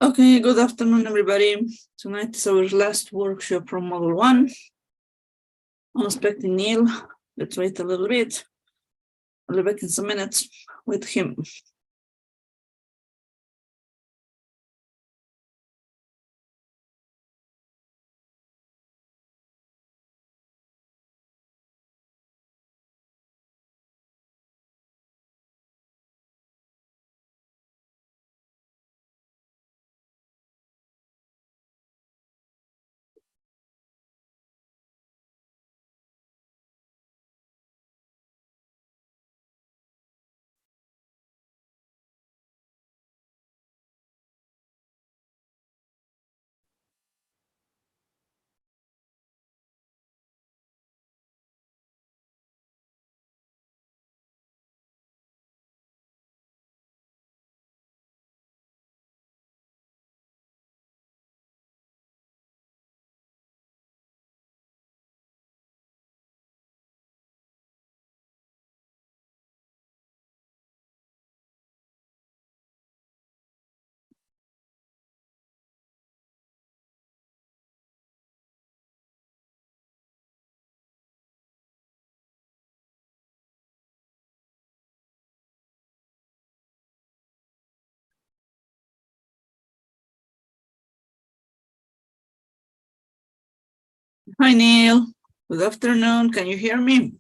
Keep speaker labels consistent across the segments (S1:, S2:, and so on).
S1: Okay, good afternoon, everybody. Tonight is our last workshop from Model 1. I'm expecting Neil. Let's wait a little bit. I'll be back in some minutes with him. Hi, Neil. Good afternoon. Can you hear me?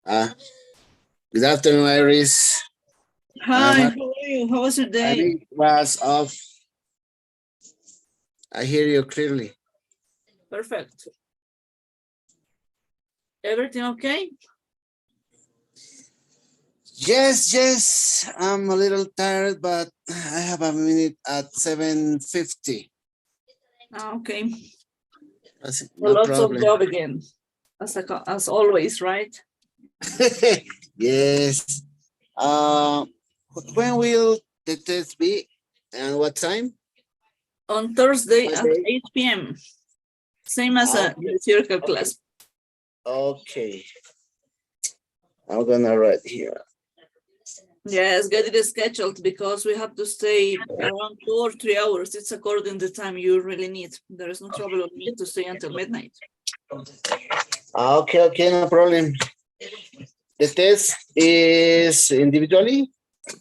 S2: Good afternoon, Iris.
S1: Hi, how are you? How was your day?
S2: I was off. I hear you clearly.
S1: Perfect. Everything okay?
S2: Yes. I'm a little tired, but I have a minute at 7:50.
S1: Okay.
S2: No
S1: Lots
S2: problem.
S1: of job again, as always, right?
S2: Yes. When will the test be and what time?
S1: On Thursday at 8 p.m. Same as a circle class.
S2: Okay. I'm gonna write here.
S1: Yes, get it scheduled because we have to stay around 2 or 3 hours. It's according to the time you really need. There is no trouble with me to stay until midnight.
S2: Okay, no problem. The test is individually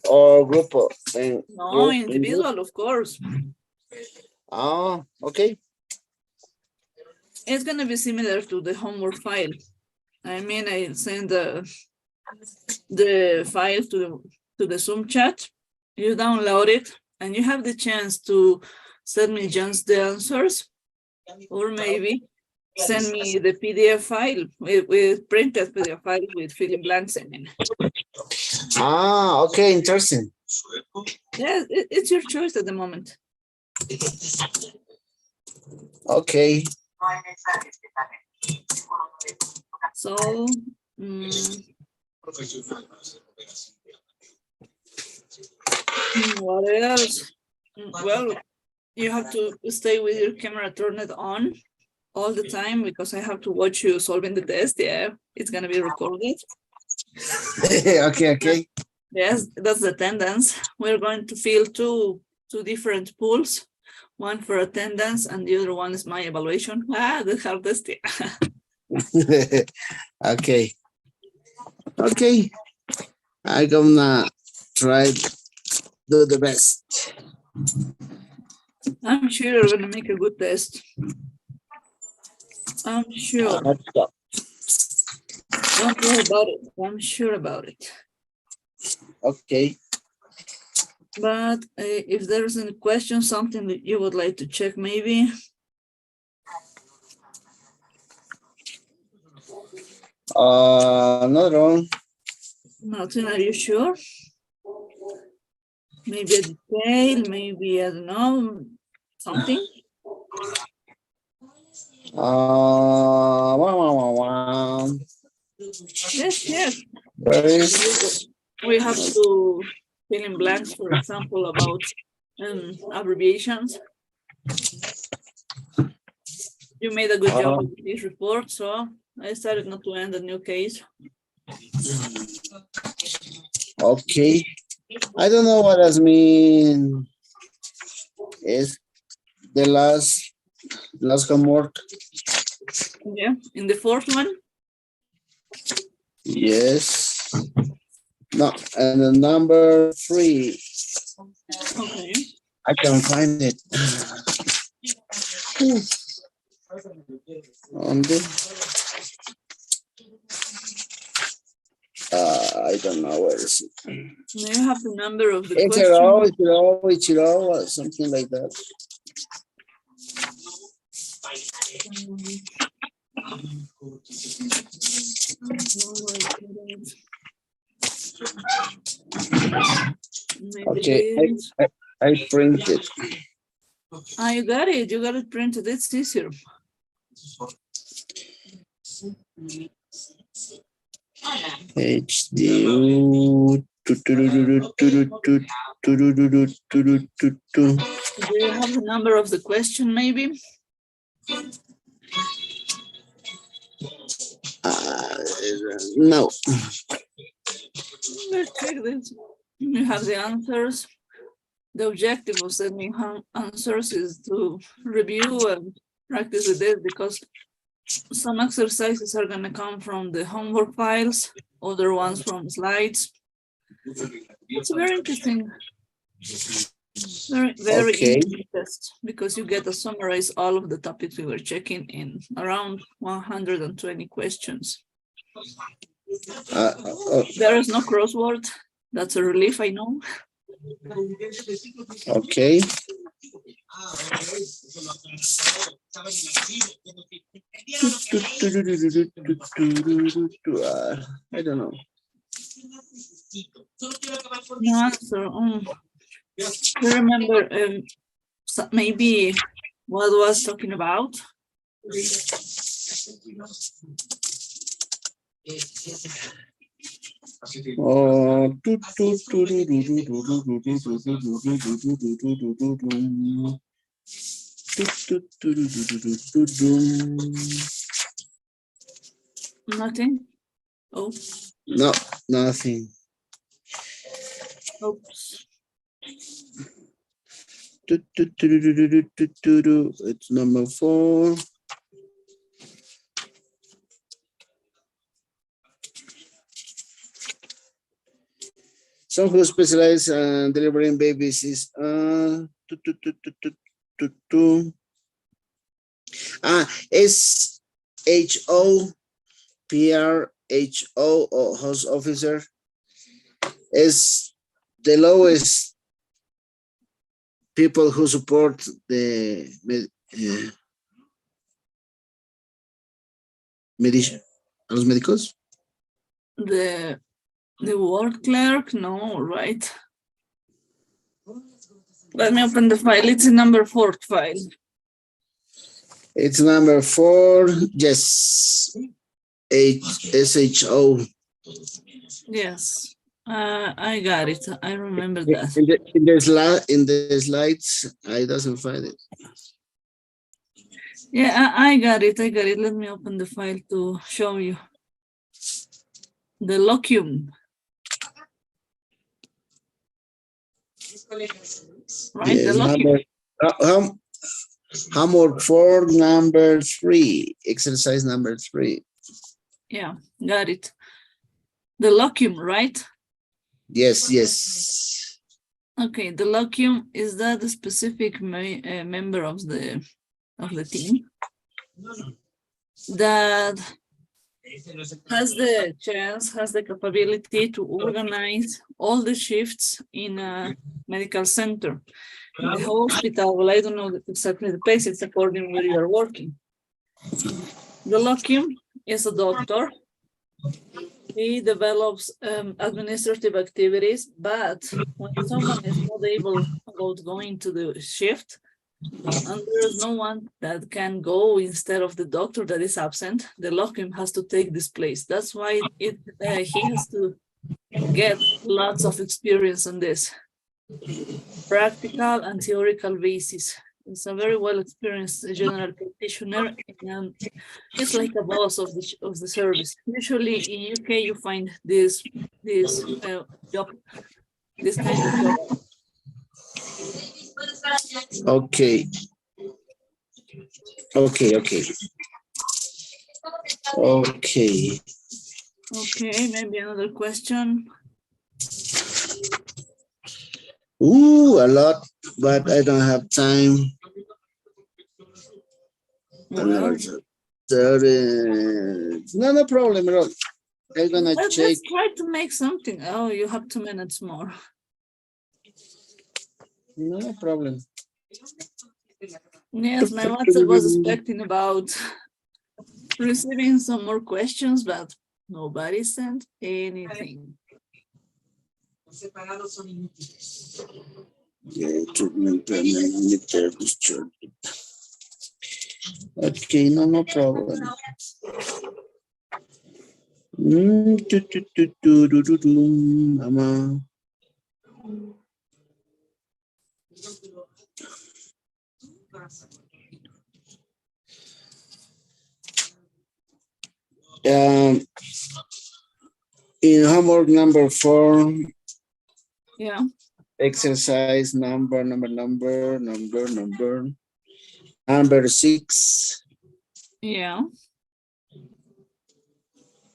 S2: or group?
S1: No, individual, of course.
S2: Oh, okay.
S1: It's going to be similar to the homework file. I mean, I send the file to the Zoom chat. You download it, and you have the chance to send me just the answers, or maybe send me the PDF file with printed PDF file with filling blanks in.
S2: Okay, interesting.
S1: Yeah, it's your choice at the moment.
S2: Okay.
S1: So, what else? Well, you have to stay with your camera turned on all the time because I have to watch you solving the test. Yeah, it's gonna be recorded.
S2: Okay.
S1: Yes, that's the attendance. We're going to fill two different pools. One for attendance and the other one is my evaluation. The hardest.
S2: Okay. I'm gonna try to do the best.
S1: I'm sure you're gonna make a good test. I'm sure. Don't worry about it. I'm sure about it.
S2: Okay.
S1: But if there's any question, something that you would like to check, maybe.
S2: Not wrong.
S1: Nothing, are you sure? Maybe a detail, maybe, I don't know, something? Yes. We have to fill in blanks, for example, about abbreviations. You made a good job with this report, so I decided not to end a new case.
S2: Okay. I don't know what does mean. Is the last homework?
S1: Yeah, in the fourth one.
S2: Yes. No, and the number 3.
S1: Okay.
S2: I can find it. On the, I don't know where is it.
S1: Now you have the number of the
S2: It's
S1: question.
S2: something like that. Okay, I printed.
S1: Ah, you got it. You got it printed. It's easier.
S2: HDU.
S1: Do you have the number of the question, maybe?
S2: No.
S1: Let's check this. You have the answers. The objective of sending answers is to review and practice with this, because some exercises are going to come from the homework files, other ones from slides. It's very interesting. Very interesting test, because you get to summarize all of the topics we were checking in around 120 questions. There is no crossword. That's a relief, I know.
S2: Okay. I don't know.
S1: No answer. You remember maybe what was talking about? Nothing. Oh.
S2: No, nothing.
S1: Oops.
S2: It's number 4. Some who specialize in delivering babies is SHO, PRHO, or house officer, is the lowest people who support the los médicos.
S1: The ward clerk, no, right? Let me open the file. It's a number 4 file.
S2: It's number 4. Yes. SHO.
S1: Yes, I got it. I remember that.
S2: In the slides, I doesn't find it.
S1: Yeah, I got it. I got it. Let me open the file to show you. The locum. Right,
S2: yes,
S1: the locum.
S2: Homework 4, number 3, exercise number 3.
S1: Yeah, got it. The locum, right?
S2: Yes, yes.
S1: Okay, the locum, is that a specific member of the team that has the chance, has the capability to organize all the shifts in a medical center, in the hospital? Well, I don't know exactly the place, it's according where you are working. The locum is a doctor. He develops administrative activities, but when someone is not able about going to the shift, and there is no one that can go instead of the doctor that is absent, the locum has to take this place. That's why he has to get lots of experience on this practical and theoretical basis. He's a very well experienced general practitioner, and he's like a boss of the service. Usually in UK you find this job, this kind of job.
S2: Okay. Okay.
S1: Okay, maybe another question.
S2: Ooh, a lot, but I don't have time.
S1: Well,
S2: No problem at all. I'm gonna check.
S1: Let's try to make something. Oh, you have 2 minutes more.
S2: No problem.
S1: Yes, my WhatsApp was expecting about receiving some more questions, but nobody sent anything.
S2: Yeah, treatment plan, discharge. Okay, no problem. Mama. In homework number 4,
S1: Yeah.
S2: exercise number 6.
S1: Yeah.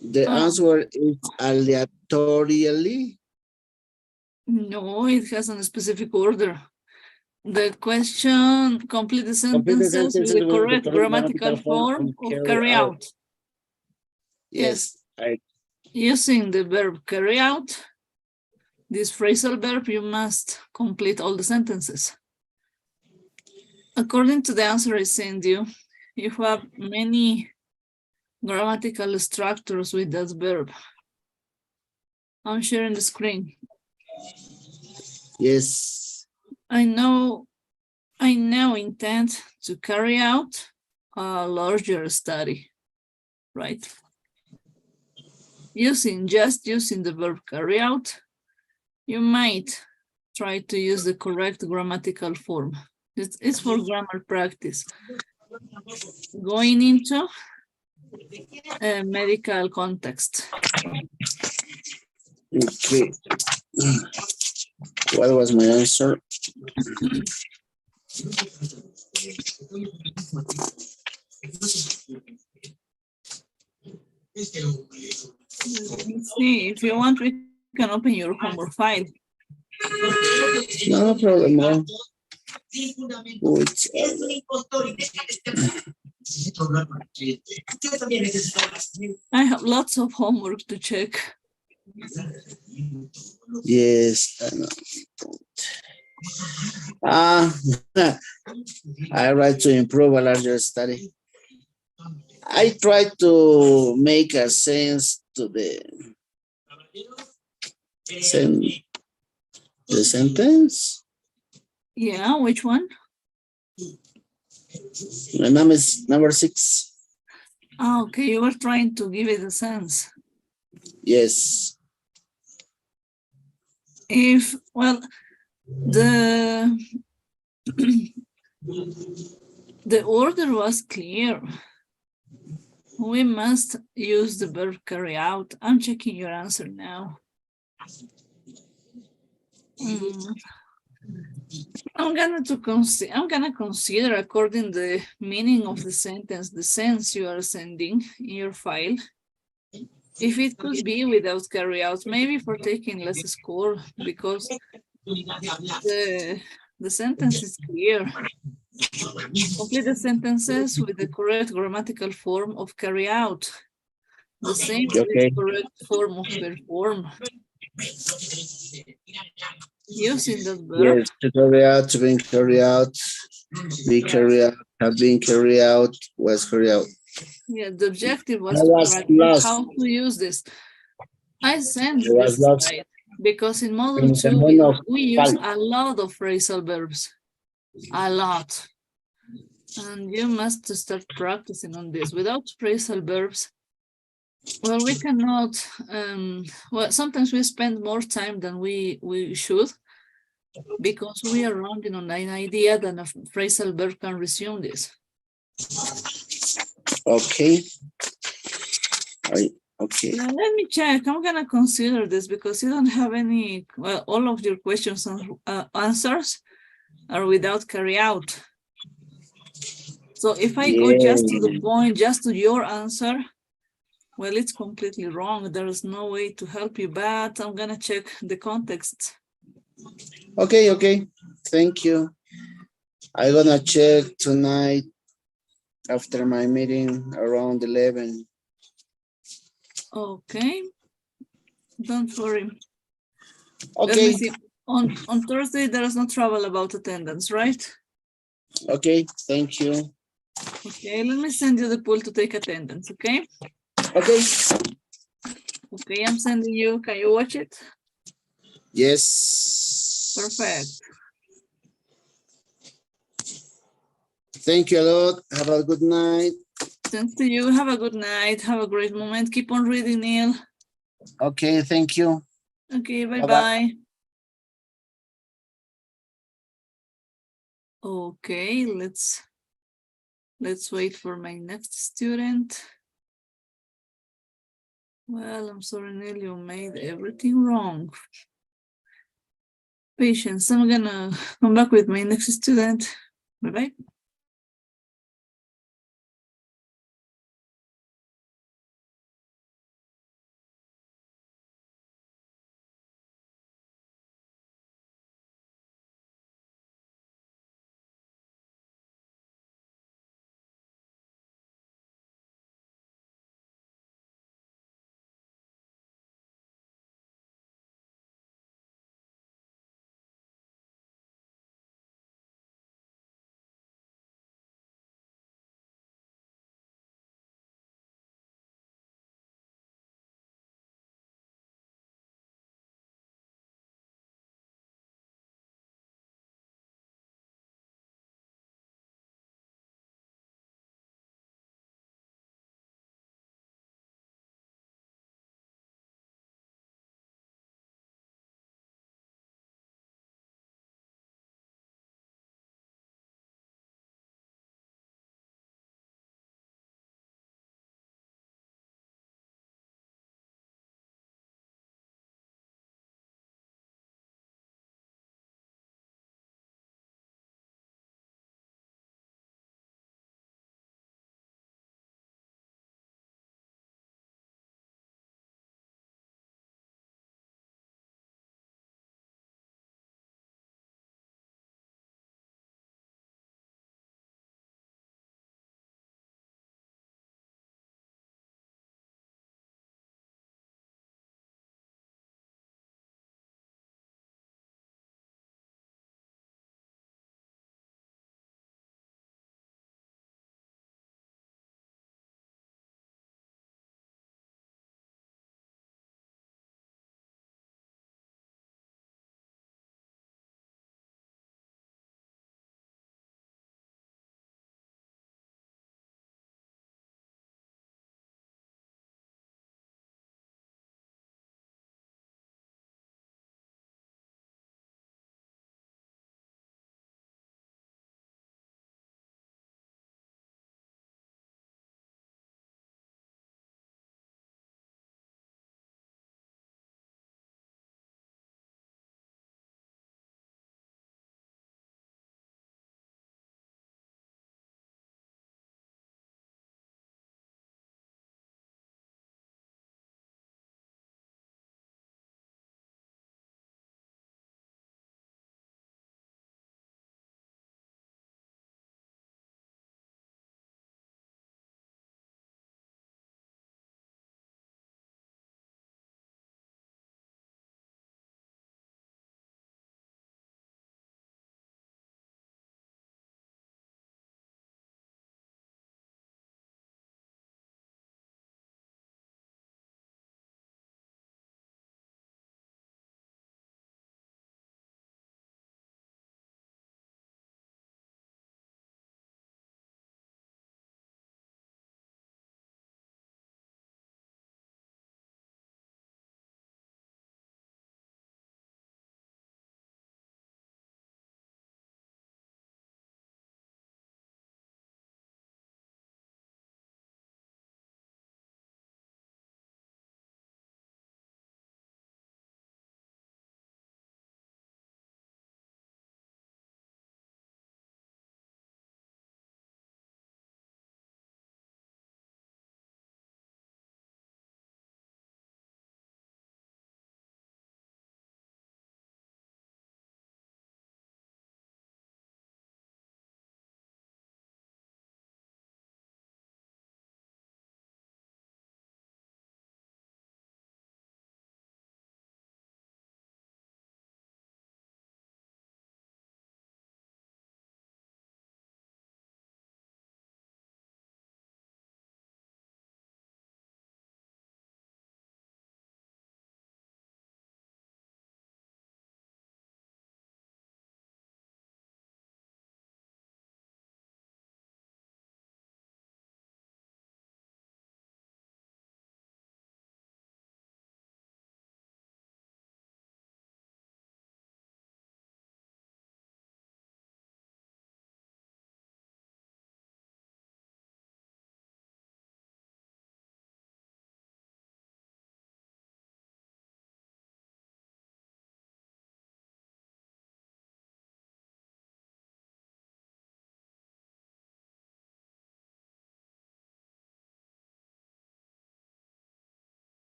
S2: The answer is aleatorily.
S1: No, it has a specific order. The question, complete the sentences with the correct grammatical form of carry out.
S2: Yes.
S1: Using the verb carry out, this phrasal verb, you must complete all the sentences. According to the answer I sent you, you have many grammatical structures with that verb. I'm sharing the screen.
S2: Yes.
S1: I now intend to carry out a larger study, right? Just using the verb carry out, you might try to use the correct grammatical form. It's for grammar practice. Going into a medical context.
S2: Okay. What was my answer?
S1: Let me see. If you want, we can open your homework file.
S2: No problem. No.
S1: I have lots of homework to check.
S2: Yes, I know. I write to improve a larger study. I try to make a sense to the sentence.
S1: Yeah, which one?
S2: My name is number 6.
S1: Oh, okay, you were trying to give it a sense.
S2: Yes.
S1: If, well, the order was clear. We must use the verb carry out. I'm checking your answer now. I'm gonna consider according the meaning of the sentence, the sense you are sending in your file. If it could be without carry out, maybe for taking less score, because the sentence is clear. Complete the sentences with the correct grammatical form of carry out. The same with the correct form of perform. Using that verb.
S2: Yes, to carry out, to be carried out, be carried out, have been carried out, was carried out.
S1: Yeah, the objective was to practice how to use this. I sent this slide because in Model 2, we use a lot of phrasal verbs. A lot. And you must start practicing on this. Without phrasal verbs, well, we cannot, well, sometimes we spend more time than we should because we are rounding on an idea that a phrasal verb can resume this.
S2: Okay. Okay.
S1: Now, let me check. I'm gonna consider this because you don't have any. Well, all of your questions and answers are without carry out. So if I go just to the point, just to your answer, well, it's completely wrong. There is no way to help you, but I'm gonna check the context.
S2: Okay, okay. Thank you. I'm gonna check tonight after my meeting around 11.
S1: Okay, don't worry. Let me
S2: Okay,
S1: see. On Thursday, there is no trouble about attendance, right?
S2: okay, thank you.
S1: Okay, let me send you the poll to take attendance, okay?
S2: Okay,
S1: Okay, I'm sending you. Can you watch it?
S2: yes.
S1: Perfect.
S2: Thank you a lot. Have a good night.
S1: Thanks to you. Have a good night. Have a great moment. Keep on reading, Neil.
S2: Okay, thank you.
S1: Okay,
S2: Bye-bye.
S1: bye-bye. Okay, let's wait for my next student. Well, I'm sorry, Neil, you made everything wrong. Patience, I'm gonna come back with my next student. Bye-bye.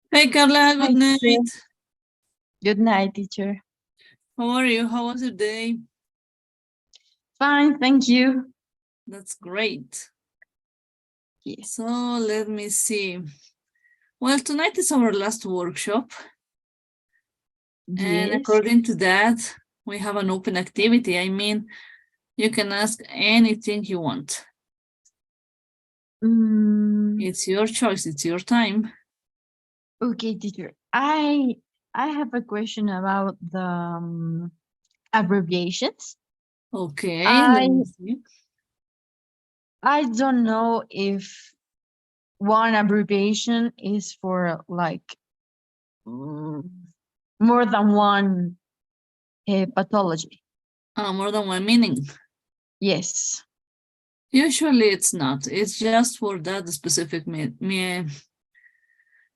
S1: Hey, Carla, good
S3: Hi,
S1: night.
S3: teacher. Good night, teacher.
S1: How are you? How was your day?
S3: Fine, thank you.
S1: That's great.
S3: Yes.
S1: So let me see. Well, tonight is our last workshop. And
S3: Yes.
S1: according to that, we have an open activity. I mean, you can ask anything you want. It's your choice. It's your time.
S3: Okay, teacher. I have a question about the abbreviations.
S1: Okay, let me see.
S3: I don't know if one abbreviation is for like more than one pathology.
S1: More than one meaning.
S3: Yes.
S1: Usually it's not. It's just for that specific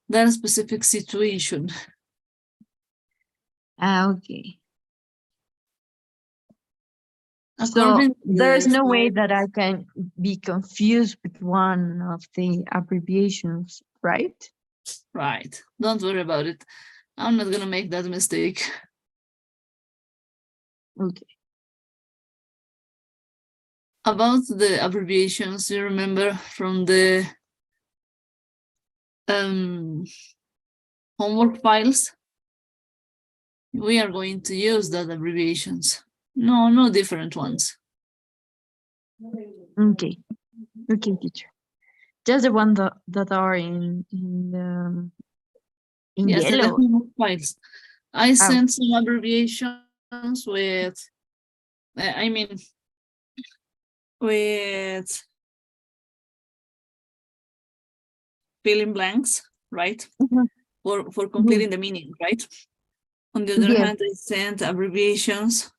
S1: that specific situation.
S3: Okay. So
S1: According to
S3: there's
S1: the
S3: no way
S1: slide,
S3: that I can be confused with one of the abbreviations, right?
S1: right. Don't worry about it. I'm not gonna make that mistake.
S3: Okay.
S1: About the abbreviations, you remember from the homework files? We are going to use that abbreviations. No different ones.
S3: Okay. Okay, teacher. Just the one that are in
S1: Yes, the
S3: yellow.
S1: homework files. I
S3: Oh.
S1: sent some abbreviations with, I mean, with filling blanks, right?
S3: Mhm.
S1: For completing the meaning, right? On the other
S3: Yes.
S1: hand, I sent abbreviations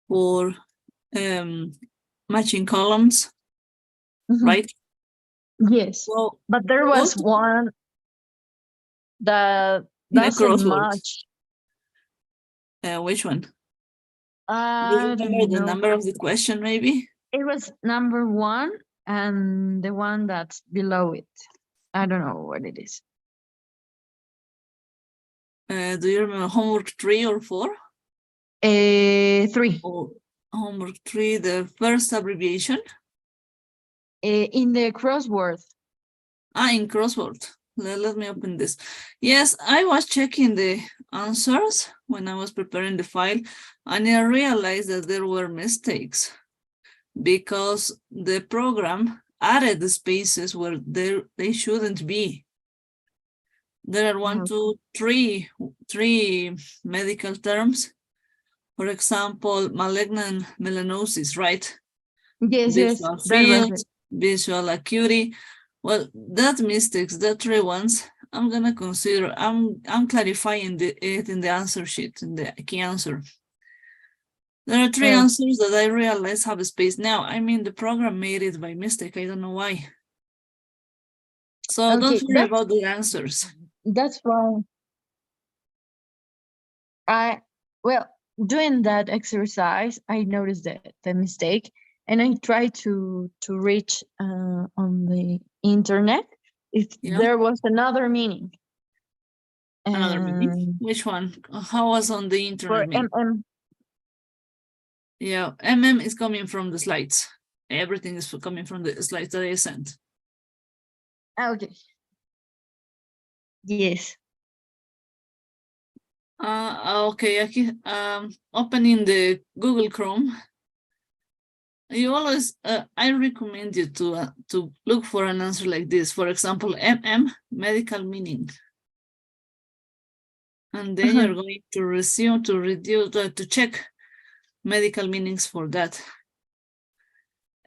S1: for matching columns,
S3: Mhm.
S1: right?
S3: Yes.
S1: Well,
S3: But there was one that
S1: in a
S3: doesn't
S1: crossword.
S3: match.
S1: Which one? Do you
S3: I
S1: remember
S3: don't
S1: the
S3: know.
S1: number of the question, maybe?
S3: It was number 1 and the one that's below it. I don't know what it is.
S1: Do you remember homework 3 or 4?
S3: 3.
S1: Or homework 3, the first abbreviation?
S3: In the crossword.
S1: In crossword. Let me open this. Yes, I was checking the answers when I was preparing the file, and I realized that there were mistakes because the program added the spaces where they shouldn't be. There are three medical terms. For example, malignant melanosis, right?
S3: Yes,
S1: Visual
S3: that was
S1: field,
S3: it.
S1: visual acuity. Well, that mistakes, the 3 ones, I'm gonna consider. I'm clarifying it in the answer sheet, in the key answer. There are 3 answers that I realize have a space. Now, I mean, the program made it by mistake. I don't know why. So don't worry about the answers.
S3: That's why doing that exercise, I noticed the mistake, and I tried to reach on the internet if there was another meaning.
S1: Another meaning? Which one? How was on the internet
S3: For
S1: meaning? Yeah, MM is coming from the slides. Everything is coming from the slides that I sent.
S3: Okay. Yes.
S1: Okay, opening the Google Chrome. You always, I recommend you to look for an answer like this. For example, MM, medical meaning. And then you're going to resume to reduce, to check medical meanings for that.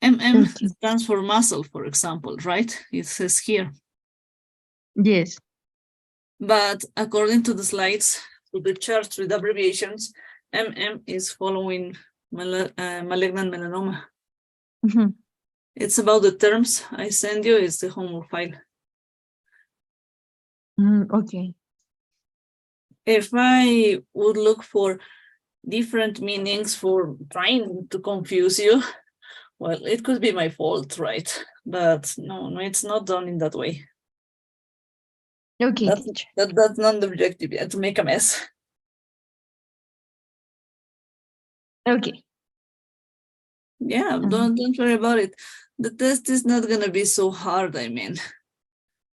S1: MM stands for muscle, for example, right? It says here.
S3: Yes.
S1: But according to the slides, to the charts with abbreviations, MM is following malignant melanoma. It's about the terms I send you. It's the homework file.
S3: Okay.
S1: If I would look for different meanings for trying to confuse you, well, it could be my fault, right? But no, it's not done in that way.
S3: Okay,
S1: That's,
S3: teacher.
S1: that's not the objective yet, to make a mess.
S3: Okay.
S1: Yeah, don't worry about it. The test is not gonna be so hard, I mean.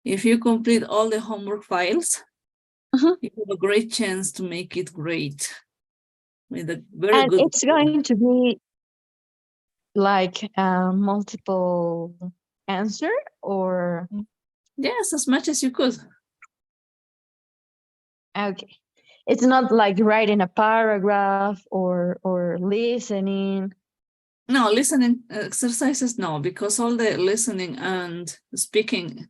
S1: If you complete all the homework files,
S3: Mhm.
S1: you have a great chance to make it great. With a very
S3: And
S1: good
S3: it's going to be like multiple answer or
S1: yes, as much as you could.
S3: okay. It's not like writing a paragraph or listening.
S1: No, listening exercises, no, because all the listening and speaking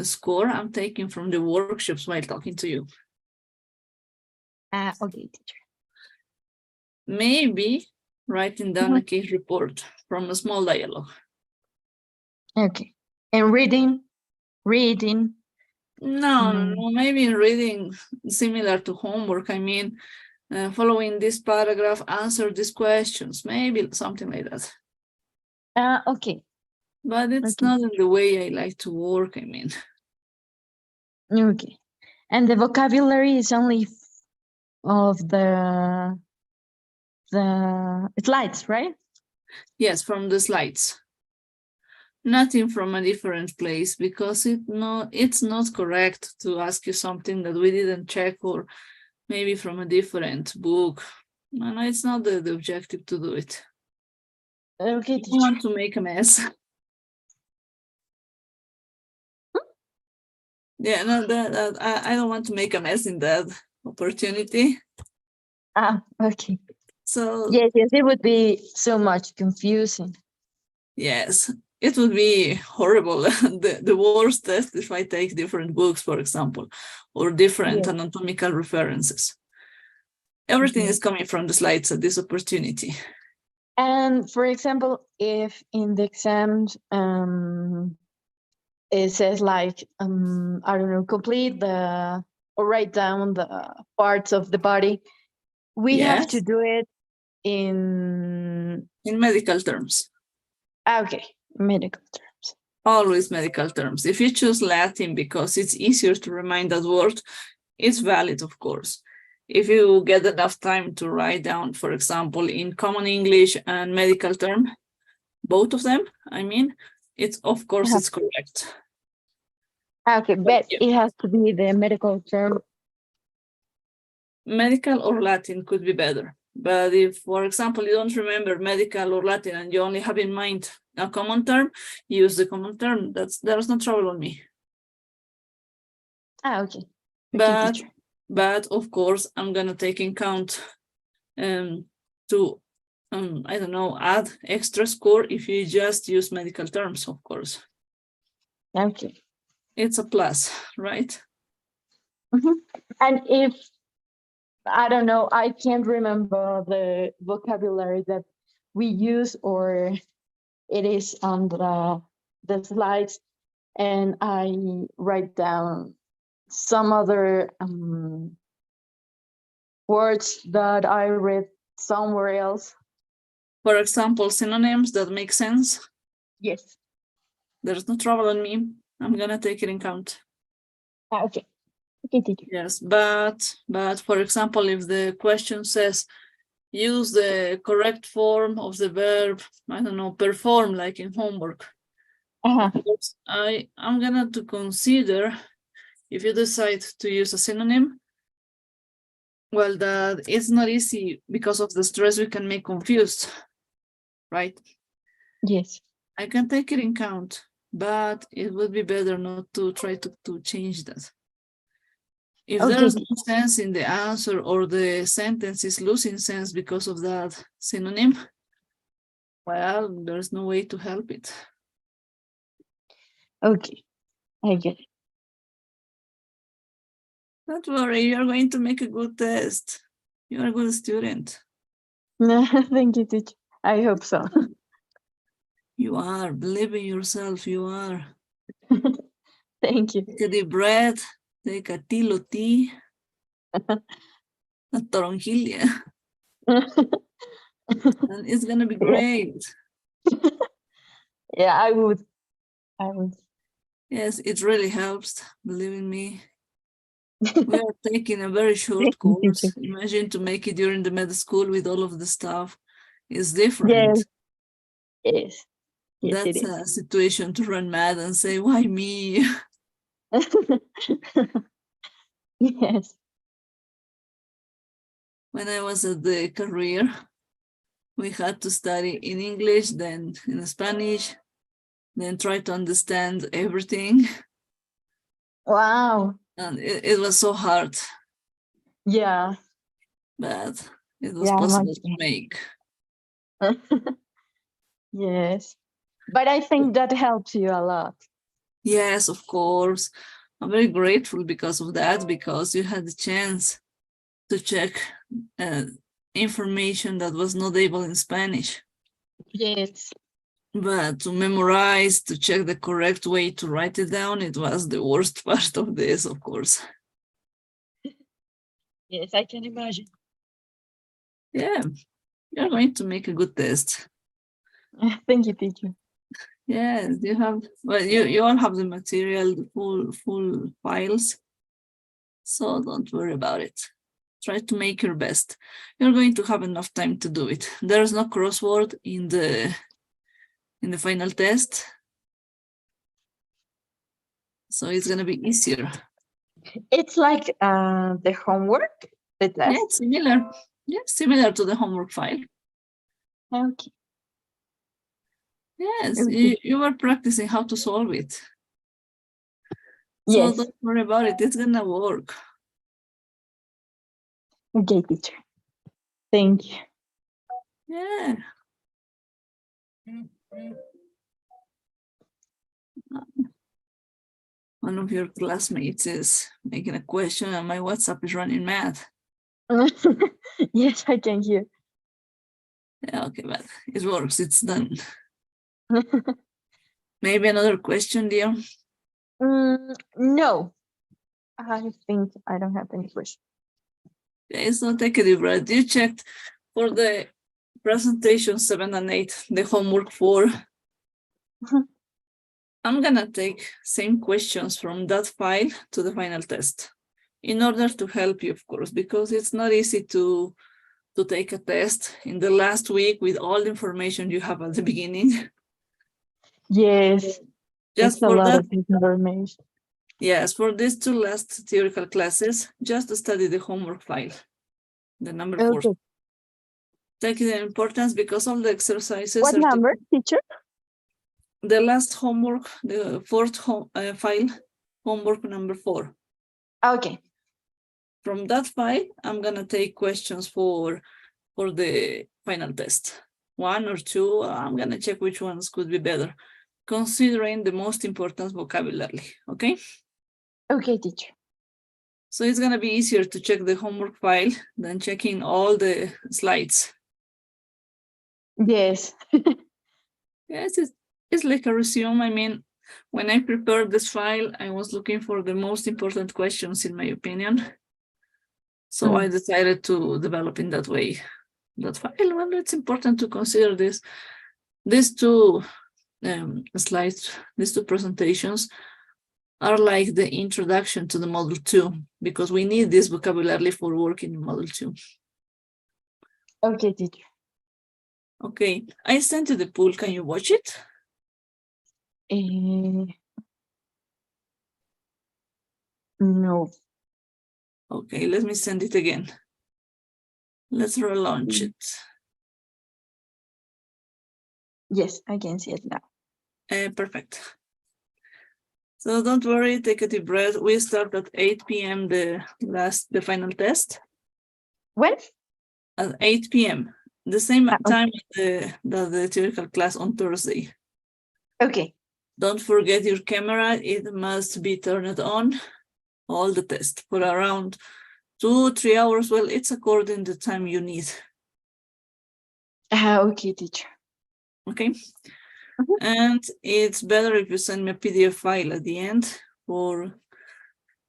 S1: score I'm taking from the workshops while talking to you.
S3: Okay, teacher.
S1: Maybe writing down
S3: Mhm.
S1: a case report from a small dialogue.
S3: Okay. And reading.
S1: No, maybe reading similar to homework. I mean, following this paragraph, answer these questions, maybe something like that.
S3: Okay.
S1: But it's
S3: Okay.
S1: not in the way I like to work, I mean.
S3: Okay. And the vocabulary is only of the slides, right?
S1: Yes, from the slides. Nothing from a different place, because it's not correct to ask you something that we didn't check, or maybe from a different book. No, it's not the objective to do it.
S3: Okay,
S1: You
S3: teacher.
S1: want to make a mess. Yeah, no, I don't want to make a mess in that opportunity.
S3: Okay.
S1: So
S3: Yes, it would be so much confusing.
S1: yes, it would be horrible. The worst test if I take different books, for example, or different
S3: Yes.
S1: anatomical references. Everything
S3: Yes.
S1: is coming from the slides at this opportunity.
S3: And for example, if in the exams it says like I don't know, complete the or write down the parts of the body, we have to
S1: Yes,
S3: do it in
S1: medical terms.
S3: okay, medical terms.
S1: Always medical terms. If you choose Latin because it's easier to remind that word, it's valid, of course. If you get enough time to write down, for example, in common English and medical term, both of them, I mean, it's of course it's correct.
S3: Okay, but
S1: Yeah.
S3: it has to be the medical term.
S1: Medical or Latin could be better. But if, for example, you don't remember medical or Latin and you only have in mind a common term, use the common term. There's no trouble on me.
S3: Okay.
S1: But of course, I'm gonna take in count to I don't know, add extra score if you just use medical terms, of course.
S3: Okay.
S1: It's a plus, right?
S3: And if I don't know, I can't remember the vocabulary that we use or it is on the slides, and I write down some other words that I read somewhere else.
S1: For example, synonyms that make sense.
S3: Yes.
S1: There's no trouble on me. I'm gonna take it in count.
S3: Okay. Okay, teacher.
S1: Yes, but for example, if the question says use the correct form of the verb, I don't know, perform, like in homework. Of course, I'm gonna to consider, if you decide to use a synonym, well, that it's not easy because of the stress we can make confused, right?
S3: Yes.
S1: I can take it in count, but it would be better not to try to change that. If
S3: Okay.
S1: there's no sense in the answer or the sentence is losing sense because of that synonym, well, there's no way to help it.
S3: Okay. I get it.
S1: Don't worry, you're going to make a good test. You're a good student.
S3: Thank you, teacher. I hope so.
S1: You are. Believe in yourself. You are.
S3: Thank you.
S1: Take a deep breath. Take a tilo tea. A toronjilia. And it's going to be great.
S3: Yeah, I would.
S1: Yes, it really helps. Believe in me. We are taking a very short course. Imagine to make it during the med school with all of the stuff is different.
S3: Yes, yes, it
S1: That's
S3: is.
S1: a situation to run mad and say, why me?
S3: Yes.
S1: When I was at the career, we had to study in English, then in Spanish, then try to understand everything.
S3: Wow.
S1: And it was so hard,
S3: Yeah.
S1: but it was
S3: Yeah,
S1: possible
S3: much
S1: to make.
S3: Yes. But I think that helps you a lot.
S1: Yes, of course. I'm very grateful because of that, because you had the chance to check information that was not able in Spanish.
S3: Yes.
S1: But to memorize, to check the correct way to write it down, it was the worst part of this, of course.
S3: Yes, I can imagine.
S1: Yeah, you're going to make a good test.
S3: Thank you, teacher.
S1: Yes, you have, well, you all have the material, the full files. So don't worry about it. Try to make your best. You're going to have enough time to do it. There's no crossword in the final test. So it's gonna be easier.
S3: It's like the homework, the
S1: Yeah,
S3: test.
S1: it's similar. Yeah, similar to the homework file.
S3: Okay.
S1: Yes,
S3: Okay.
S1: you were practicing how to solve it. So
S3: Yes.
S1: don't worry about it. It's gonna work.
S3: Okay, teacher. Thank you.
S1: Yeah. One of your classmates is making a question and my WhatsApp is running mad.
S3: Yes, I can hear.
S1: Yeah, okay, but it works. It's done. Maybe another question, dear?
S3: No, I think I don't have any question.
S1: Okay, so take a deep breath. You checked for the presentation 7 and 8, the homework 4. I'm gonna take same questions from that file to the final test in order to help you, of course, because it's not easy to take a test in the last week with all the information you have at the beginning.
S3: Yes,
S1: Just
S3: it's a
S1: for
S3: lot
S1: that,
S3: of information.
S1: yes, for these 2 last theoretical classes, just study the homework file, the number 4.
S3: Okay.
S1: Take the importance because all the exercises
S3: What
S1: are
S3: number, teacher?
S1: the last homework, the 4th file, homework number 4.
S3: Okay.
S1: From that file, I'm gonna take questions for the final test. 1 or 2, I'm gonna check which ones could be better, considering the most important vocabulary, okay?
S3: Okay, teacher.
S1: So it's gonna be easier to check the homework file than checking all the slides.
S3: Yes.
S1: Yes, it's like a resume. I mean, when I prepared this file, I was looking for the most important questions, in my opinion. So I decided to develop in that way. That file, well, it's important to consider this. These 2 slides, these 2 presentations are like the introduction to the model 2, because we need this vocabulary for working in model 2.
S3: Okay, teacher.
S1: Okay, I sent you the pool. Can you watch it?
S3: No.
S1: Okay, let me send it again. Let's relaunch it.
S3: Yes, I can see it now.
S1: Perfect. So don't worry, take a deep breath. We start at 8 p.m. the final test.
S3: When?
S1: At 8 p.m. The same
S3: Okay.
S1: time as the theoretical class on Thursday.
S3: Okay.
S1: Don't forget your camera. It must be turned on all the test for around 2-3 hours. Well, it's according to the time you need.
S3: Okay, teacher.
S1: Okay. And it's better if you send me a PDF file at the end for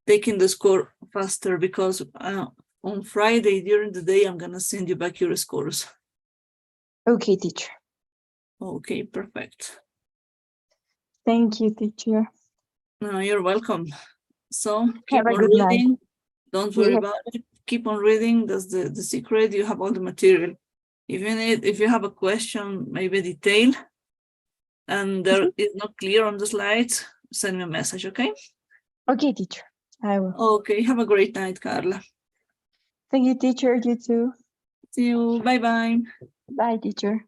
S1: taking the score faster, because on Friday during the day, I'm gonna send you back your scores.
S3: Okay, teacher.
S1: Okay, perfect.
S3: Thank you, teacher.
S1: No, you're welcome. So keep
S3: Have a
S1: on
S3: good night.
S1: reading. Don't worry
S3: Yeah.
S1: about it. Keep on reading. That's the secret. You have all the material. If you have a question, maybe detail, and there is not clear on the slides, send me a message, okay?
S3: Okay, teacher. I will.
S1: Okay, have a great night, Carla.
S3: Thank you, teacher. You too.
S1: See you. Bye-bye.
S3: Bye, teacher.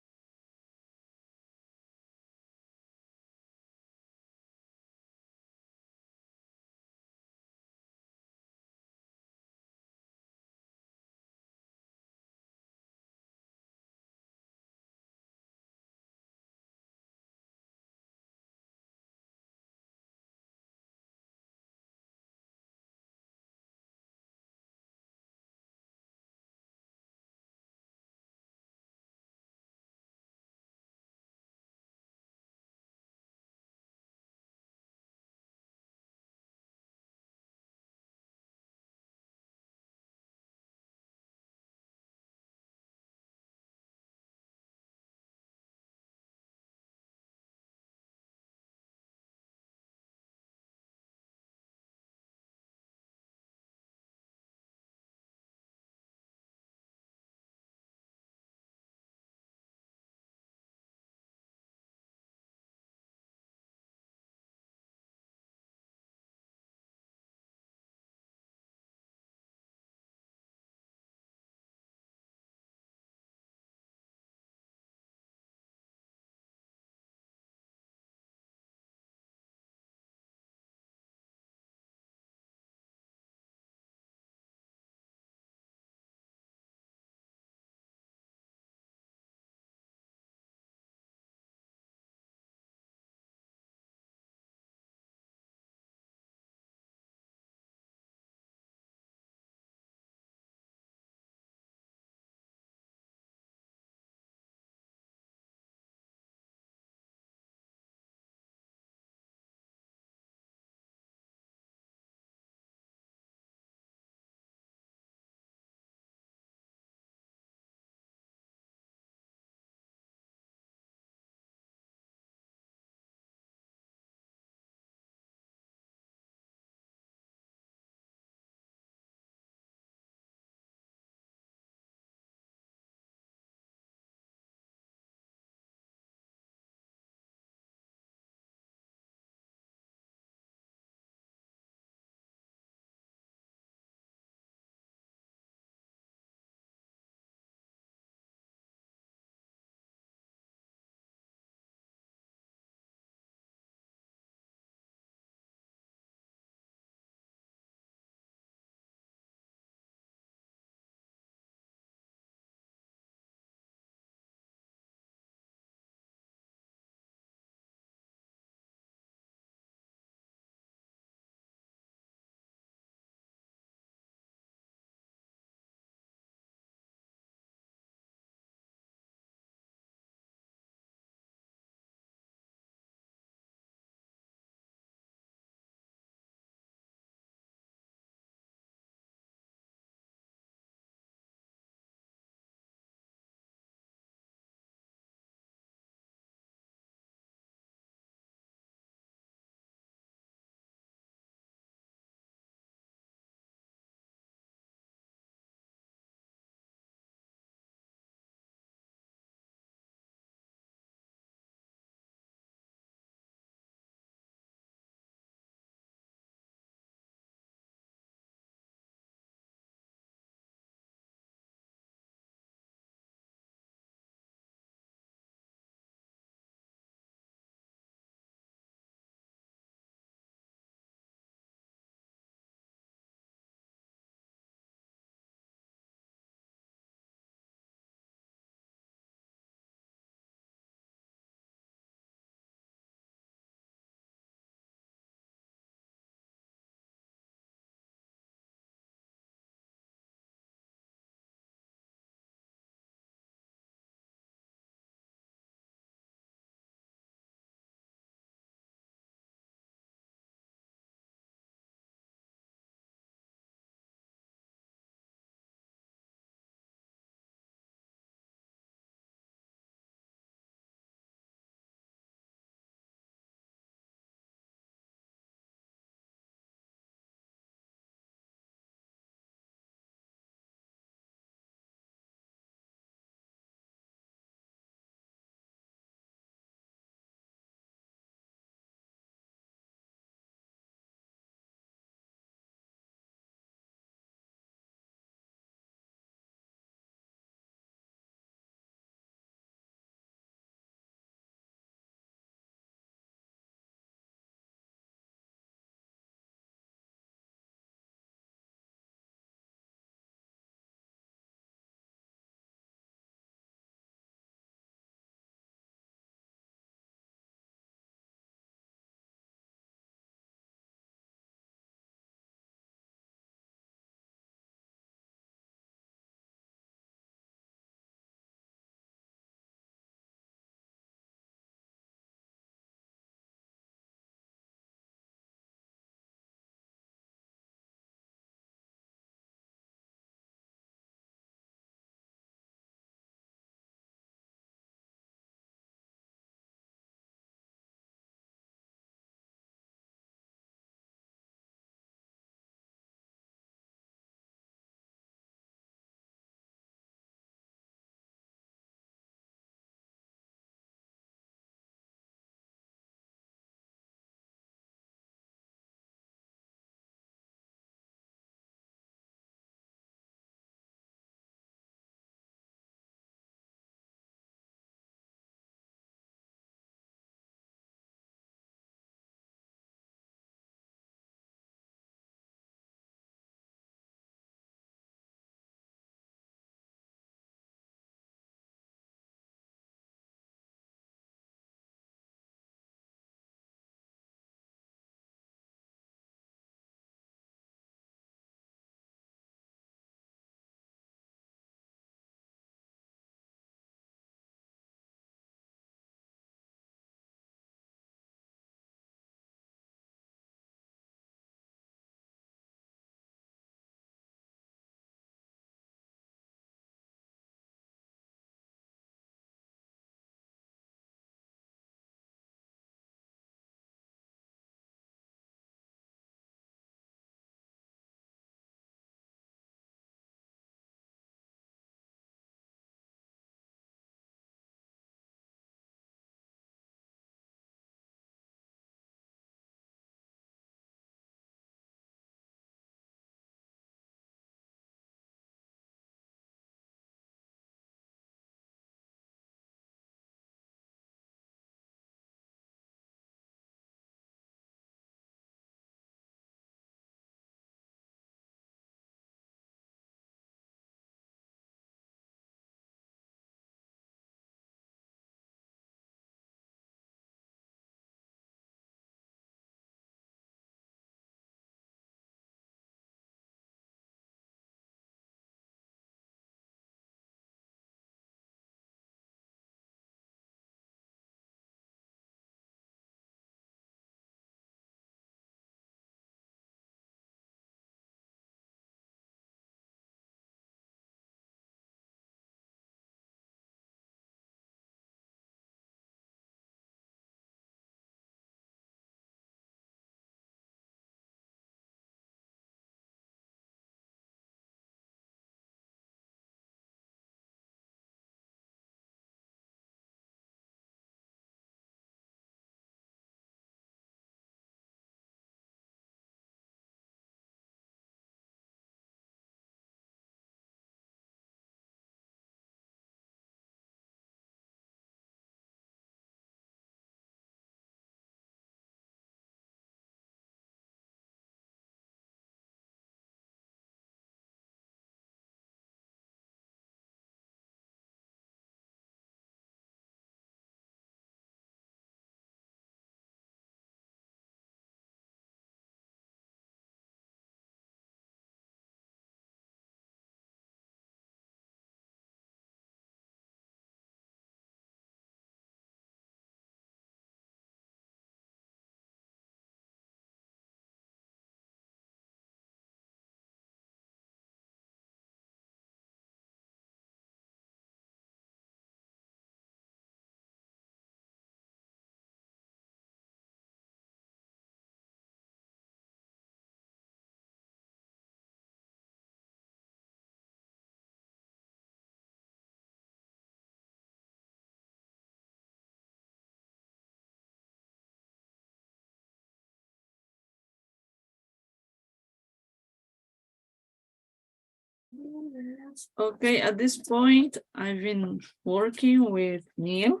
S1: Okay, at this point, I've been working with Neil.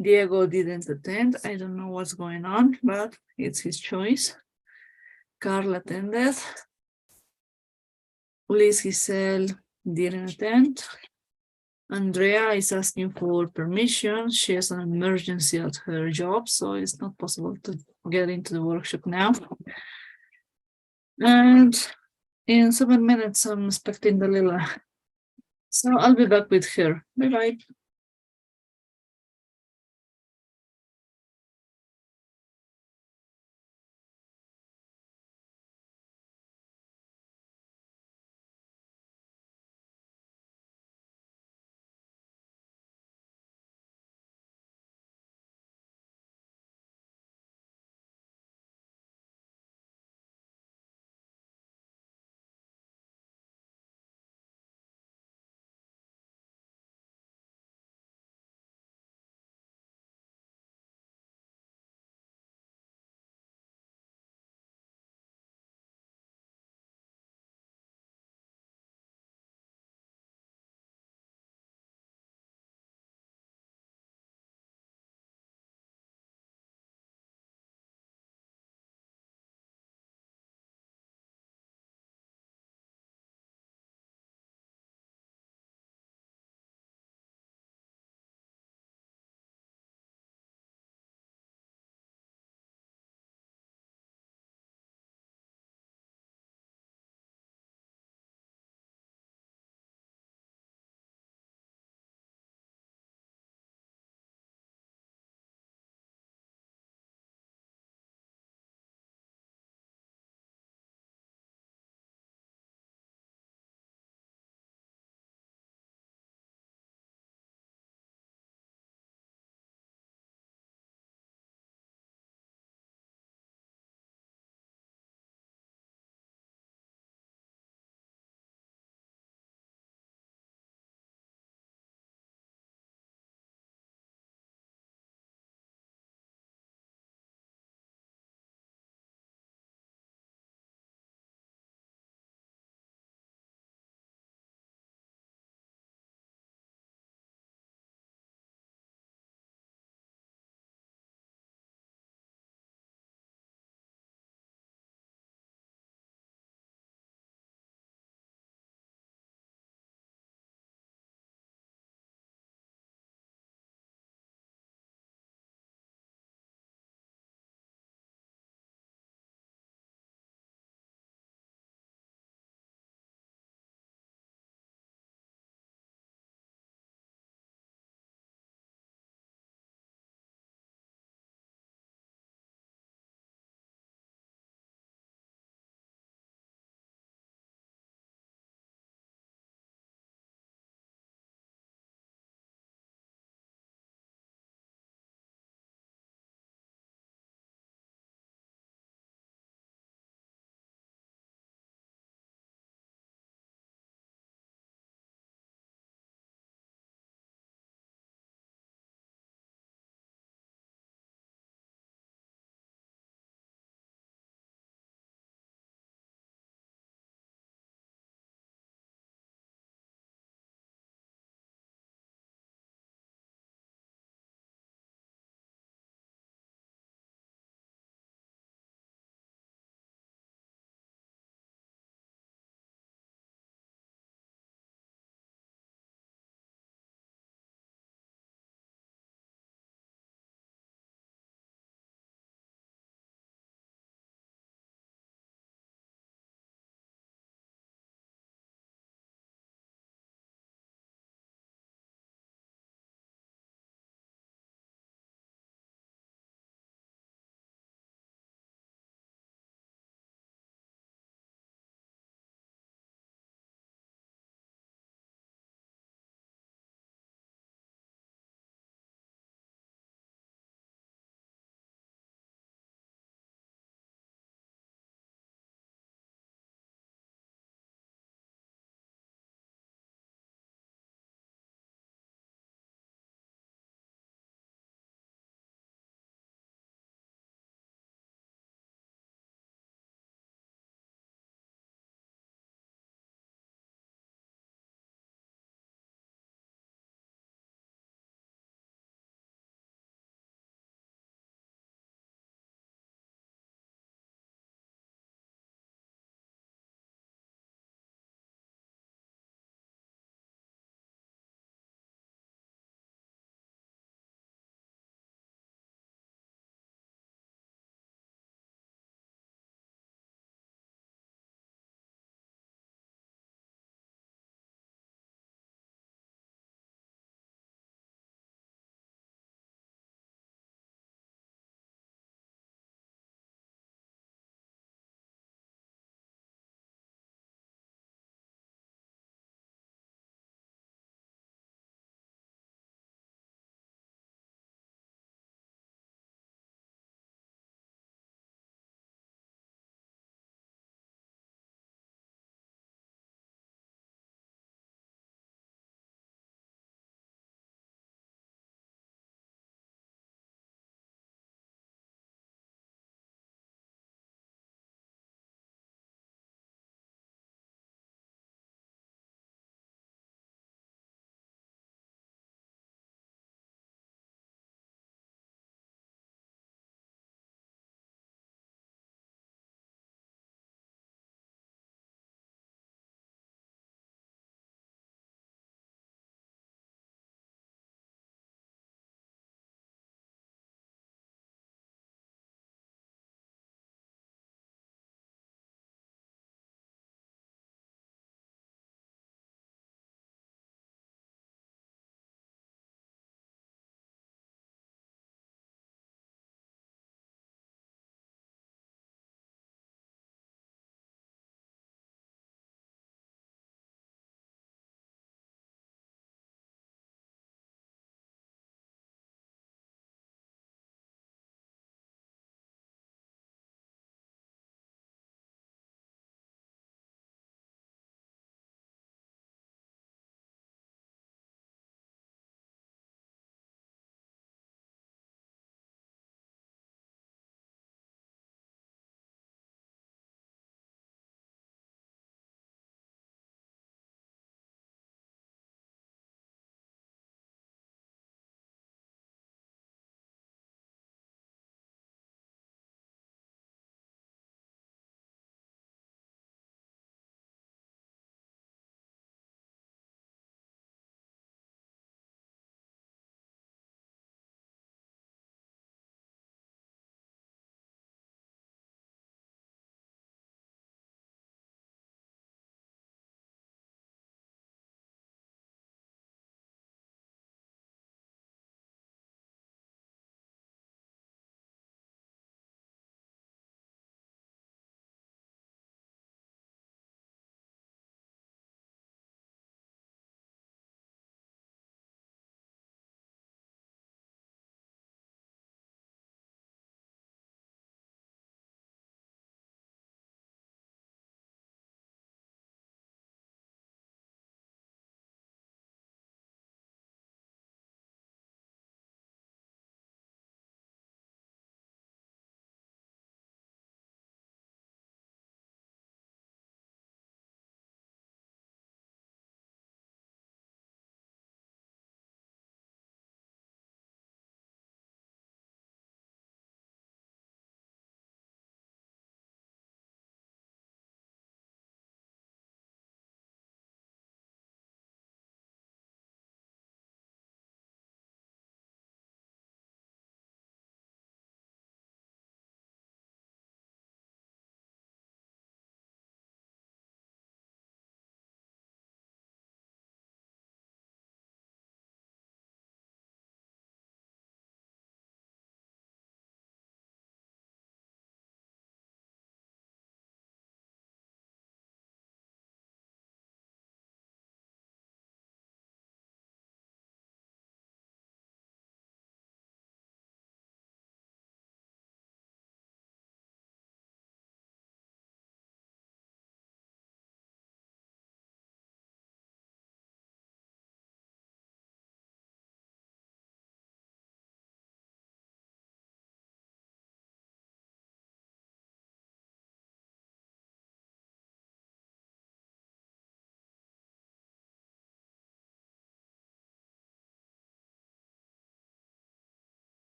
S1: Diego didn't attend. I don't know what's going on, but it's his choice. Carl attended. Liz Giselle didn't attend. Andrea is asking for permission. She has an emergency at her job, so it's not possible to get into the workshop now. And in 7 minutes, I'm expecting Dalila. So I'll be back with her. Bye-bye.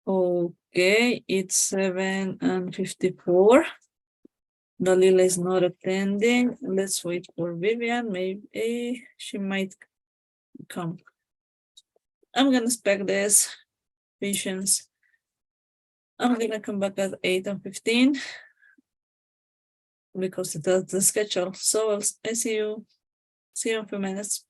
S1: Okay, it's 7:54. Dalila is not attending. Let's wait for Vivian. Maybe she might come. I'm gonna expect this. Patience. I'm gonna come back at 8:15 because that's the schedule. So I see you. See you in a few minutes.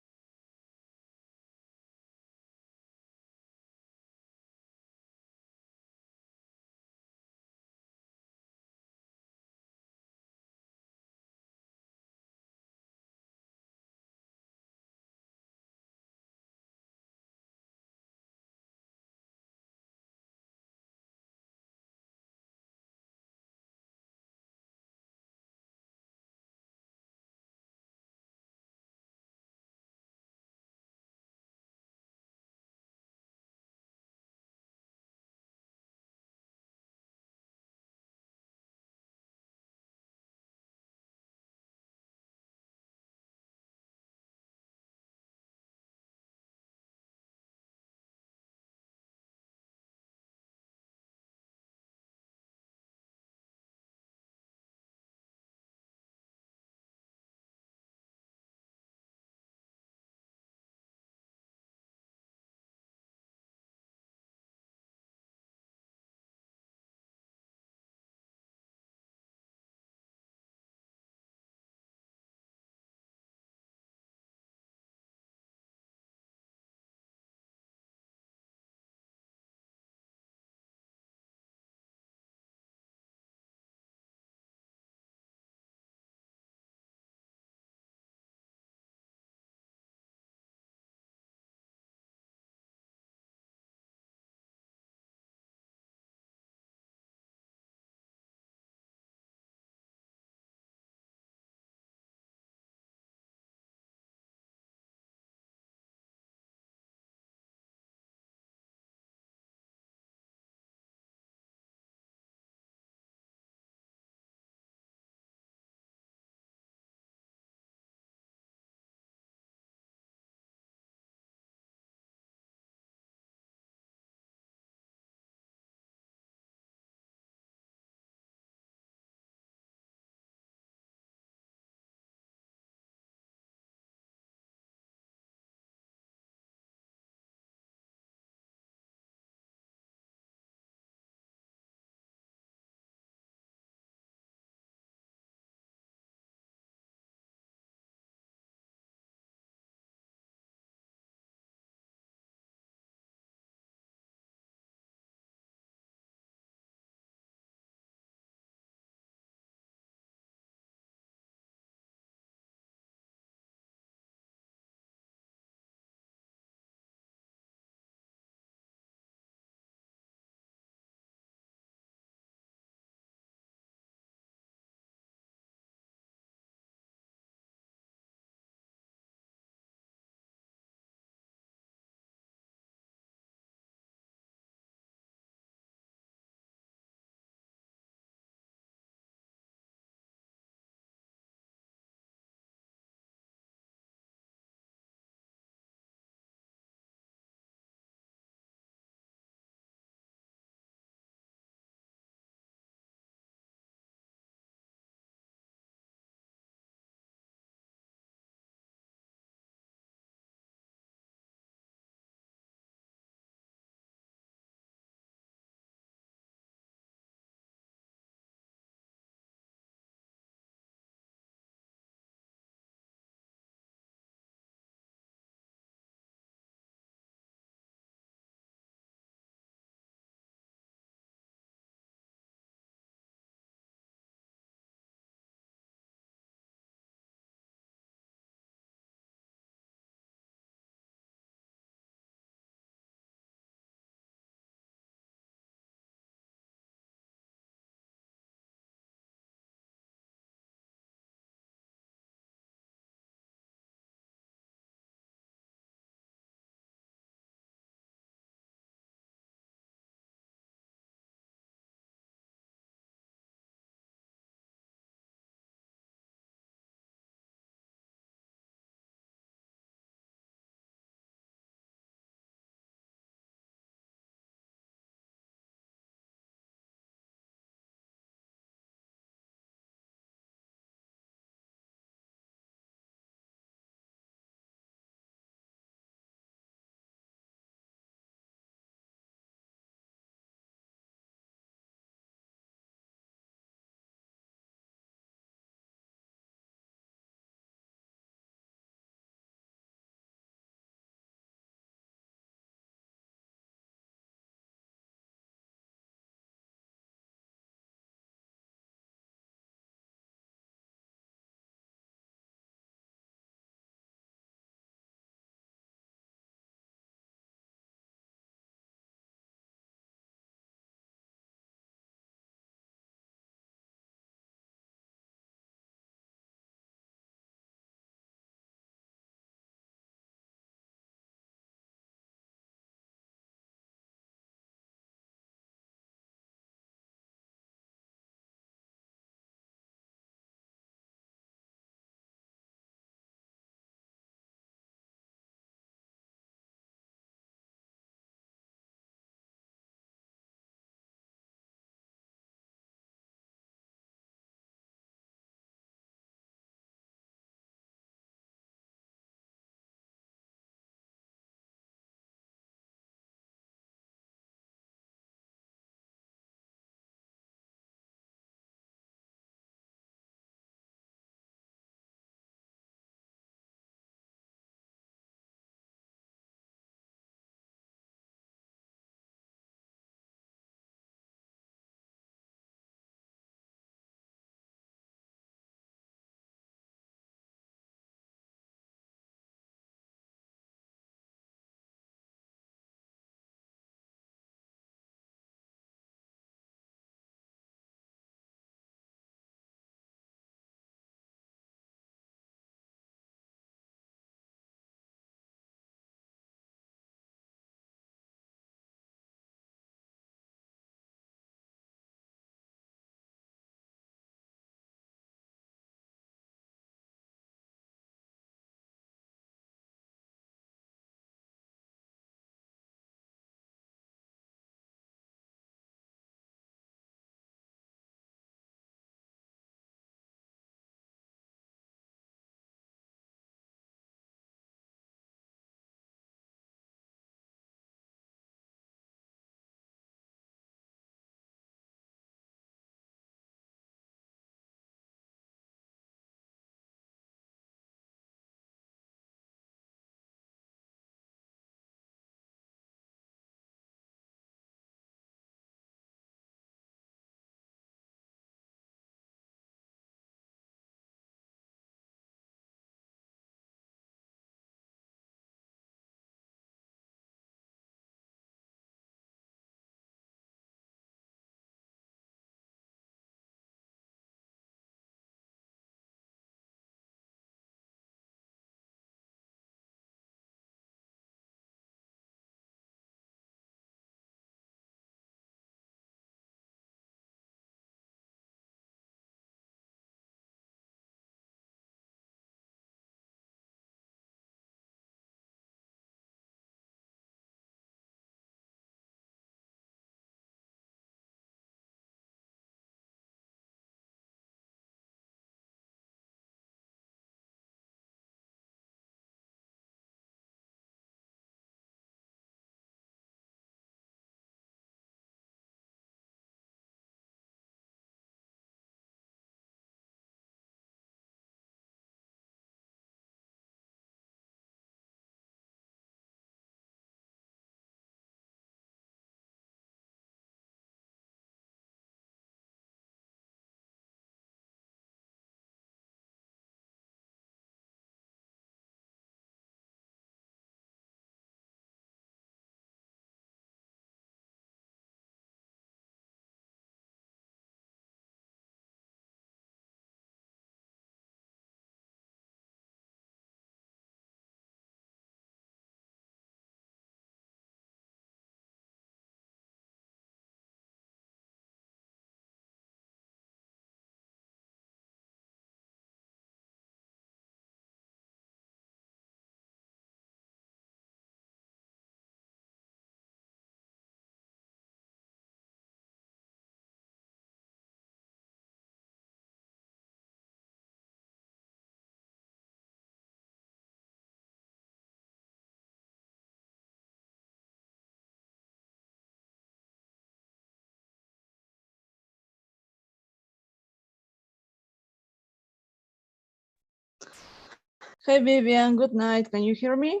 S1: Hey, Vivian, good night. Can you hear me?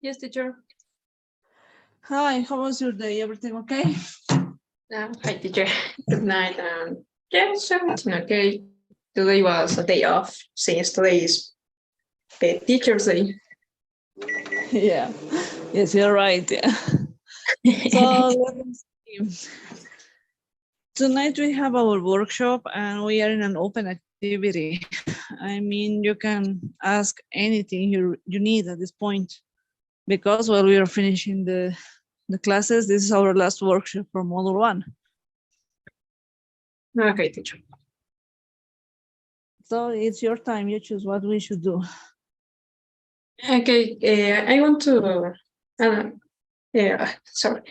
S4: Yes, teacher.
S1: Hi, how was your day? Everything okay?
S4: Hi, teacher. Good night. Yes, everything okay. Today was a day off since today is the teacher's day.
S1: Yeah, yes, you're right. Yeah. So let me see. Tonight we have our workshop and we are in an open activity. I mean, you can ask anything you need at this point because while we are finishing the classes, this is our last workshop for Module 1.
S4: Okay, teacher.
S1: So it's your time. You choose what we should do.
S4: Okay, I want to. Yeah, sorry.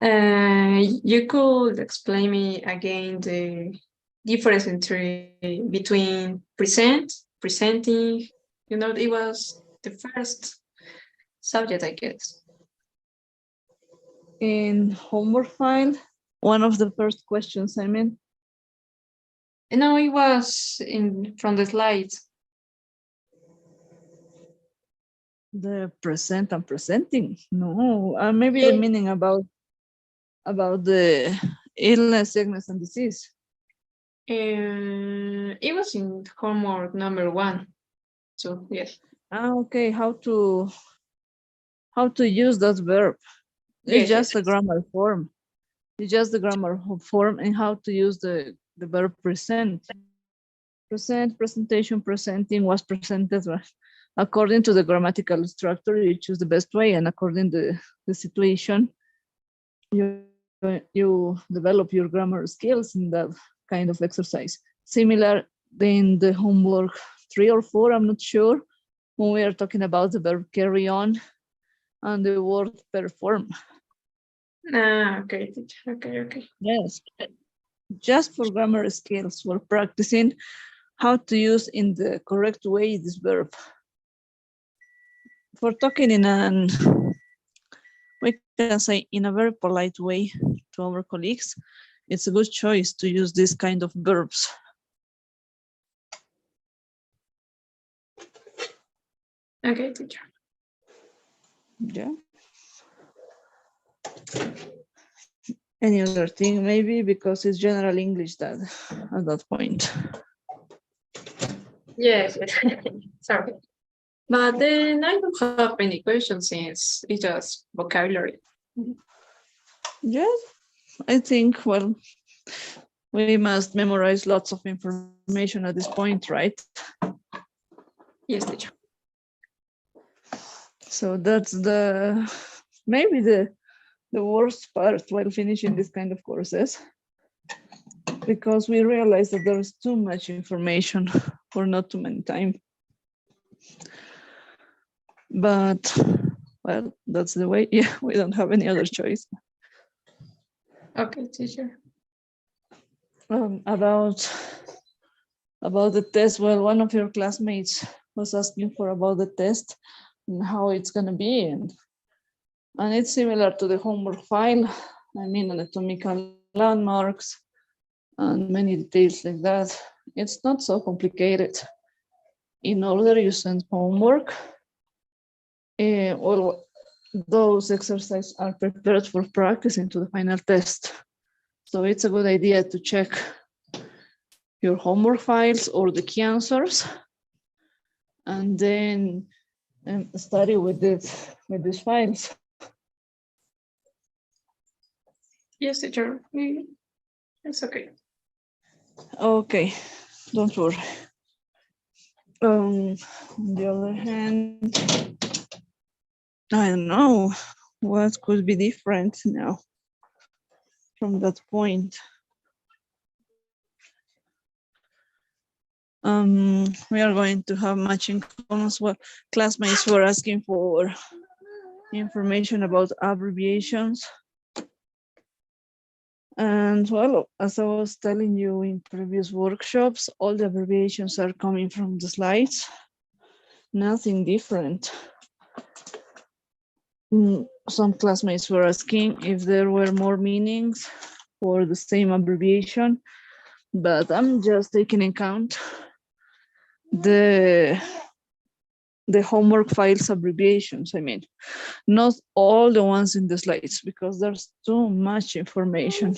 S4: You could explain me again the difference between presenting. You know, it was the first subject, I guess.
S1: In homework file, one of the first questions, I mean.
S4: No, it was in from the slides.
S1: The present and presenting. No, maybe the
S4: Yeah.
S1: meaning about the illness, sickness, and disease.
S4: It was in homework number 1. So yes.
S1: Okay, how to use that verb. It's
S4: Yes,
S1: just
S4: yes.
S1: a grammar form. It's just the grammar form and how to use the verb present. Present, presentation, presenting was presented. According to the grammatical structure, you choose the best way, and according to the situation, you develop your grammar skills in that kind of exercise. Similar in the homework 3 or 4, I'm not sure, when we are talking about the verb carry on and the word perform.
S4: Okay, teacher. Okay.
S1: Yes, just for grammar skills, we're practicing how to use in the correct way this verb. For talking we can say in a very polite way to our colleagues, it's a good choice to use this kind of verbs.
S4: Okay, teacher.
S1: Yeah. Any other thing, maybe because it's general English that at that point.
S4: Yes. Sorry. But then I don't have any questions since it's just vocabulary.
S1: Yes, I think, well, we must memorize lots of information at this point, right?
S4: Yes, teacher.
S1: So that's maybe the worst part while finishing this kind of courses, because we realize that there's too much information for not too many time. But, well, that's the way. Yeah, we don't have any other choice.
S4: Okay, teacher.
S1: About the test, well, one of your classmates was asking about the test and how it's going to be, and it's similar to the homework file. I mean, anatomical landmarks and many details like that. It's not so complicated. In order you send homework, well, those exercises are prepared for practice into the final test. So it's a good idea to check your homework files or the key answers, and then study with these files.
S4: Yes, teacher. It's okay.
S1: Okay, don't worry. On the other hand, I don't know what could be different now from that point. We are going to have much in common as well. Classmates were asking for information about abbreviations. And well, as I was telling you in previous workshops, all the abbreviations are coming from the slides. Nothing different. Some classmates were asking if there were more meanings for the same abbreviation, but I'm just taking in account
S5: the homework files abbreviations. I mean, not all the ones in the slides because there's too much information.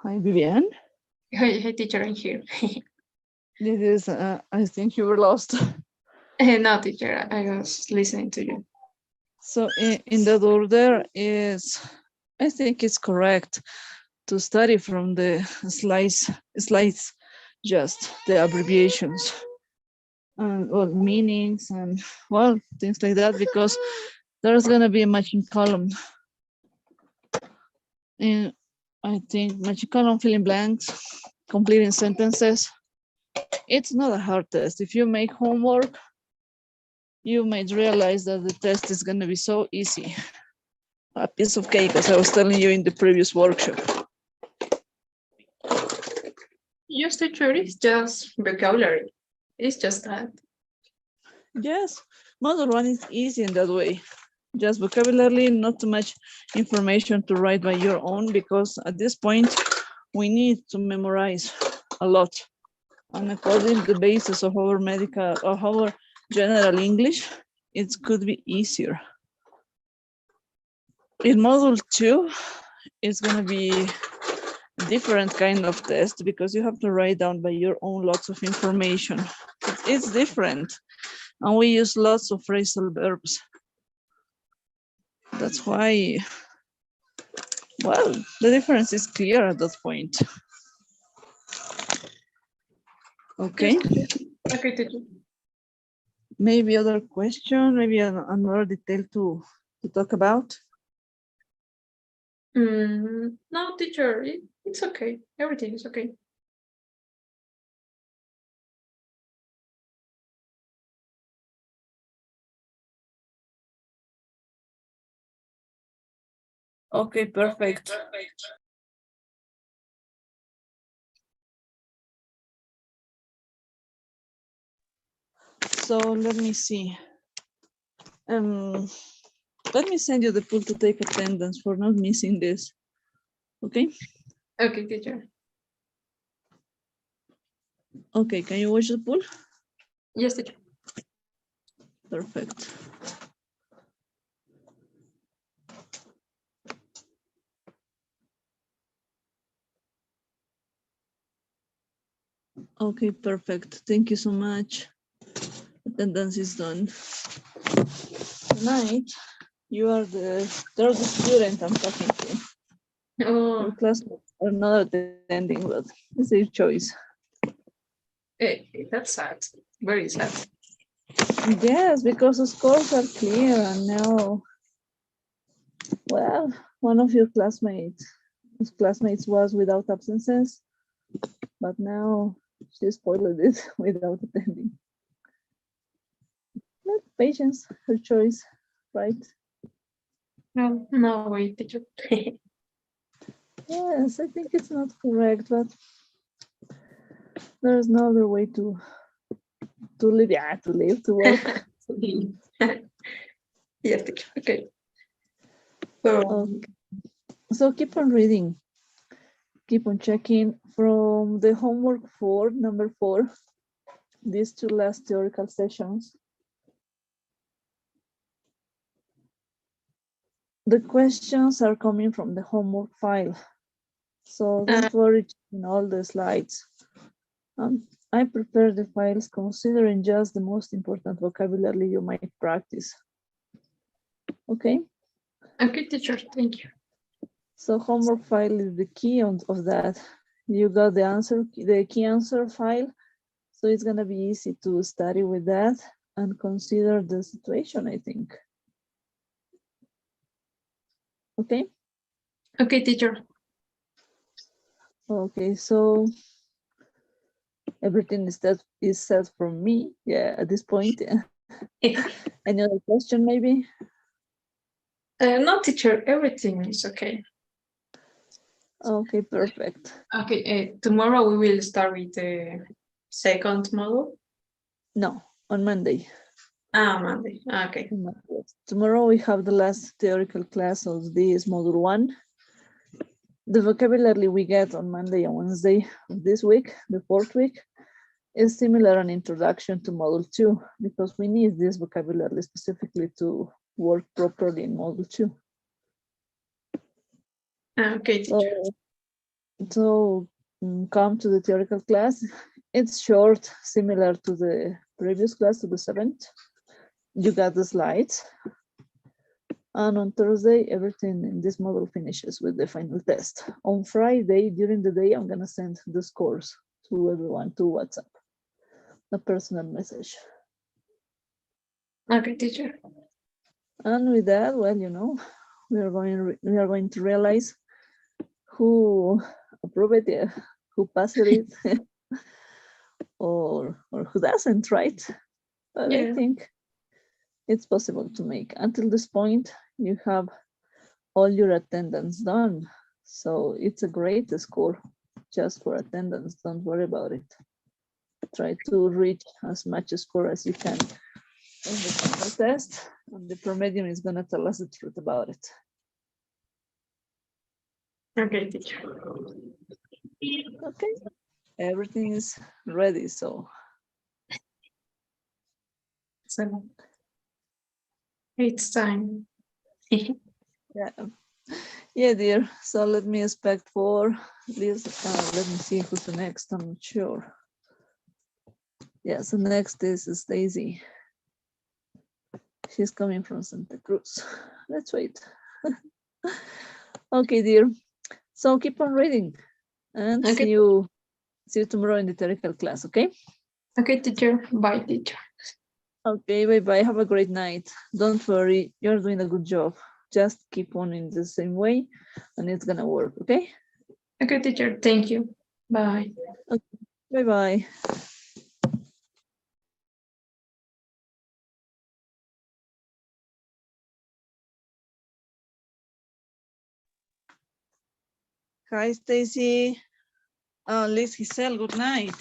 S5: Hi, Vivian.
S4: Hey, teacher, I'm here.
S5: This is, I think you were lost.
S4: No, teacher, I was listening to you.
S5: So in that order is, I think it's correct to study from the slides, just the abbreviations and well, meanings and well, things like that, because there's gonna be a matching column. And I think matching column, filling blanks, completing sentences. It's not a hard test. If you make homework, you might realize that the test is gonna be so easy. A piece of cake, as I was telling you in the previous workshop.
S4: Yes, teacher, it's just vocabulary. It's just that.
S5: Yes, model one is easy in that way. Just vocabulary, not too much information to write by your own, because at this point, we need to memorize a lot. And according to the basis of our medical or our general English, it could be easier. In module 2, it's gonna be a different kind of test because you have to write down by your own lots of information. It's different. And we use lots of phrasal verbs. That's why, well, the difference is clear at that point. Okay.
S4: Okay, teacher.
S5: Maybe other question, maybe another detail to talk about.
S4: No, teacher, it's okay. Everything is okay.
S1: Okay, perfect.
S5: So let me see. Let me send you the pool to take attendance for not missing this. Okay?
S4: Okay, teacher.
S5: Okay, can you watch the pool?
S4: Yes, teacher.
S5: Perfect. Okay, perfect. Thank you so much. Attendance is done. Tonight, you're the student I'm talking to. Your
S4: Oh,
S5: classmates are not attending, but it's their choice.
S4: that's sad. Very sad.
S5: Yes, because the scores are clear and now, well, one of your classmates was without absences, but now she spoiled it without attending. But patience, her choice, right?
S4: No, wait, teacher.
S5: Yes, I think it's not correct, but there's no other way to live, to work.
S4: Yes, teacher. Okay. So,
S5: Okay. So keep on reading. Keep on checking from the homework 4, number 4, these 2 last theoretical sessions. The questions are coming from the homework file. So don't worry in all the slides. I prepare the files considering just the most important vocabulary you might practice. Okay?
S4: okay, teacher, thank you.
S5: So homework file is the key of that. You got the answer, the key answer file. So it's gonna be easy to study with that and consider the situation, I think. Okay?
S4: Okay, teacher.
S5: Okay, so everything is set from me, yeah, at this point. Any other question, maybe?
S4: No, teacher, everything is okay.
S5: Okay, perfect.
S4: Okay, tomorrow we will start with the second model.
S5: No, on Monday.
S4: Monday. Okay.
S5: Tomorrow we have the last theoretical class of this module 1. The vocabulary we get on Monday and Wednesday of this week, the 4th week, is similar an introduction to Module 2 because we need this vocabulary specifically to work properly in Module 2.
S4: Okay, teacher.
S5: So come to the theoretical class. It's short, similar to the previous class, to the 7th. You got the slides. And on Thursday, everything in this module finishes with the final test. On Friday, during the day, I'm gonna send the scores to everyone to WhatsApp, a personal message.
S4: Okay, teacher.
S5: And with that, well, you know, we are going to realize who approved it, who passed it, or who doesn't, right? But I
S4: Yeah.
S5: think it's possible to make. Until this point, you have all your attendance done. So it's a great score just for attendance. Don't worry about it. Try to reach as much score as you can in the final test. And the promedium is going to tell us the truth about it.
S4: Okay, teacher.
S5: Okay, everything is ready. So
S4: It's time.
S5: yeah, dear. So let me expect for this. Let me see who's the next. I'm not sure. Yes, the next is Stacy. She's coming from Santa Cruz. Let's wait. Okay, dear. So keep on reading and
S4: Okay.
S5: see you tomorrow in the theoretical class, okay?
S4: Okay, teacher. Bye, teacher.
S5: Okay, bye-bye. Have a great night. Don't worry, you're doing a good job. Just keep on in the same way and it's gonna work, okay?
S4: Okay, teacher. Thank you. Bye.
S5: Bye-bye. Hi, Stacy. Liz Giselle, good night.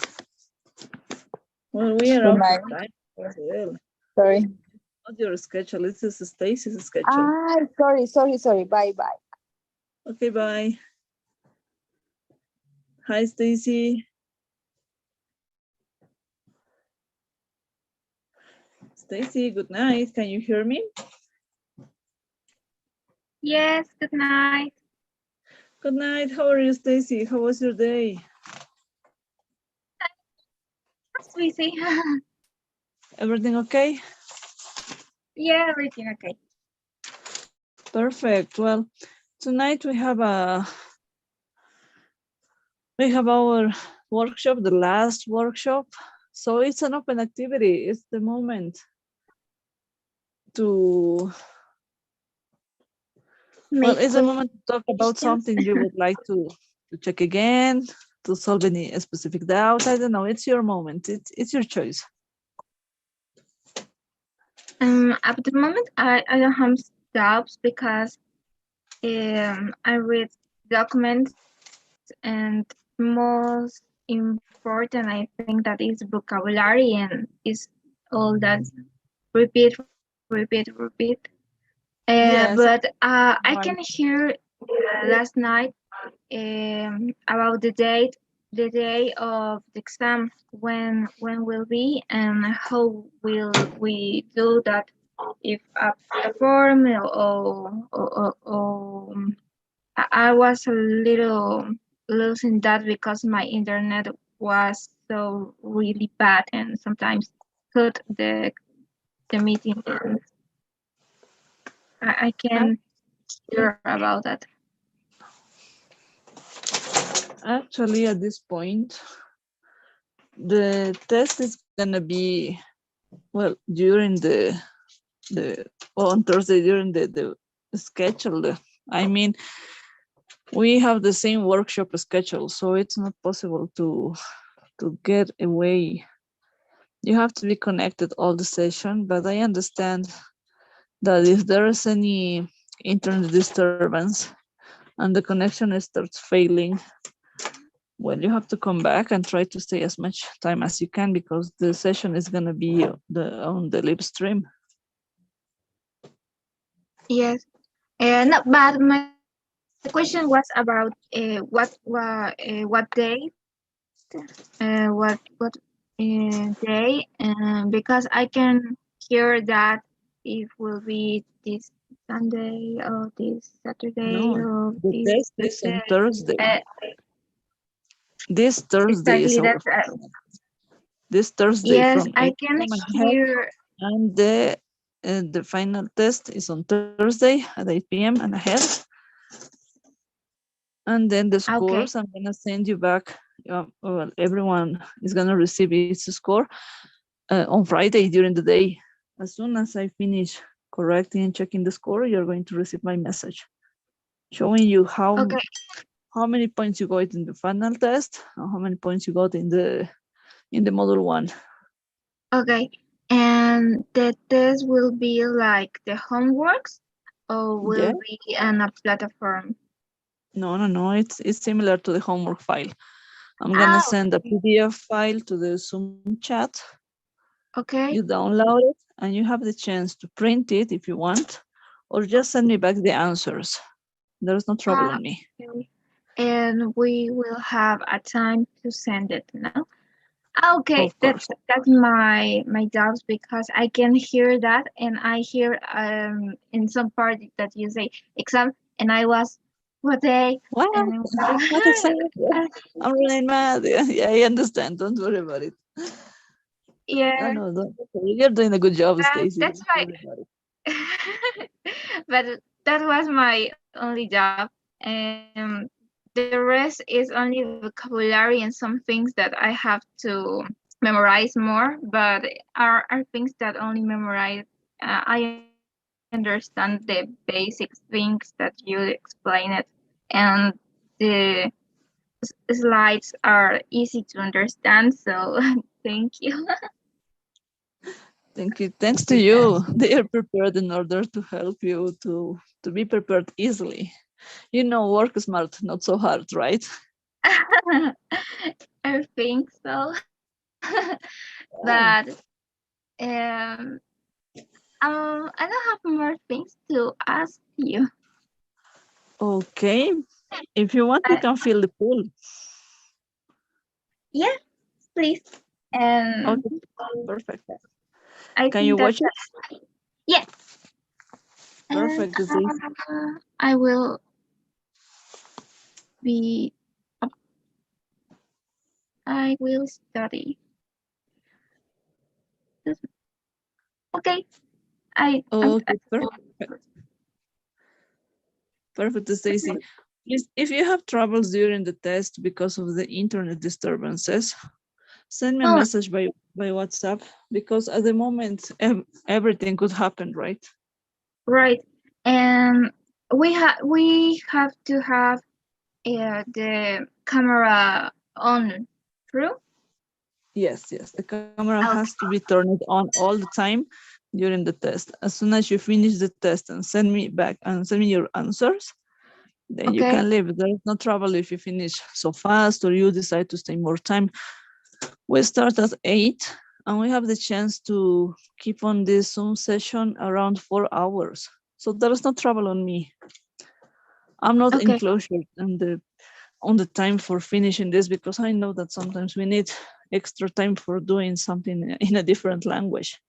S5: Well, we are
S6: Good
S5: out
S6: night.
S5: of time as well.
S6: Sorry.
S5: Not your schedule, this is Stacy's schedule.
S6: Sorry. Bye.
S5: Okay, bye. Hi, Stacy. Stacy, good night. Can you hear me?
S7: Yes, good night.
S5: Good night. How are you, Stacy? How was your day?
S7: That's easy.
S5: Everything okay?
S7: Yeah, everything okay.
S5: Perfect. Well, tonight we have our workshop, the last workshop. So it's an open activity. It's the moment to, well, it's a moment to talk about something you would like to check again, to solve any specific doubt. I don't know. It's your moment. It's your choice.
S7: At the moment, I don't have doubts because I read documents, and most important, I think, that is vocabulary and is all that repeat.
S5: Yes.
S7: But I
S5: Right.
S7: can hear last night about the day of the exam, when will be and how will we do that, if a form or I was a little losing that because my internet was so really bad and sometimes cut the meeting, and I can hear about that.
S5: Actually, at this point, the test is gonna be, well, during on Thursday during the schedule. I mean, we have the same workshop schedule, so it's not possible to get away. You have to be connected all the session, but I understand that if there is any internet disturbance and the connection starts failing, well, you have to come back and try to stay as much time as you can, because the session is going to be on the live stream.
S7: Yes, not bad. My The question was about what day, what day, because I can hear that it will be this Sunday or this Saturday
S5: No,
S7: or
S5: the
S7: this
S5: test is on Thursday.
S7: uh,
S5: This Thursday is
S7: exactly
S5: our
S7: that.
S5: this Thursday
S7: Yes,
S5: from
S7: I
S5: 8
S7: can
S5: p.m. and ahead,
S7: hear.
S5: and the final test is on Thursday at 8 p.m. and ahead. And then the
S7: Okay,
S5: scores, I'm gonna send you back. Well, everyone is gonna receive its score on Friday during the day. As soon as I finish correcting and checking the score, you're going to receive my message showing you
S7: okay,
S5: how many points you got in the final test and how many points you got in the module 1.
S7: okay. And the test will be like the homeworks, or
S5: Yeah.
S7: will be on a platform?
S5: No. It's similar to the homework file. I'm gonna
S7: Ah,
S5: send a PDF file to the Zoom chat.
S7: okay.
S5: You download it and you have the chance to print it if you want, or just send me back the answers. There's no trouble
S7: Ah,
S5: on me.
S7: okay. And we will have a time to send it now. Okay,
S5: Of course.
S7: that's my doubts, because I can hear that, and I hear in some part that you say exam, and I was what day,
S5: What?
S7: and
S5: What excited? I'm really mad. Yeah, I understand. Don't worry about it.
S7: yeah,
S5: No, don't worry. You're doing a good job, Stacy.
S7: that's
S5: Don't
S7: my
S5: worry about it.
S7: but that was my only job. Um, the rest is only vocabulary and some things that I have to memorize more, but are things that only memorize. I understand the basic things that you explain it, and the slides are easy to understand. So thank you.
S5: Thank you. Thanks to you. They are prepared in order to help you to be prepared easily. You know, work smart, not so hard, right?
S7: I think so. But
S5: Yeah.
S7: um, I don't have more things to ask you.
S5: Okay. If you want, you
S7: Uh,
S5: can fill the pool.
S7: yeah, please. And
S5: Okay, perfect.
S7: I
S5: Can you
S7: think that
S5: watch it?
S7: yeah. And
S5: Perfect, Stacy.
S7: I will be. I will study. Okay. I'm
S5: Okay, perfect. Perfect, Stacy. Please, if you have troubles during the test because of the internet disturbances, send me a
S7: oh,
S5: message by WhatsApp, because at the moment everything could happen, right?
S7: right. And we have to have the camera on. True.
S5: Yes. The camera has
S7: Okay.
S5: to be turned on all the time during the test. As soon as you finish the test and send me back and send me your answers, then you
S7: Okay.
S5: can leave. There is no trouble if you finish so fast or you decide to stay more time. We start at 8 and we have the chance to keep on this Zoom session around 4 hours. So there is no trouble on me. I'm not
S7: Okay.
S5: enclosure on the time for finishing this, because I know that sometimes we need extra time for doing something in a different language.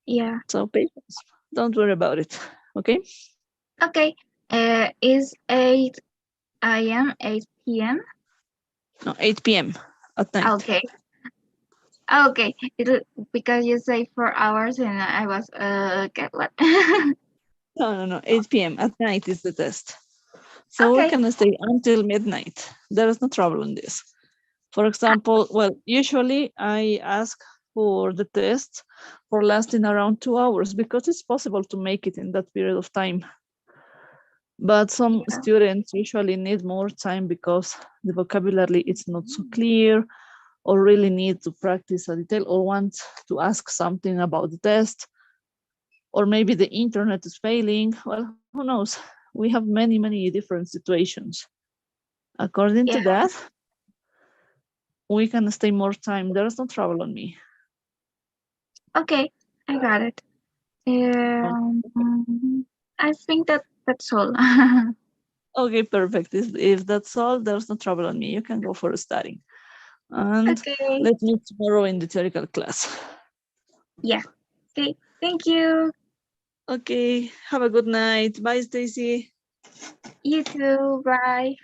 S7: Yeah.
S5: So patience, don't worry about it. Okay.
S7: Okay. Is 8 a.m. 8 p.m.
S5: No, 8 p.m. at night.
S7: Okay. Okay. Because you say 4 hours, and I was okay. What?
S5: No. 8 p.m. at night is the test. So we
S7: Okay.
S5: can stay until midnight. There is no trouble in this. For example, well, usually I ask for the test for lasting around 2 hours, because it's possible to make it in that period of time. But some
S7: Yeah.
S5: students usually need more time because the vocabulary is not so clear, or really need to practice a detail, or want to ask something about the test, or maybe the internet is failing. Well, who knows? We have many different situations. According to
S7: Yeah.
S5: that, we can stay more time. There's no trouble on me.
S7: Okay. I got it.
S5: Oh,
S7: I think that's all.
S5: Okay, perfect. If that's all, there's no trouble on me. You can go for studying. And
S7: Okay.
S5: let's meet tomorrow in the theoretical class.
S7: Yeah. Okay. Thank you.
S5: Okay, have a good night. Bye, Stacy.
S7: You too. Bye.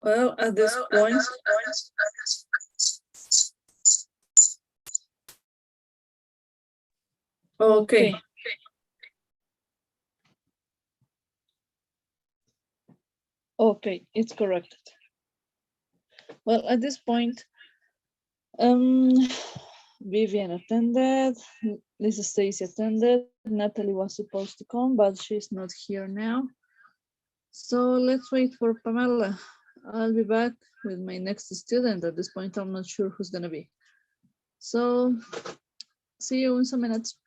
S1: Well, at this point, okay.
S5: Okay, it's corrected. Well, at this point, Vivian attended, Lisa Stacy attended, Natalie was supposed to come, but she's not here now. So let's wait for Pamela. I'll be back with my next student. At this point, I'm not sure who's gonna be. So see you in some minutes.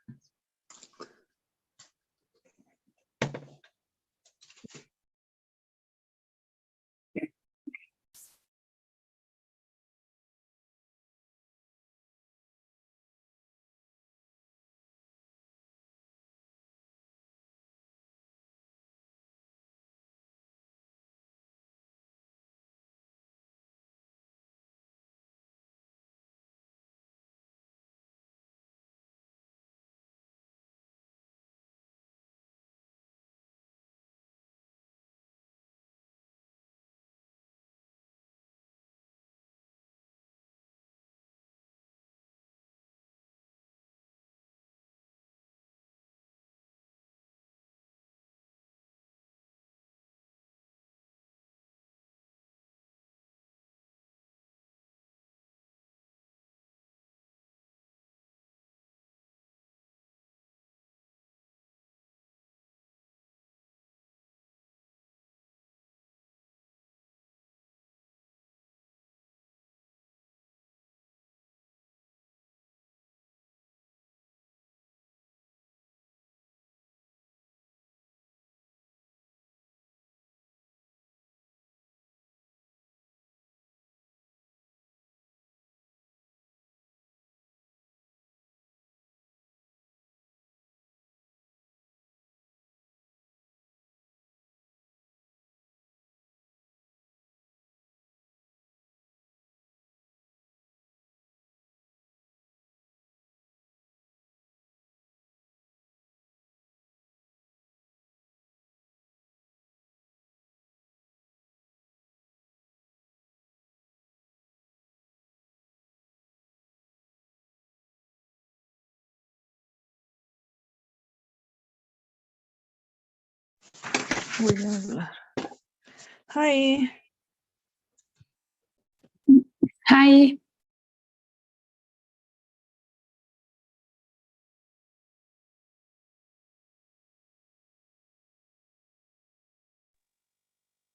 S5: Hi.
S7: Hi.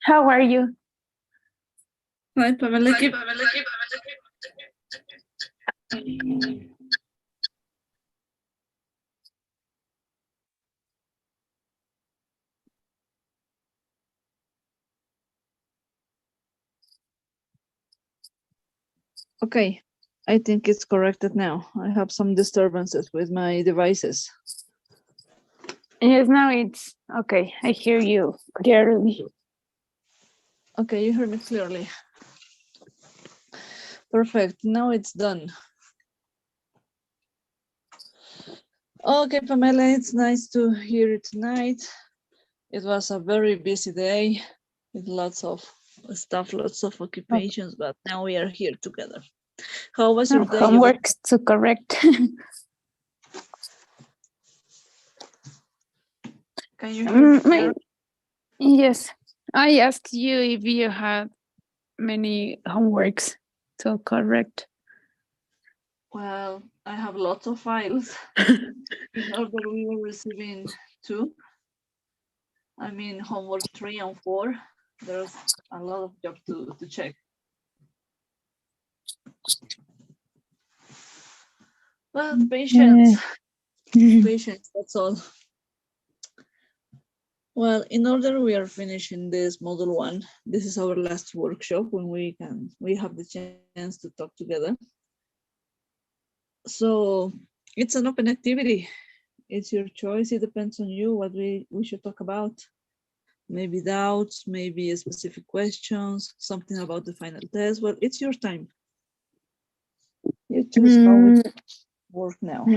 S7: How are you?
S1: Hi, Pamela.
S5: Okay, I think it's corrected now. I have some disturbances with my devices.
S7: Yes, now it's okay. I hear you clearly.
S5: Okay, you hear me clearly. Perfect, now it's done. Okay, Pamela, it's nice to hear you tonight. It was a very busy day with lots of stuff, lots of occupations, but now we are here together. How was your day?
S7: Homework to correct.
S5: Can you hear me?
S7: Yes, I asked you if you had many homeworks to correct.
S5: Well, I have lots of files. In order, we were receiving 2. I mean, homework 3 and 4. There's a lot of job to check. Well, patience. Patience, that's all. Well, in order, we are finishing this module 1. This is our last workshop when we have the chance to talk together. So it's an open activity. It's your choice. It depends on you what we should talk about. Maybe doubts, maybe specific questions, something about the final test. Well, it's your time. You choose how we work now.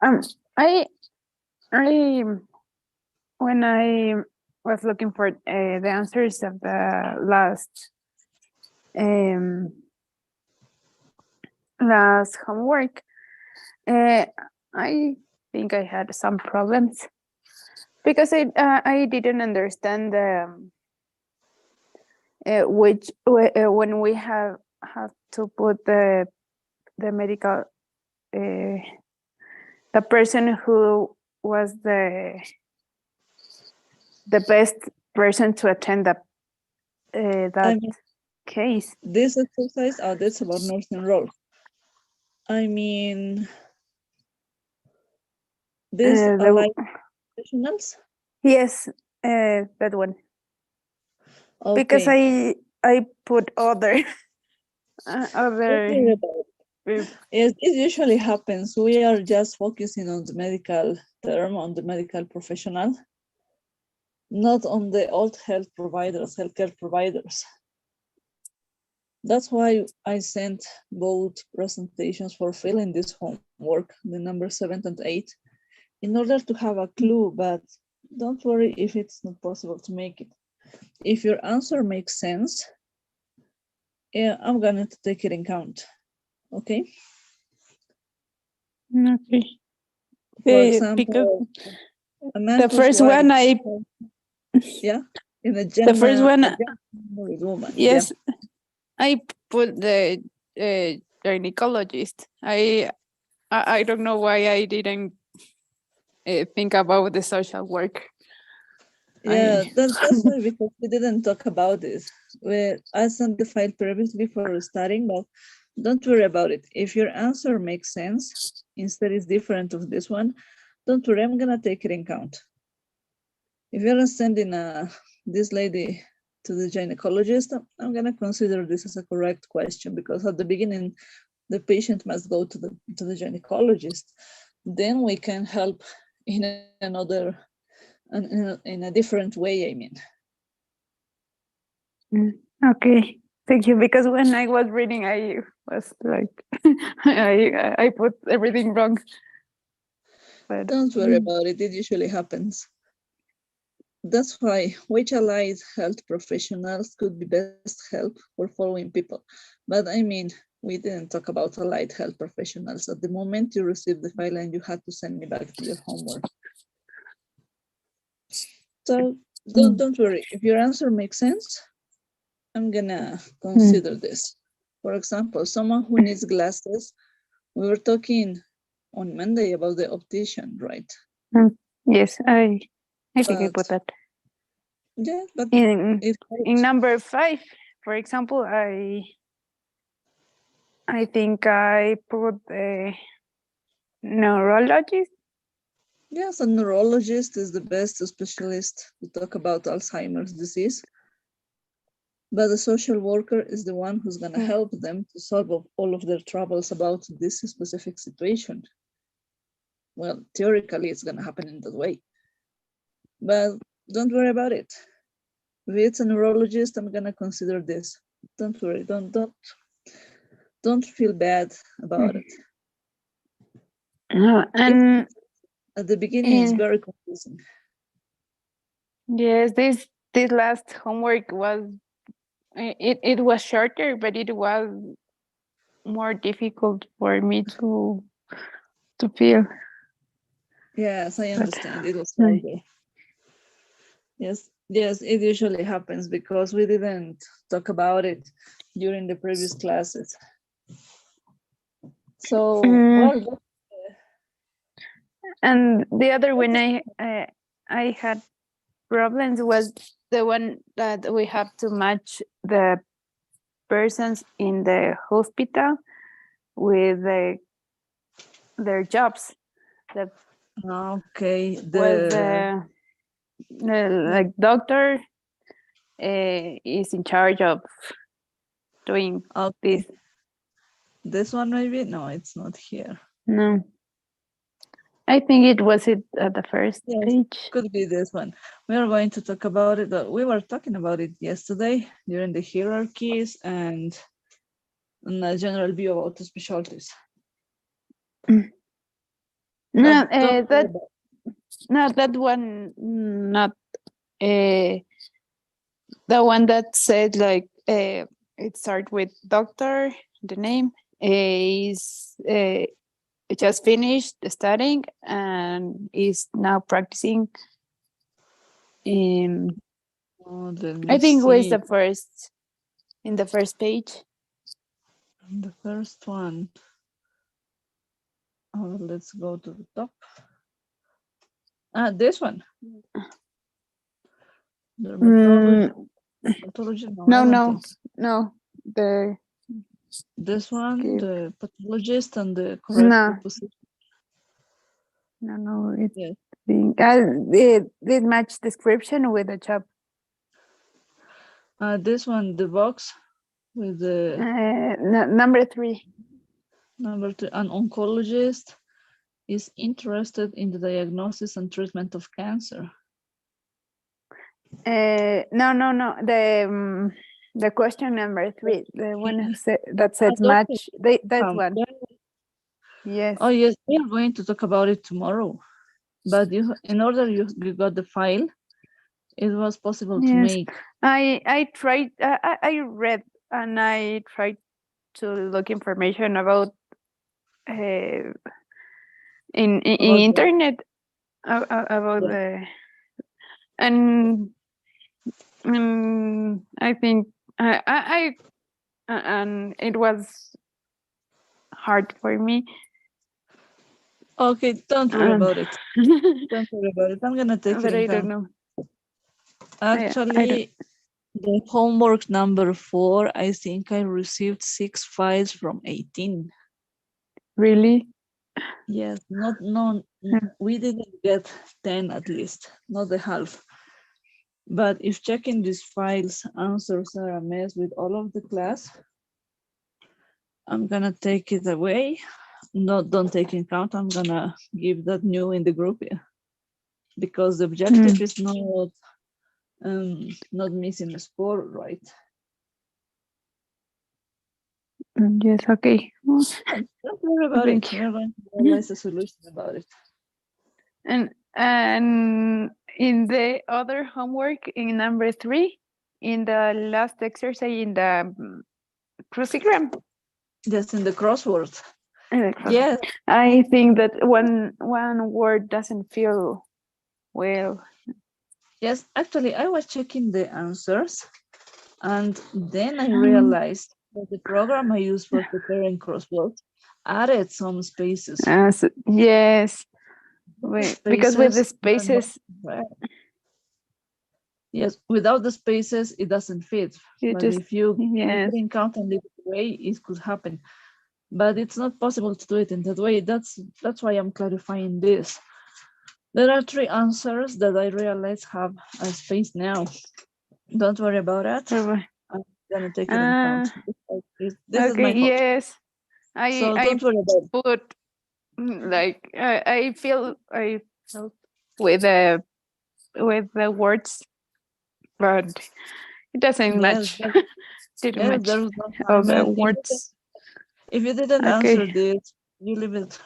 S7: I when I
S6: was looking for the answers of the last homework. I think I had some problems because I didn't understand when we have to put the medical the person who was the best person to attend that
S5: mean,
S6: case.
S5: this exercise, that's about nursing role. I mean, this allied professionals.
S6: Yes, that one.
S5: Okay.
S6: Because I put other other.
S5: Don't worry about it. Yes, it usually happens. We are just focusing on the medical term, on the medical professional, not on the old healthcare providers. That's why I sent both presentations for filling this homework, the number 7 and 8, in order to have a clue, but don't worry if it's not possible to make it. If your answer makes sense, yeah, I'm going to take it in count, okay?
S6: Okay.
S5: For example,
S6: The first one
S5: yeah, in a
S6: the first one,
S5: woman.
S6: yes, yeah. I put the gynecologist. I don't know why I didn't think about the social work.
S5: Yeah, that's why, because we didn't talk about this. I sent the file previously for starting, but don't worry about it. If your answer makes sense, instead is different of this one, don't worry, I'm gonna take it in count. If you're sending this lady to the gynecologist, I'm gonna consider this as a correct question, because at the beginning, the patient must go to the gynecologist. Then we can help in another, in a different way, I mean.
S6: Okay, thank you. Because when I was reading, I was like, I put everything wrong. But
S5: don't worry about it. It usually happens. That's why which allied health professionals could be best help for following people. But I mean, we didn't talk about allied health professionals. At the moment you received the file and you had to send me back your homework. So don't worry. If your answer makes sense, I'm gonna consider this. For example, someone who needs glasses, we were talking on Monday about the optician, right?
S6: Yes, I think I put that.
S5: Yeah, but
S6: in number 5, for example, I think I put a neurologist.
S5: Yes, a neurologist is the best specialist to talk about Alzheimer's disease. But the social worker is the one who's going to help them to solve all of their troubles about this specific situation. Well, theoretically, it's going to happen in that way. But don't worry about it. If it's a neurologist, I'm going to consider this. Don't worry. Don't feel bad about it.
S6: And
S5: at the beginning, it's very confusing.
S6: Yes, this last homework was it was shorter, but it was more difficult for me to feel.
S5: Yes, I understand. It was harder. Yes, it usually happens because we didn't talk about it during the previous classes. So, well,
S6: and the other one I had problems was the one that we have to match the persons in the hospital with their jobs.
S5: Okay,
S6: like doctor is in charge of doing this.
S5: This one maybe? No, it's not here.
S6: No. I think it was at the first page.
S5: Could be this one. We are going to talk about it. We were talking about it yesterday during the hierarchies and a general view about the specialties.
S6: No, that one not the one that said like it starts with doctor, the name is just finished studying and is now practicing.
S5: Oh, let me
S6: I think it was
S5: see.
S6: the first in the first page.
S5: The first one. Oh, let's go to the top. This one. Dermatology. No, I don't think.
S6: No.
S5: This one,
S6: Okay.
S5: the pathologist and the correct
S6: No.
S5: preposition.
S6: No. It
S5: Yes.
S6: did match description with the job.
S5: This one, the box with the
S6: Number 3.
S5: number 2, an oncologist is interested in the diagnosis and treatment of cancer.
S6: No. The question number 3, the one who said that said
S5: that's
S6: match. That one. Yes.
S5: Oh yes, we are going to talk about it tomorrow. But in order you got the file, it was possible to
S6: Yes.
S5: make.
S6: I tried. I read and I tried to look information about in internet about the and I think I and it was hard for me.
S5: Okay, don't worry about it. Don't worry about it. I'm gonna take
S6: But
S5: it
S6: I
S5: in
S6: don't
S5: account.
S6: know.
S5: Actually, the homework number 4, I think I received 6 files from 18.
S6: Really?
S5: Yes, we didn't get 10 at least, not the half. But if checking these files answers are a mess with all of the class, I'm gonna take it away. Don't take in count. I'm gonna give that new in the group, because the objective is not missing a score, right?
S6: Yes. Okay.
S5: Don't worry about
S6: Thank
S5: it.
S6: you.
S5: We're going to realize a solution about it.
S6: And in the other homework in number 3, in the last exercise in the crucigram.
S5: Just in the crossword. Yes.
S6: I think that one word doesn't feel well.
S5: Yes, actually, I was checking the answers, and then I realized that the program I use for preparing crosswords added some spaces.
S6: Yes, because with the spaces.
S5: Yes, without the spaces, it doesn't fit. But if you make it in count and leave it away, it could happen. But it's not possible to do it in that way. That's why I'm clarifying this. There are 3 answers that I realize have a space now. Don't worry about it. I'm gonna take it in count. This is my fault.
S6: Yes.
S5: So don't worry about
S6: it. Like I felt with the words, but it doesn't match. Didn't match all the words.
S5: If you didn't answer this, you leave it,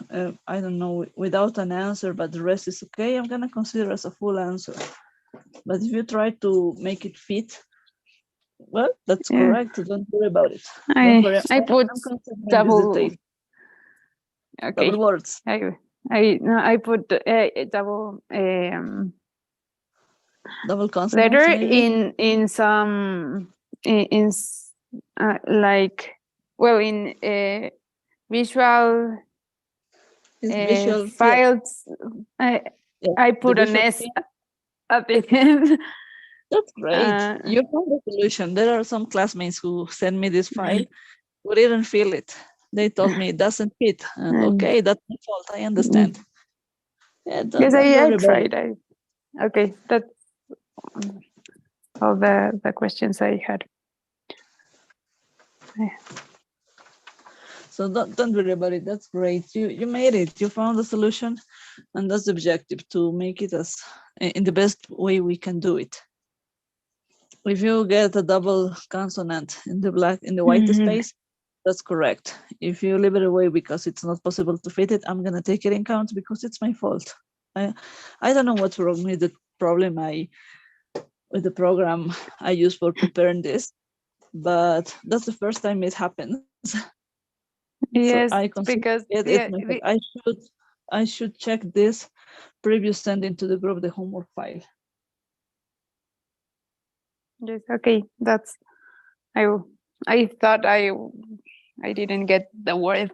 S5: I don't know, without an answer, but the rest is okay, I'm gonna consider as a full answer. But if you try to make it fit, well, that's correct. Don't worry about it. Don't worry.
S6: I put double.
S5: Double words.
S6: I put double
S5: double consonants
S6: letter
S5: maybe?
S6: in some in like, well, in visual files. I put an S at the end.
S5: That's great. You found the solution. There are some classmates who sent me this file who didn't feel it. They told me it doesn't fit. And okay, that's my fault. I understand. Yeah,
S6: yes, I tried. Okay, that's all the questions I had.
S5: So don't worry about it. That's great. You made it. You found the solution, and that's the objective, to make it as in the best way we can do it. If you get a double consonant in the white space, that's correct. If you leave it away because it's not possible to fit it, I'm gonna take it in count because it's my fault. I don't know what's wrong with the problem. I with the program I use for preparing this, but that's the first time it happens.
S6: Yes,
S5: so I consider
S6: because
S5: I should check this previous sending to the group, the homework file.
S6: yes, okay, that's I thought I didn't get the word,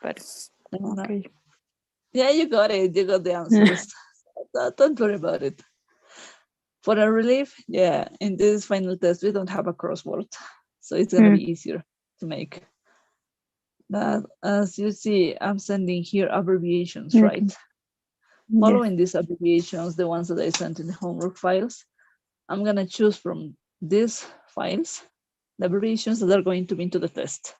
S6: but okay.
S5: Yeah, you got it. You got the answers. Don't worry about it. For a relief, yeah, in this final test, we don't have a crossword, so it's gonna be easier to make. But as you see, I'm sending here abbreviations, right?
S6: Yes.
S5: Following these abbreviations, the ones that I sent in the homework files, I'm gonna choose from these files the abbreviations that are going to be into the test.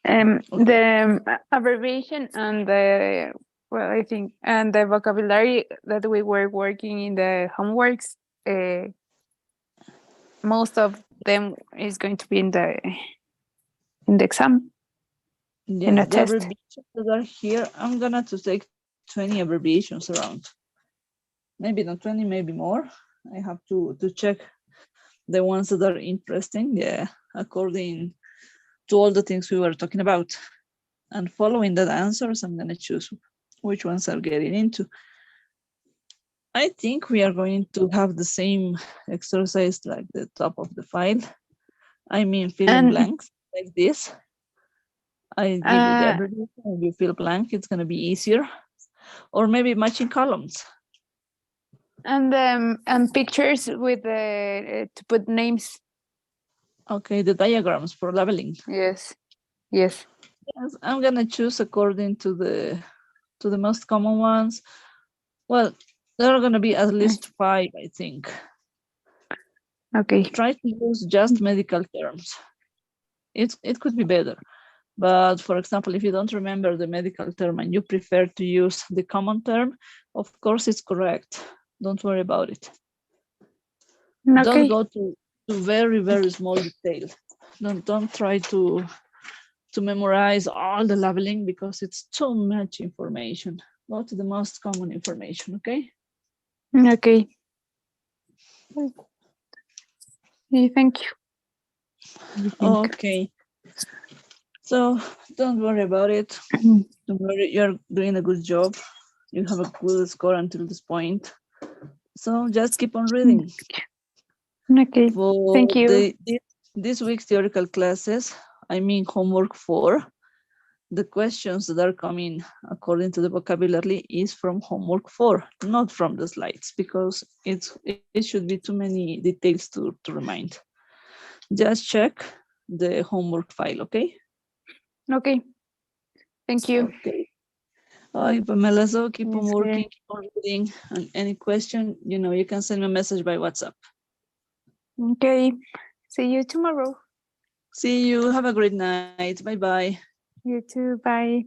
S6: The abbreviation and the I think and the vocabulary that we were working in the homeworks, most of them is going to be in the exam.
S5: Yeah,
S6: in a
S5: the
S6: test.
S5: abbreviations that are here, I'm gonna to take 20 abbreviations around. Maybe not 20, maybe more. I have to check the ones that are interesting, yeah, according to all the things we were talking about. And following that answers, I'm gonna choose which ones are getting into. I think we are going to have the same exercise like the top of the file. I mean, filling blanks like this. I give you the abbreviation and you fill blank, it's gonna be easier. Or maybe matching columns.
S6: And pictures with the to put names.
S5: Okay, the diagrams for labeling.
S6: Yes. Yes.
S5: Yes, I'm gonna choose according to the most common ones. Well, there are gonna be at least 5, I think.
S6: Okay.
S5: Try to use just medical terms. It could be better. But for example, if you don't remember the medical term and you prefer to use the common term, of course it's correct. Don't worry about it.
S6: Okay.
S5: Don't go to very, very small detail. Don't try to memorize all the labeling because it's too much information. Go to the most common information, okay?
S6: Okay. Thank you.
S5: Okay. So don't worry about it. Don't worry, you're doing a good job. You have a good score until this point. So just keep on reading.
S6: Okay.
S5: For
S6: Thank you.
S5: This week's theoretical classes, I mean homework 4, the questions that are coming according to the vocabulary is from homework 4, not from the slides, because it should be too many details to remind. Just check the homework file, okay?
S6: Okay. Thank you.
S5: Okay. Hi, Pamela, so keep on working, keep on reading, and any question, you can send me a message by WhatsApp.
S6: Okay. See you tomorrow.
S5: See you. Have a great night. Bye-bye.
S6: You too. Bye.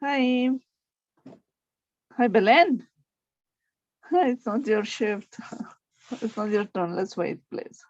S5: Hi. Hi, Belen. It's not your shift. It's not your turn. Let's wait, please.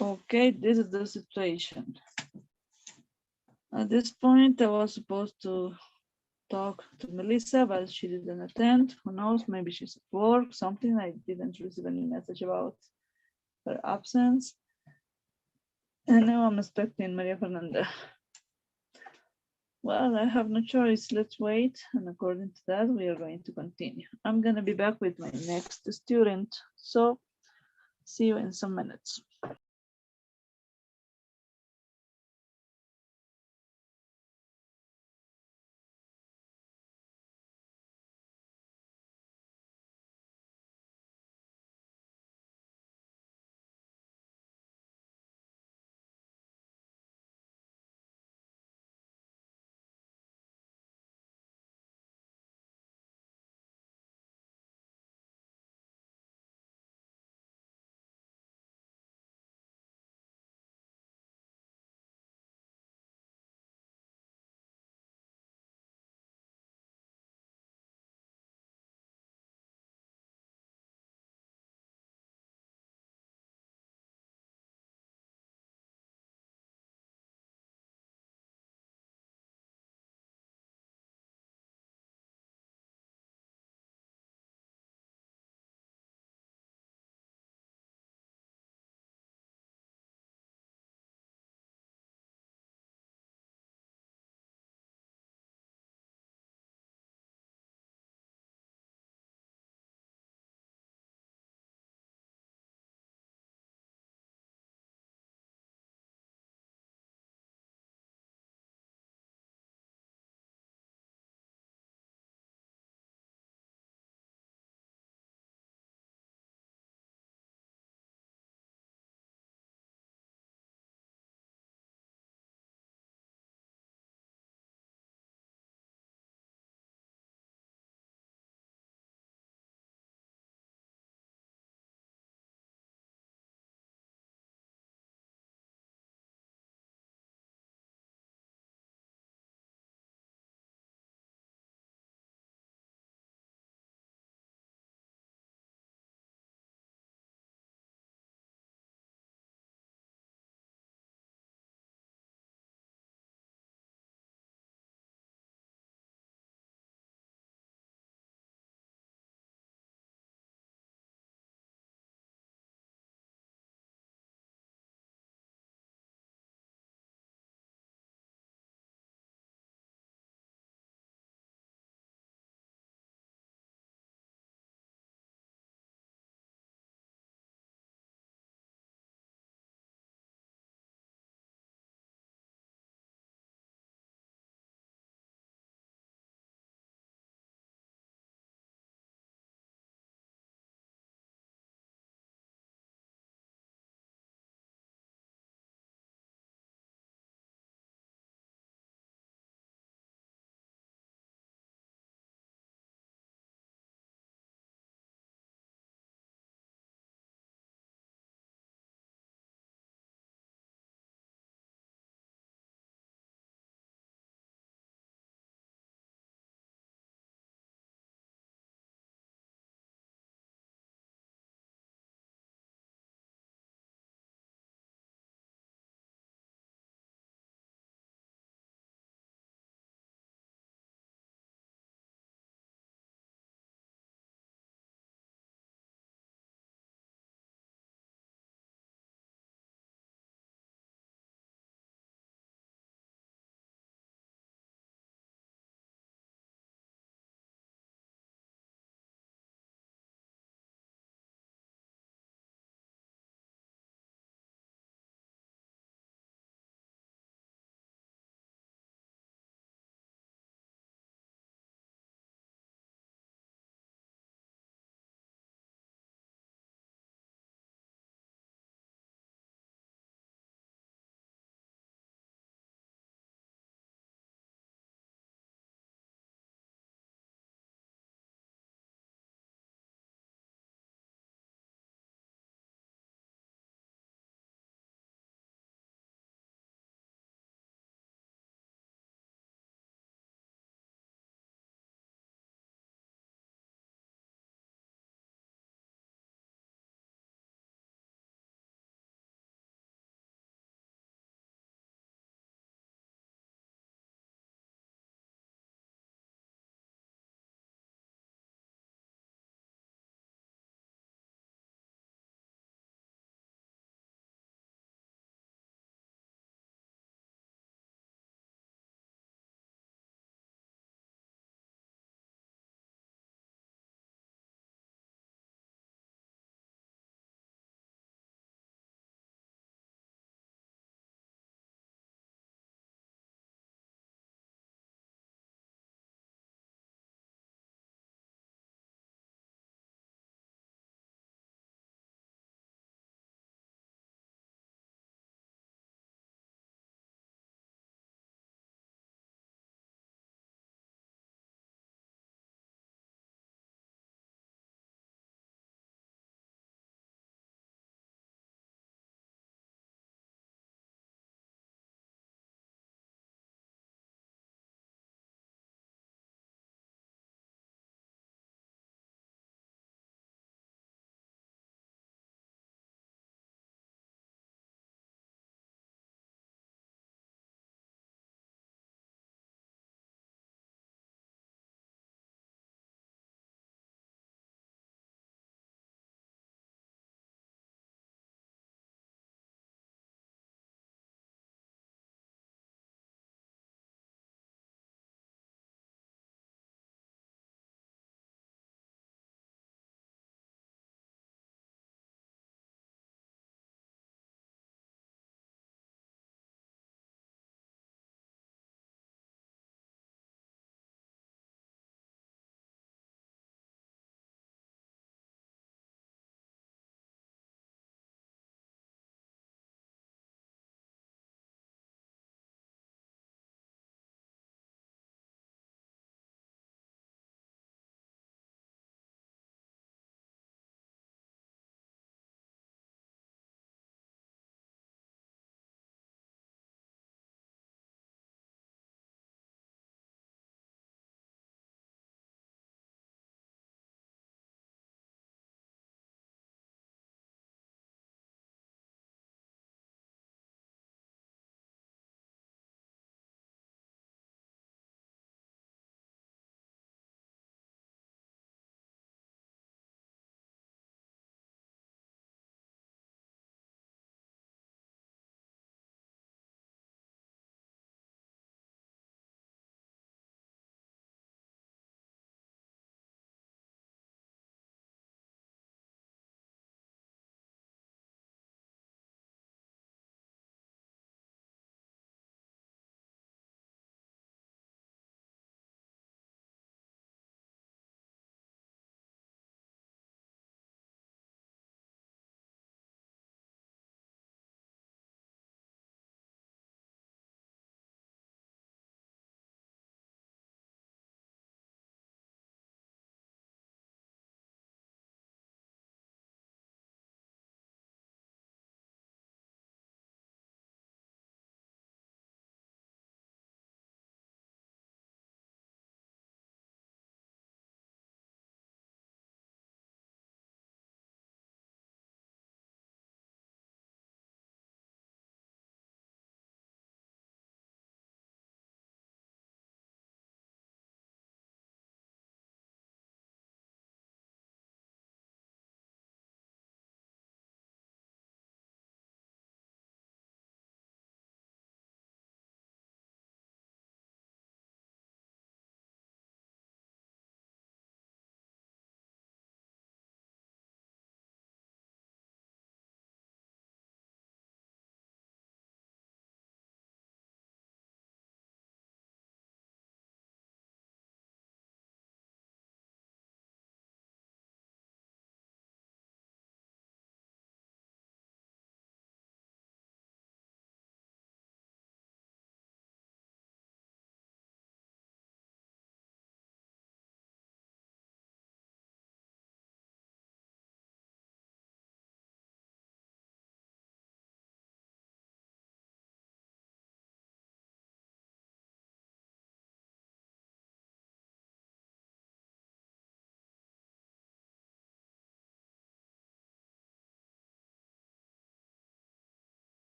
S5: Okay, this is the situation. At this point, I was supposed to talk to Melissa, but she didn't attend. Who knows? Maybe she's at work, something. I didn't receive any message about her absence. And now I'm expecting Maria Fernanda. Well, I have no choice. Let's wait. And according to that, we are going to continue. I'm going to be back with my next student. So see you in some minutes.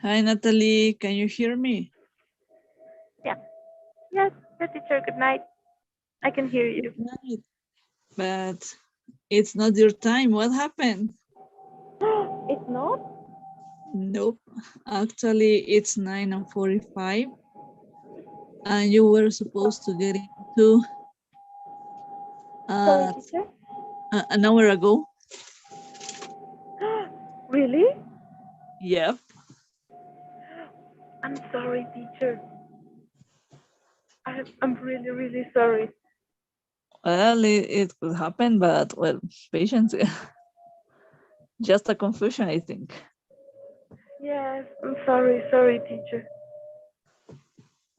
S5: Hi, Natalie. Can you hear me?
S8: Yes, teacher, good night. I can hear you.
S5: Right. But it's not your time. What happened?
S8: It's not?
S5: Nope. Actually, it's 9:45, and you were supposed to get into
S8: Sorry, teacher.
S5: an hour ago.
S8: Really?
S5: Yep.
S8: I'm sorry, teacher. I'm really, really sorry.
S5: Well, it could happen, but well, patience. Just a confusion, I think.
S8: Yes, I'm sorry, teacher.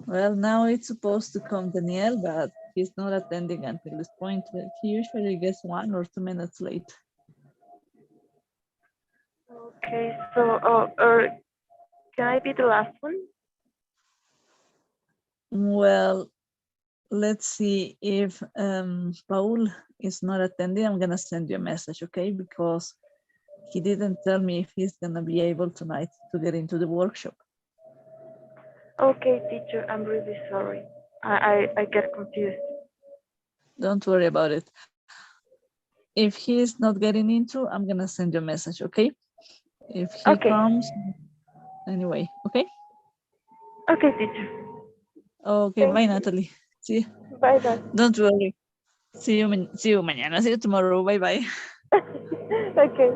S5: Well, now it's supposed to come Daniel, but he's not attending until this point. Well, he usually gets 1 or 2 minutes late.
S8: Okay, so, can I be the last one?
S5: Well, let's see if Paul is not attending. I'm gonna send you a message, okay? Because he didn't tell me if he's gonna be able tonight to get into the workshop.
S8: Okay, teacher, I'm really sorry. I get confused.
S5: Don't worry about it. If he's not getting into, I'm gonna send you a message, okay? If he
S8: Okay.
S5: comes, anyway, okay?
S8: Okay, teacher.
S5: Okay,
S8: Thank
S5: bye,
S8: you.
S5: Natalie. See,
S8: Bye bye.
S5: don't worry. See you mañana. See you tomorrow. Bye bye.
S8: Okay.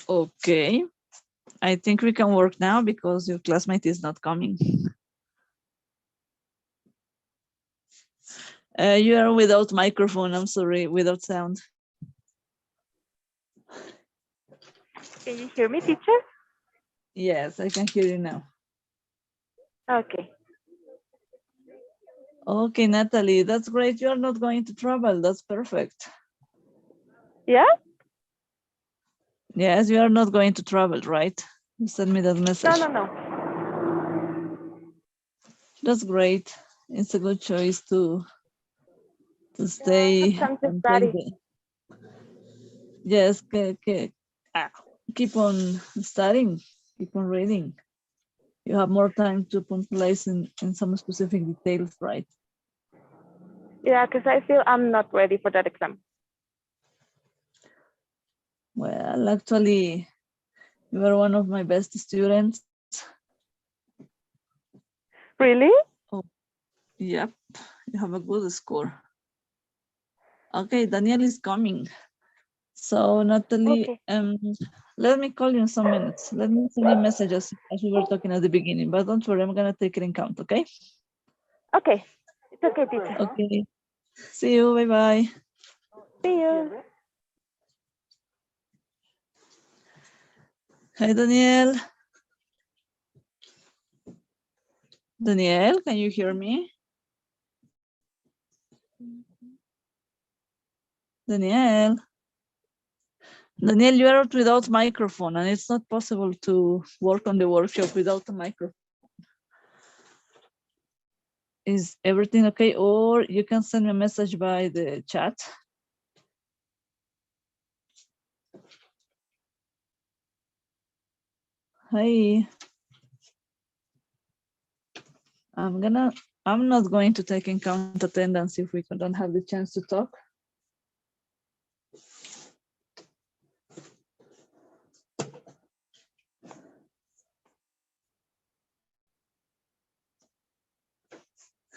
S5: Okay. I think we can work now because your classmate is not coming. You are without microphone, I'm sorry, without sound.
S8: Can you hear me, teacher?
S5: Yes, I can hear you now.
S8: Okay.
S5: Okay, Natalie, that's great. You're not going to travel. That's perfect.
S8: Yeah?
S5: Yes, you are not going to travel, right? You send me that message.
S8: No.
S5: That's great. It's a good choice to stay
S8: Time to
S5: and take
S8: study.
S5: the. Yes, keep on studying, keep on reading. You have more time to puntualize in some specific details, right?
S8: Yeah, because I feel I'm not ready for that exam.
S5: Well, actually, you are one of my best students.
S8: Really?
S5: Yep, you have a good score. Okay, Daniel is coming. So Natalie,
S8: Okay.
S5: let me call you in some minutes. Let me send you messages as we were talking at the beginning, but don't worry, I'm gonna take it in count, okay?
S8: Okay. It's okay, teacher.
S5: Okay. See you, bye-bye.
S8: See you.
S5: Hi, Daniel. Daniel, can you hear me? Daniel. Daniel, you are without microphone and it's not possible to work on the workshop without a microphone. Is everything okay? Or you can send me a message by the chat. Hi. I'm not going to take in count attendance if we don't have the chance to talk.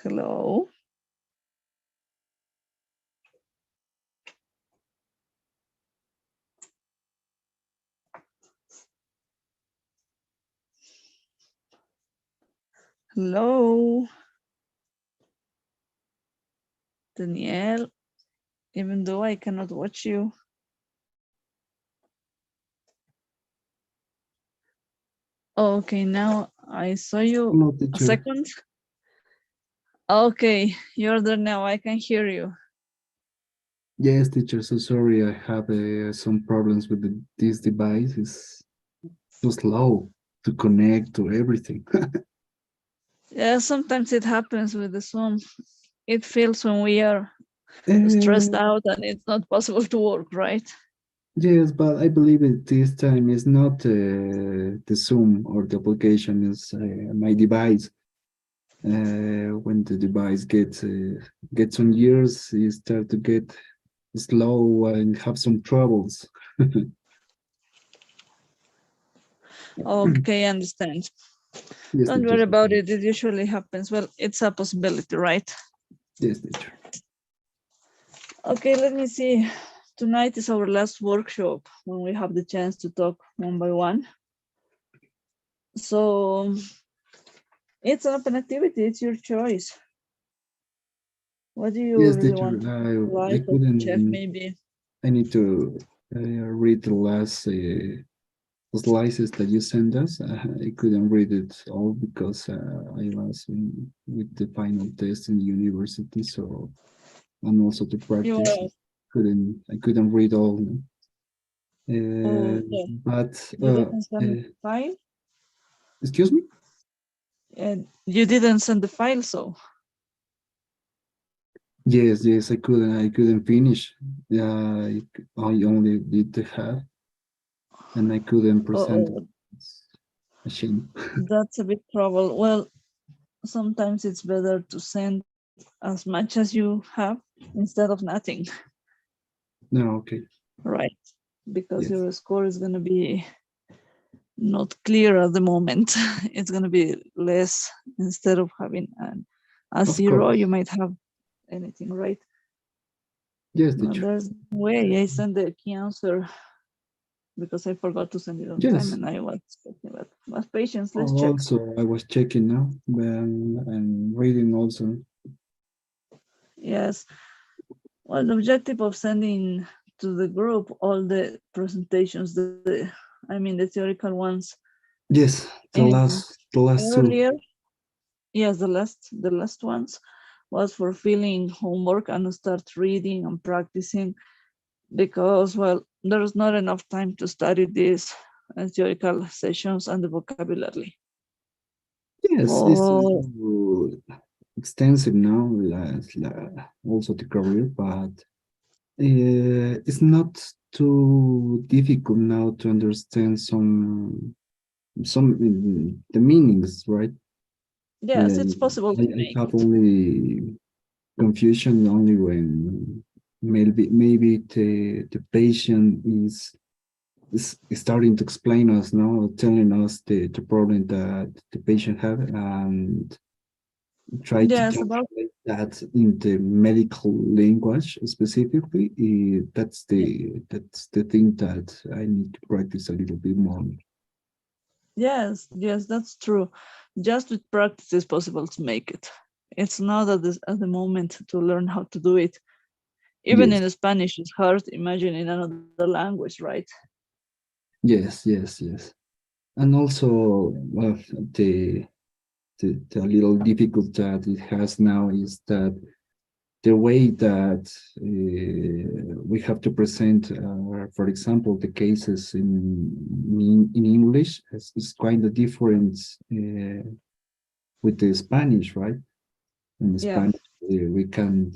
S5: Hello. Hello. Daniel, even though I cannot watch you. Okay, now I saw you.
S9: Hello,
S5: A
S9: teacher.
S5: second. Okay, you're there now. I can hear you.
S9: Yes, teacher. So sorry, I have some problems with this device. It's so slow to connect to everything.
S5: Yeah, sometimes it happens with the Zoom. It feels when we are stressed
S9: Uh,
S5: out and it's not possible to work, right?
S9: yes, but I believe it this time is not the Zoom or the application, is my device. When the device gets on years, you start to get slow and have some troubles.
S5: Okay, I understand.
S9: Yes,
S5: Don't
S9: teacher.
S5: worry about it. It usually happens. Well, it's a possibility, right?
S9: Yes, teacher.
S5: Okay, let me see. Tonight is our last workshop when we have the chance to talk one by one. So it's an open activity. It's your choice. What do you
S9: Yes,
S5: really
S9: teacher.
S5: want to
S9: I
S5: write or check
S9: couldn't.
S5: maybe?
S9: I need to read the last slices that you sent us. I couldn't read it all because I was with the final test in the university. So, and also to
S5: You
S9: practice,
S5: are,
S9: I couldn't read all.
S5: okay.
S9: But
S5: You didn't send the file?
S9: excuse me.
S5: You didn't send the file, so.
S9: Yes, I couldn't. I couldn't finish. Yeah, I only did the half, and I couldn't present it.
S5: Oh,
S9: It's a shame.
S5: that's a big trouble. Well, sometimes it's better to send as much as you have instead of nothing,
S9: No, okay.
S5: right? Because
S9: Yes.
S5: your score is going to be not clear at the moment. It's going to be less instead of having a
S9: Of
S5: zero, you
S9: course.
S5: might have anything, right?
S9: Yes,
S5: Well,
S9: teacher.
S5: there's no way I send the key answer because I forgot to send it on
S9: Yes.
S5: time and I was checking, but with patience, let's check.
S9: Also, I was checking now and reading also.
S5: Yes. Well, the objective of sending to the group all the presentations, I mean the theoretical ones.
S9: Yes, the
S5: And
S9: last two.
S5: earlier, yes, the last ones was for filling homework and start reading and practicing, because, well, there's not enough time to study these theoretical sessions and the vocabulary.
S9: Yes, it's
S5: For
S9: extensive now, also the career, but it's not too difficult now to understand some the meanings, right?
S5: yes, it's possible to
S9: I
S5: make
S9: have
S5: it.
S9: only confusion only when maybe the patient is starting to explain us now, telling us the problem that the patient have, and try to
S5: Yes, about
S9: translate that in the medical language specifically. That's the thing that I need to practice a little bit more.
S5: yes, that's true. Just with practice it's possible to make it. It's not at the moment to learn how to do it. Even
S9: Yes,
S5: in Spanish, it's hard. Imagine in another language, right?
S9: yes, yes, yes. And also, well, the little difficulty that it has now is that the way that we have to present, for example, the cases in English is kind of different with the Spanish, right? In
S5: Yeah.
S9: Spanish, we can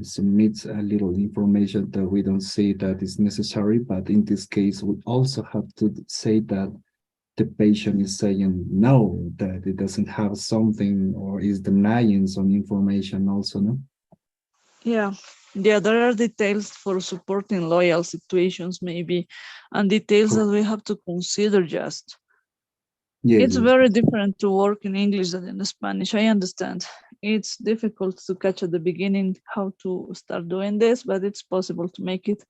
S9: submit a little information that we don't say that is necessary, but in this case, we also have to say that the patient is saying no, that it doesn't have something or is denying some information also, no?
S5: Yeah, there are details for supporting loyal situations, maybe, and details that we have to consider just.
S9: Yes,
S5: It's
S9: yes,
S5: very different to work in English than in Spanish. I understand. It's difficult to catch at the beginning how to start doing this, but it's possible to make it.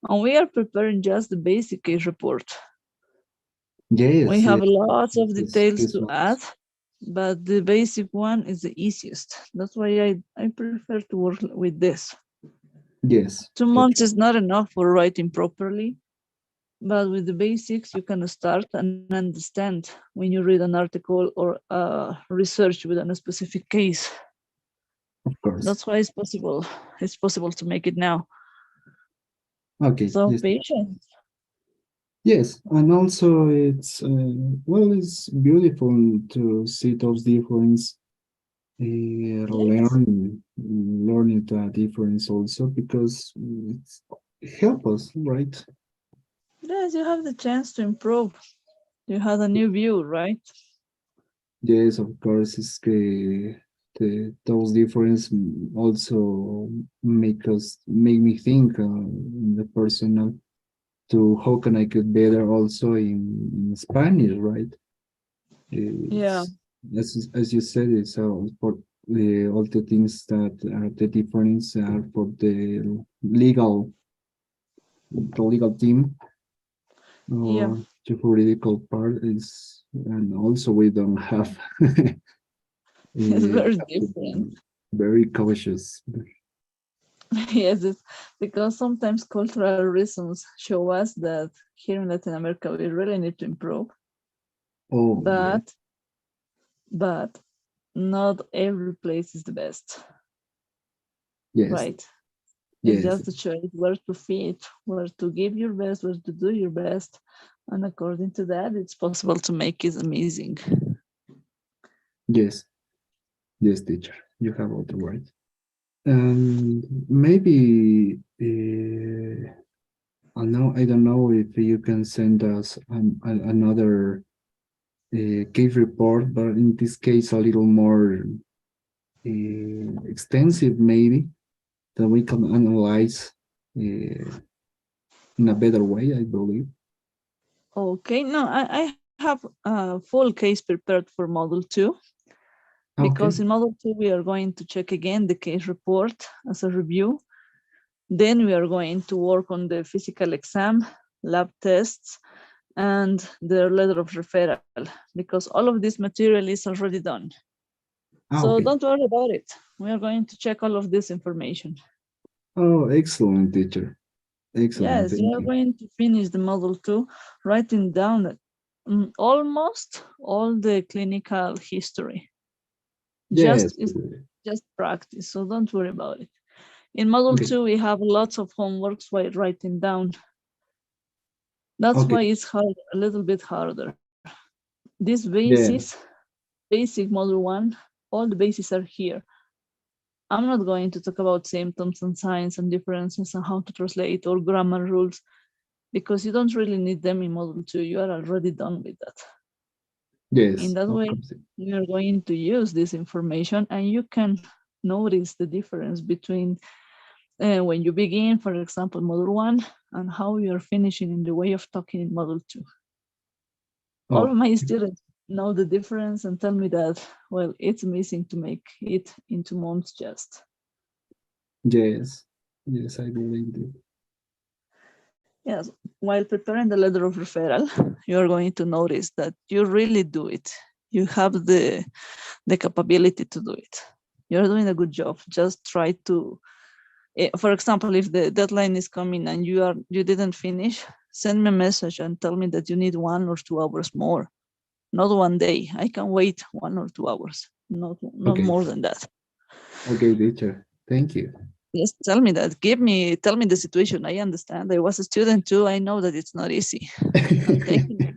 S5: And we are preparing just the basic case report. We
S9: yes,
S5: have
S9: yes.
S5: lots of details
S9: This
S5: to add,
S9: one's
S5: but the basic one is the easiest. That's why I prefer to work with this.
S9: yes,
S5: 2 months is not enough for writing properly, but with the basics, you can start and understand when you read an article or research within a specific case.
S9: of course.
S5: That's why it's possible. It's possible to make it now.
S9: Okay,
S5: So
S9: yes,
S5: patience.
S9: yes, and also it's well, it's beautiful to see those difference,
S5: Yes.
S9: learning the difference also because it help us, right?
S5: Yes, you have the chance to improve. You have a new view, right?
S9: Yes, of course, it's those difference also make me think in the personal to how can I get better also in Spanish, right?
S5: Yeah.
S9: As you said, it's for all the things that are the difference are for the legal team
S5: Yeah.
S9: or the juridical part is, and also we don't have
S5: It's very
S9: have to
S5: different.
S9: be very cautious.
S5: Yes, it's because sometimes cultural reasons show us that here in Latin America we really need to improve,
S9: Oh, yeah,
S5: but not every place is the best,
S9: yes,
S5: right? It's
S9: yes,
S5: just a choice where to fit, where to give your best, where to do your best. And according to that, it's possible to make it amazing.
S9: yes, yes, teacher, you have all the right. And maybe I don't know if you can send us another case report, but in this case, a little more extensive, maybe that we can analyze in a better way, I believe.
S5: Okay, no, I have a full case prepared for module 2,
S9: Okay,
S5: because in module 2, we are going to check again the case report as a review. Then we are going to work on the physical exam, lab tests, and their letter of referral, because all of this material is already done. So
S9: Okay.
S5: don't worry about it. We are going to check all of this information.
S9: Oh, excellent, teacher. Excellent.
S5: Yes, you
S9: Thank
S5: are
S9: you.
S5: going to finish the module 2, writing down almost all the clinical history.
S9: Yes.
S5: Just practice, so don't worry about it. In module
S9: Okay.
S5: 2, we have lots of homeworks while writing down. That's
S9: Okay.
S5: why it's hard, a little bit harder. These
S9: Yeah.
S5: basic module 1, all the bases are here. I'm not going to talk about symptoms and signs and differences and how to translate or grammar rules, because you don't really need them in module 2. You are already done with that.
S9: Yes.
S5: In that
S9: Of
S5: way,
S9: course.
S5: you are going to use this information and you can notice the difference between when you begin, for example, module 1, and how you are finishing in the way of talking in module 2. All
S9: Oh,
S5: of my students know the difference and tell me that, well, it's amazing to make it in 2 months just.
S9: yes. Yes, I believe it.
S5: Yes, while preparing the letter of referral, you are going to notice that you really do it. You have the capability to do it. You're doing a good job. Just try to, for example, if the deadline is coming and you didn't finish, send me a message and tell me that you need 1 or 2 hours more. Not 1 day. I can wait 1 or 2 hours, not
S9: Okay.
S5: more than that.
S9: Okay, teacher. Thank you.
S5: Just tell me that. Tell me the situation. I understand. I was a student too. I know that it's not easy. I'm taking it.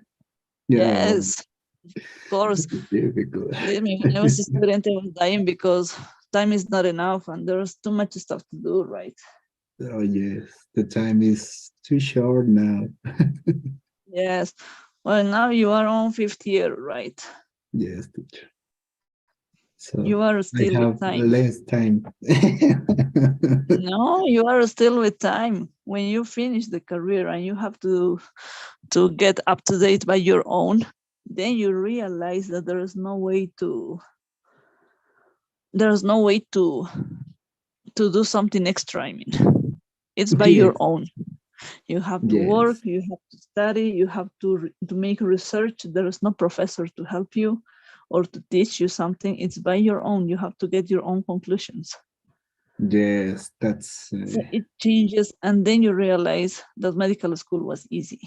S9: Yeah,
S5: Yes, of course.
S9: it's difficult.
S5: Believe me, when I was a student, I was dying because time is not enough and there's too much stuff to do, right?
S9: Oh, yes. The time is too short now.
S5: Yes. Well, now you are on 5th year, right?
S9: Yes, teacher. So
S5: You are
S9: I
S5: still
S9: have
S5: with time.
S9: less time.
S5: No, you are still with time. When you finish the career and you have to get up to date by your own, then you realize that there's no way to do something extra. I mean, it's by your
S9: Yes,
S5: own. You have to work,
S9: yes,
S5: you have to study, you have to make research. There is no professor to help you or to teach you something. It's by your own. You have to get your own conclusions.
S9: yes. That's
S5: So it changes, and then you realize that medical school was easy,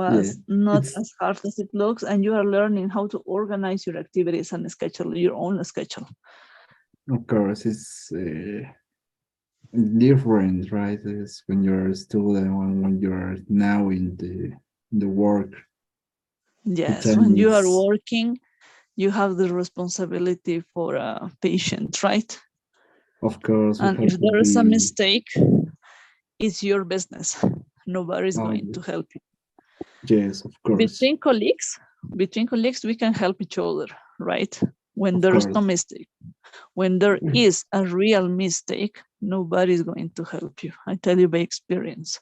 S9: yeah.
S5: was not
S9: It's
S5: as hard as it looks, and you are learning how to organize your activities and schedule your own schedule.
S9: of course it's different, right? It's when you're a student and when you're now in the work. The
S5: Yes,
S9: time
S5: when you are
S9: is,
S5: working, you have the responsibility for a patient, right?
S9: of course, we
S5: And
S9: have
S5: if
S9: to
S5: there is a
S9: be.
S5: mistake, it's your business. Nobody's
S9: Oh,
S5: going to help you.
S9: yes, of course,
S5: Between colleagues, we can help each other, right? When
S9: of
S5: there is no
S9: course.
S5: mistake. When there is a real mistake, nobody's going to help you. I tell you by experience.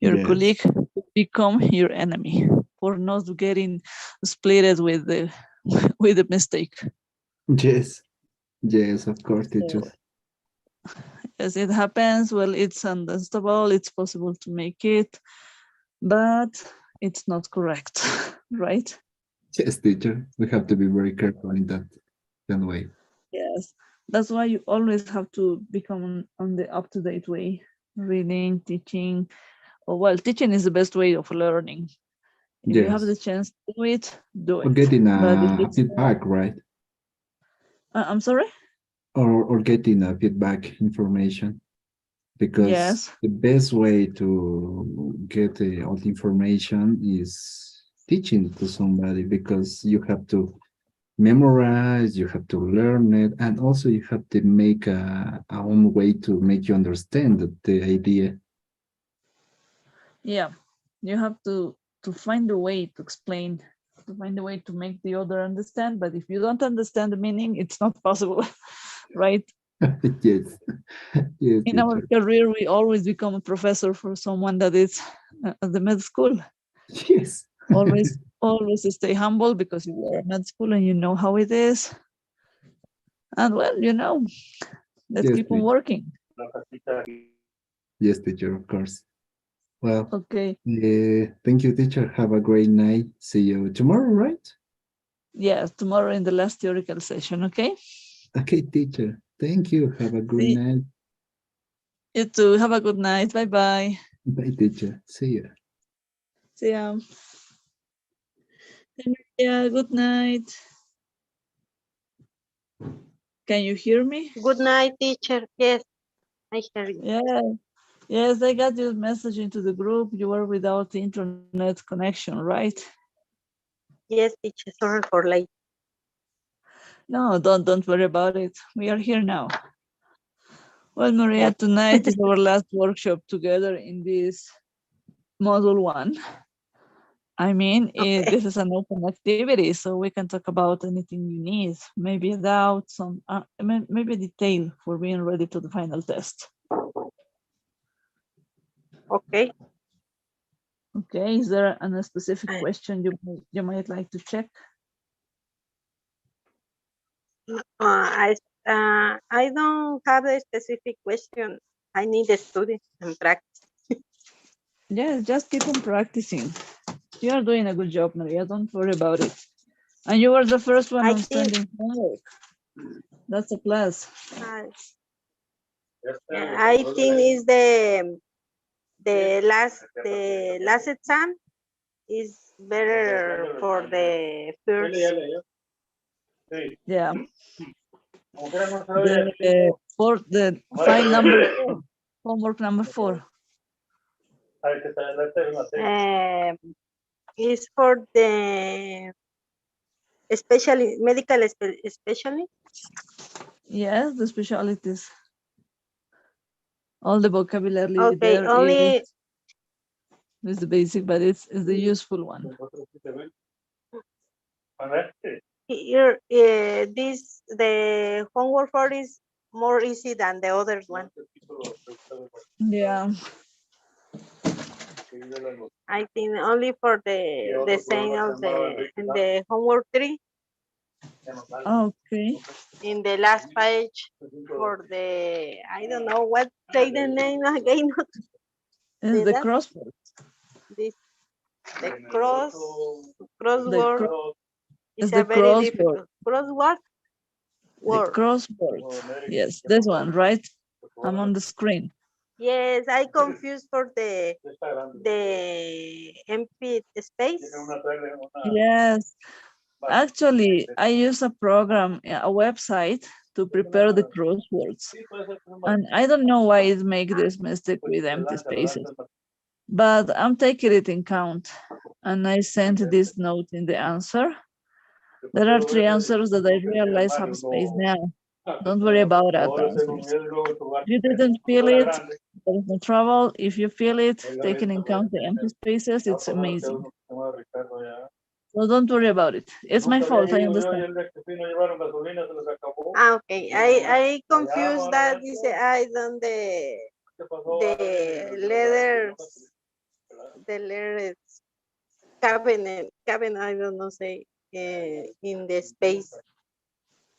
S5: Your
S9: Yes,
S5: colleague will become your enemy for not getting split with the with the mistake.
S9: yes, yes, of course,
S5: So
S9: teachers.
S5: as it happens, well, it's understandable, it's possible to make it, but it's not correct, right?
S9: Yes, teacher. We have to be very careful in that way.
S5: Yes, that's why you always have to become on the up-to-date way, reading, teaching. Or well, teaching is the best way of learning. If you have the
S9: Yes.
S5: chance to do it, do
S9: Or
S5: it.
S9: getting
S5: But if
S9: a
S5: it's not,
S9: feedback, right?
S5: I'm sorry?
S9: Or getting a feedback information, because
S5: Yes,
S9: the best way to get all the information is teaching to somebody, because you have to memorize, you have to learn it, and also you have to make a own way to make you understand the idea.
S5: yeah. You have to find a way to explain, to find a way to make the other understand. But if you don't understand the meaning, it's not possible, right?
S9: Yes, yes,
S5: In our
S9: teacher.
S5: career, we always become a professor for someone that is at the med school.
S9: Yes.
S5: Always stay humble, because you are at med school and you know how it is. And well, let's
S9: Yes,
S5: keep on
S9: please.
S5: working.
S9: Yes, teacher, of course. Well,
S5: Okay.
S9: thank you, teacher. Have a great night. See you tomorrow, right?
S5: Yes, tomorrow in the last theoretical session, okay?
S9: Okay, teacher. Thank you. Have a great
S5: See
S9: night.
S5: you too. Have a good night. Bye-bye.
S9: Bye, teacher. See you.
S5: See ya. Henrietta, good night. Can you hear me?
S10: Good night, teacher. Yes, I hear you.
S5: Yeah. Yes, I got your message into the group. You were without internet connection, right?
S10: Yes, teacher. Sorry for late.
S5: No, don't worry about it. We are here now. Well, Maria, tonight is our last workshop together in this module 1. I mean, this is an open activity, so we can talk about anything you need. Maybe a doubt, maybe a detail for being ready to the final test.
S10: Okay.
S5: Okay, is there a specific question you might like to check?
S10: I don't have a specific question. I need to study and practice.
S5: Yeah, just keep on practicing. You are doing a good job, Maria. Don't worry about it. And you were the first one on sending homework. That's a plus.
S10: I think is the last exam is better for the first.
S5: Yeah. The file number 4, homework number 4.
S10: Is for the medical specialist.
S5: Yes, the specialties. All the vocabulary
S10: Okay,
S5: there
S10: only
S5: is the basic, but it's the useful one.
S10: here, the homework for is more easy than the other one.
S5: Yeah.
S10: I think only for the same of the homework 3.
S5: Okay.
S10: In the last page for the, I don't know what say the name again.
S5: It's the crossword.
S10: The crossword is
S5: the
S10: a very
S5: crossword.
S10: difficult crossword.
S5: The crossword. Yes, this one, right? I'm on the screen.
S10: Yes, I confused for the empty space.
S5: Yes. Actually, I use a program, a website to prepare the crosswords. And I don't know why it makes this mistake with empty spaces. But I'm taking it in count. And I sent this note in the answer. There are 3 answers that I realize have space now. Don't worry about that answers. If you didn't feel it, there is no trouble. If you feel it, taking in count the empty spaces, it's amazing. So don't worry about it. It's my fault, I understand.
S10: Okay, I confused that is I don't the letters cabinet I don't know say in the space.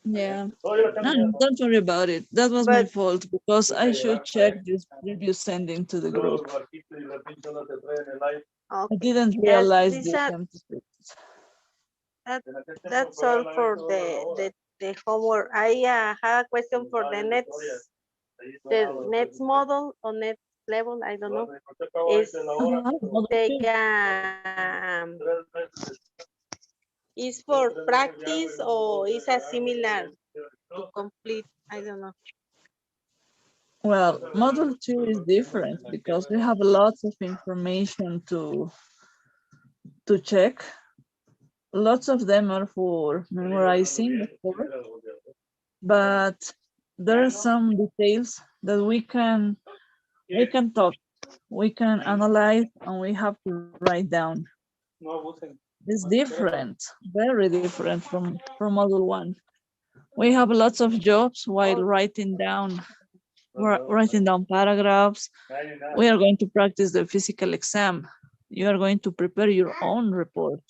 S5: Yeah, no, don't worry about it. That was my fault because I should check this previous sending to the group.
S10: Okay.
S5: I didn't realize this empty spaces.
S10: That's all for the homework. I have a question for the next model or next level. I don't know. Is is for practice or is a similar to complete? I don't know.
S5: Well, module 2 is different because we have lots of information to check. Lots of them are for memorizing, of course, but there are some details that we can talk, we can analyze, and we have to write down. It's different, very different from module 1. We have lots of jobs while writing down paragraphs. We are going to practice the physical exam. You are going to prepare your own report.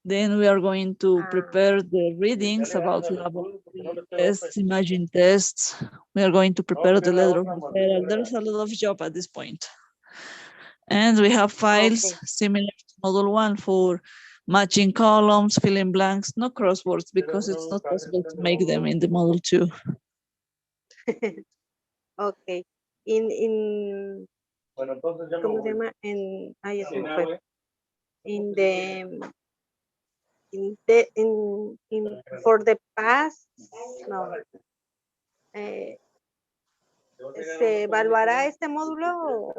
S5: Then we are going to prepare the readings about laboratory tests, imaging tests. We are going to prepare the letter of referral. There's a lot of job at this point. And we have files
S10: Okay.
S5: similar to module 1 for matching columns, filling blanks, no crosswords because it's not possible to make them in the module 2.
S10: Okay. ¿Cómo se llama? Ay, ya se me fue. In for the past, no. ¿Se evaluará este módulo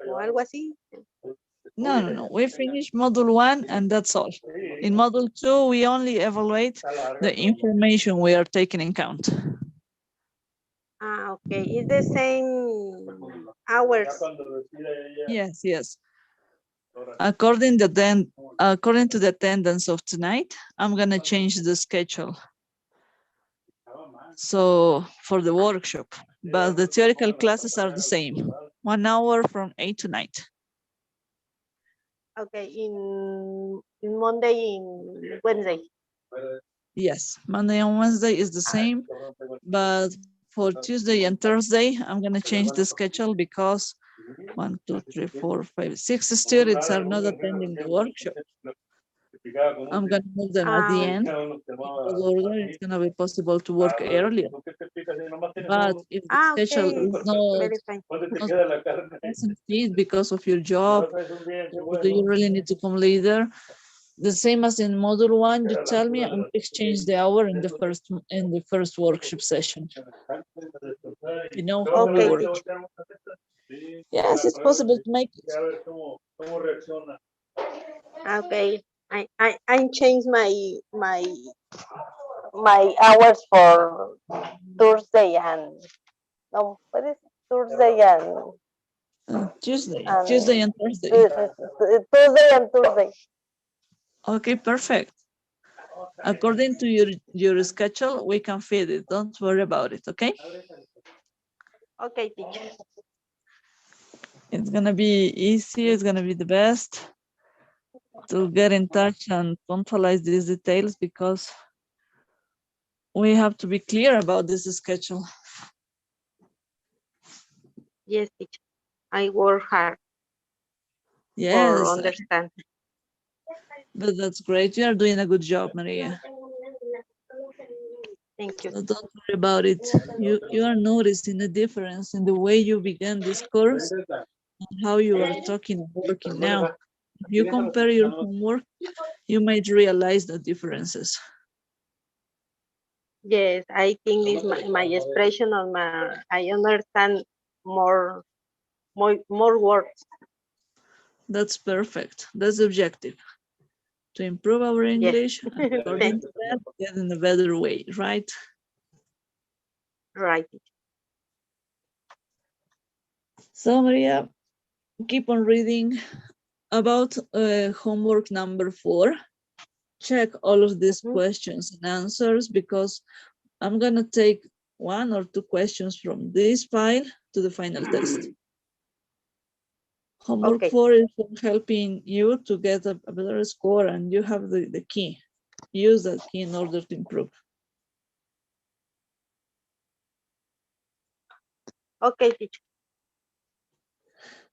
S10: o algo así?
S5: No. We finished module 1 and that's all. In module 2, we only evaluate the information we are taking in count.
S10: Okay. It's the same hours.
S5: Yes. According to the attendance of tonight, I'm gonna change the schedule. So for the workshop, but the theoretical classes are the same. 1 hour from 8 to 9.
S10: Okay. In Monday, in Wednesday.
S5: Yes, Monday and Wednesday is the same, but for Tuesday and Thursday, I'm gonna change the schedule because 1, 2, 3, 4, 5, 6 students are not attending the workshop. I'm gonna move them at the end. In that order, it's gonna be possible to work earlier. But if the schedule
S10: Okay.
S5: is not
S10: Very fine.
S5: doesn't fit because of your job, or do you really need to come later? The same as in module 1, you tell me and we exchange the hour in the first workshop session. You know how we
S10: Okay.
S5: work. Yes, it's possible to make it.
S10: Okay. I changed my hours for Thursday and no, what is Thursday and
S5: Tuesday and Thursday.
S10: Thursday and Thursday.
S5: Okay, perfect. According to your schedule, we can fit it. Don't worry about it, okay?
S10: Okay, teacher.
S5: It's gonna be easy, it's gonna be the best to get in touch and punctualize these details because we have to be clear about this schedule.
S10: Yes, teacher. I work hard for
S5: Yes,
S10: understand.
S5: but that's great. You are doing a good job, Maria.
S10: Thank you.
S5: So don't worry about it. You are noticing the difference in the way you began this course and how you are talking and working now. If you compare your homework, you might realize the differences.
S10: Yes, I think this my expression on my I understand more words.
S5: That's perfect. That's the objective. To improve our English, and according to that, get in a better way, right?
S10: Right.
S5: So Maria, keep on reading about homework number 4. Check all of these questions and answers because I'm gonna take 1 or 2 questions from this file to the final test. Homework 4 is helping you to get a better score and you have the key. Use that key in order to improve.
S10: Okay, teacher.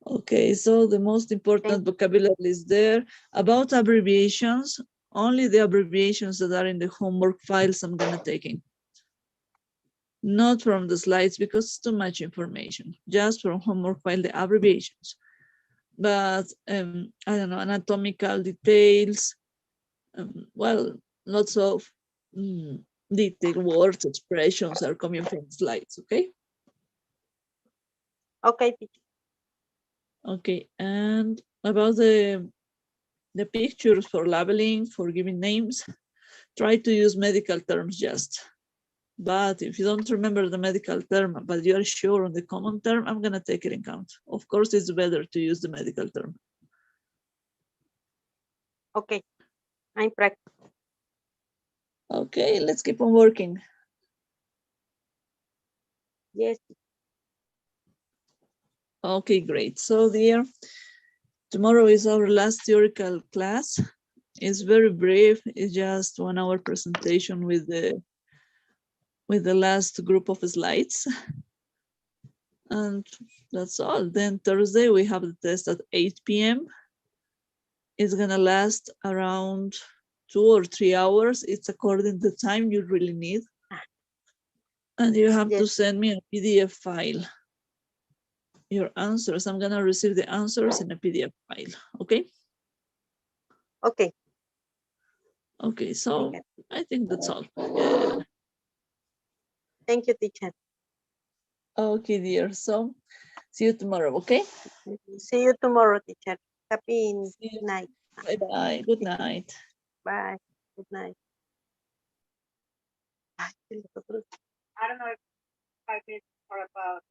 S5: Okay, so the most important vocabulary is there. About abbreviations, only the abbreviations that are in the homework files I'm gonna take in. Not from the slides because it's too much information, just from homework file, the abbreviations. But I don't know, anatomical details, well, lots of detailed words, expressions are coming from slides, okay?
S10: Okay.
S5: Okay, and about the pictures for labeling, for giving names, try to use medical terms just. But if you don't remember the medical term, but you're sure on the common term, I'm gonna take it in count. Of course, it's better to use the medical term.
S10: Okay, I'm practicing.
S5: Okay, let's keep on working.
S10: Yes.
S5: Okay, great. So dear, tomorrow is our last theoretical class. It's very brief. It's just 1 hour presentation with the last group of slides. And that's all. Then Thursday, we have the test at 8 p.m. It's gonna last around 2 or 3 hours. It's according to the time you really need. And you have to
S10: Yes.
S5: send me a PDF file. Your answers. I'm gonna receive the answers in a PDF file, okay?
S10: Okay.
S5: Okay, so
S10: Okay.
S5: I think that's all. Yeah.
S10: Thank you, teacher.
S5: Okay, dear. So see you tomorrow, okay?
S10: See you tomorrow, teacher. Happy
S5: See you.
S10: night.
S5: Bye-bye. Good night.
S10: Bye. Good night. I don't know if 5 minutes or about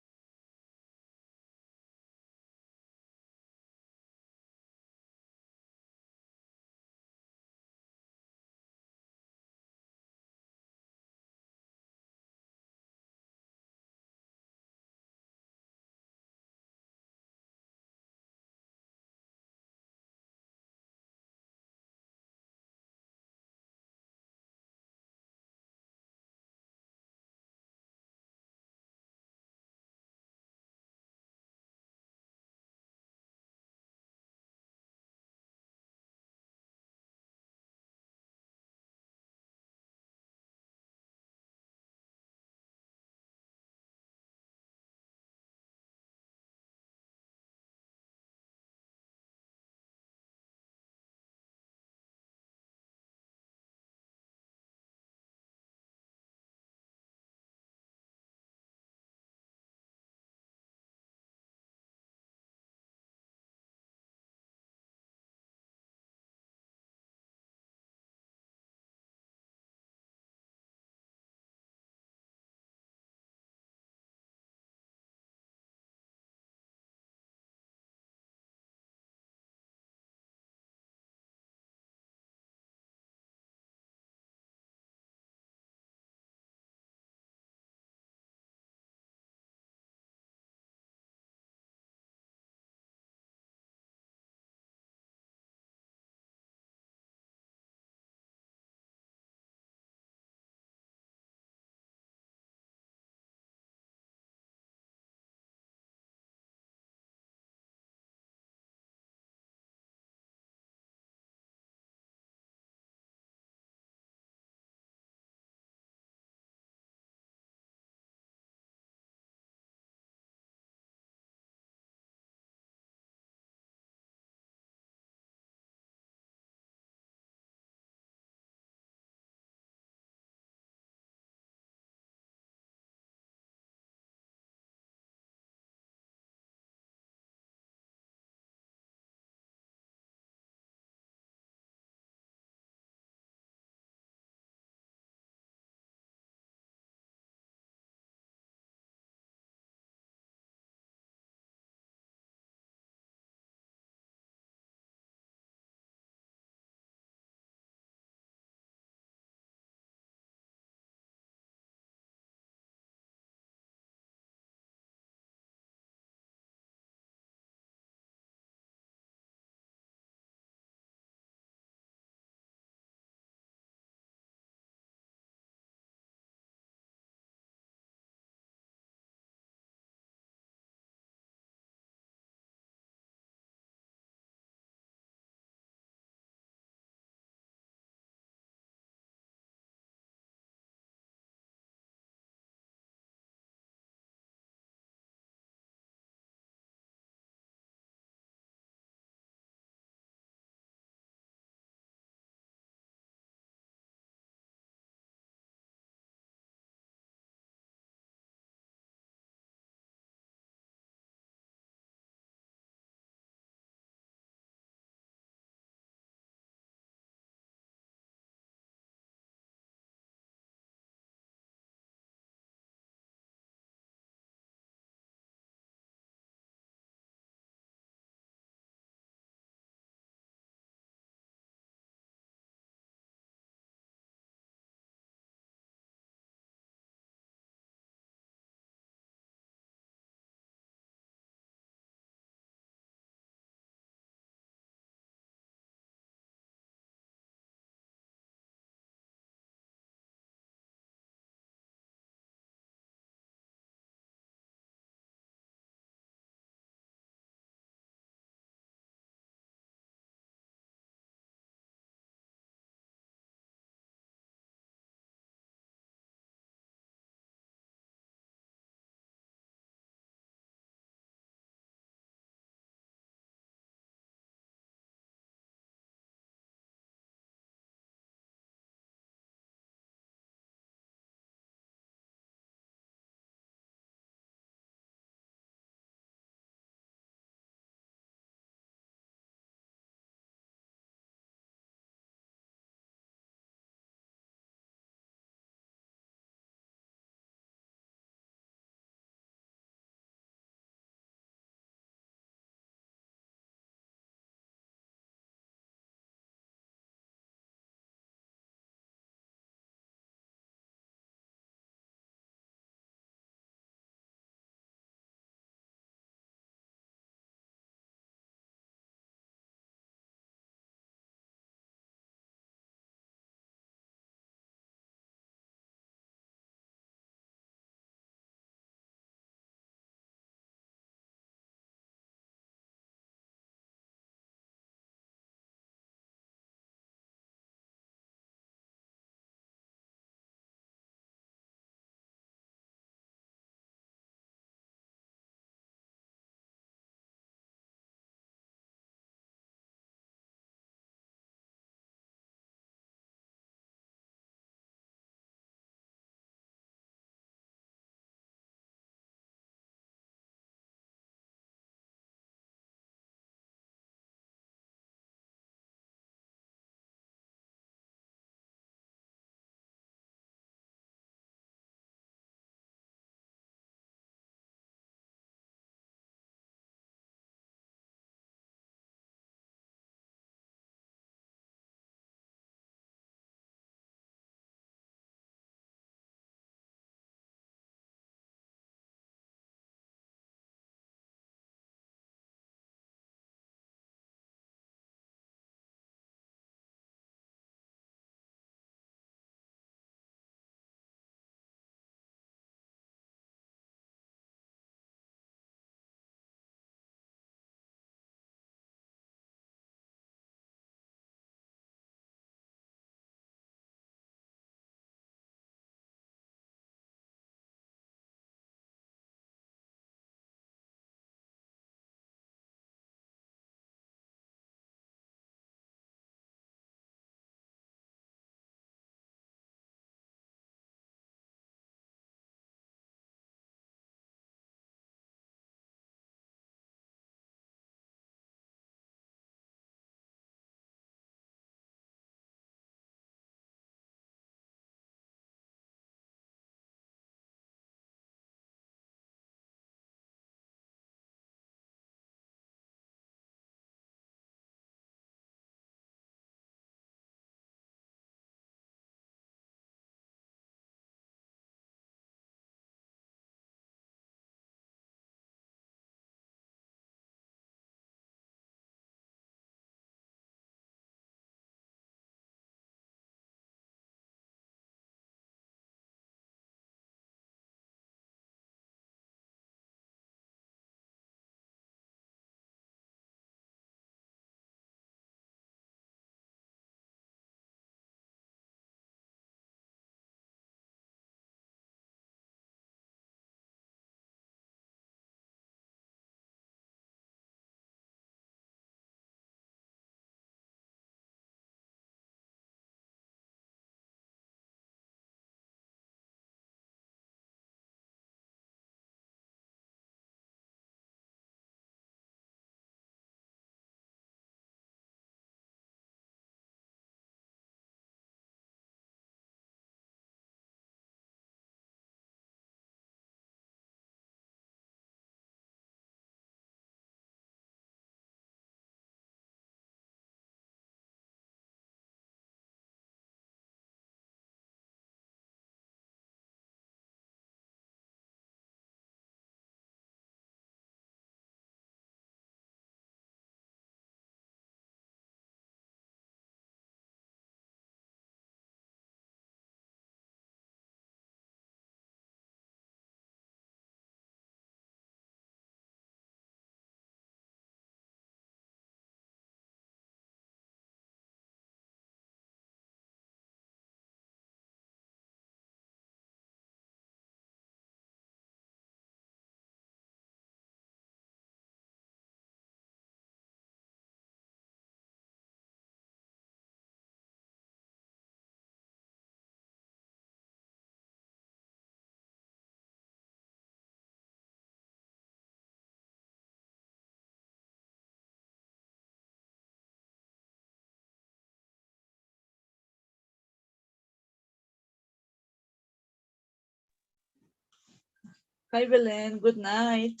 S5: Hi, Belen. Good night.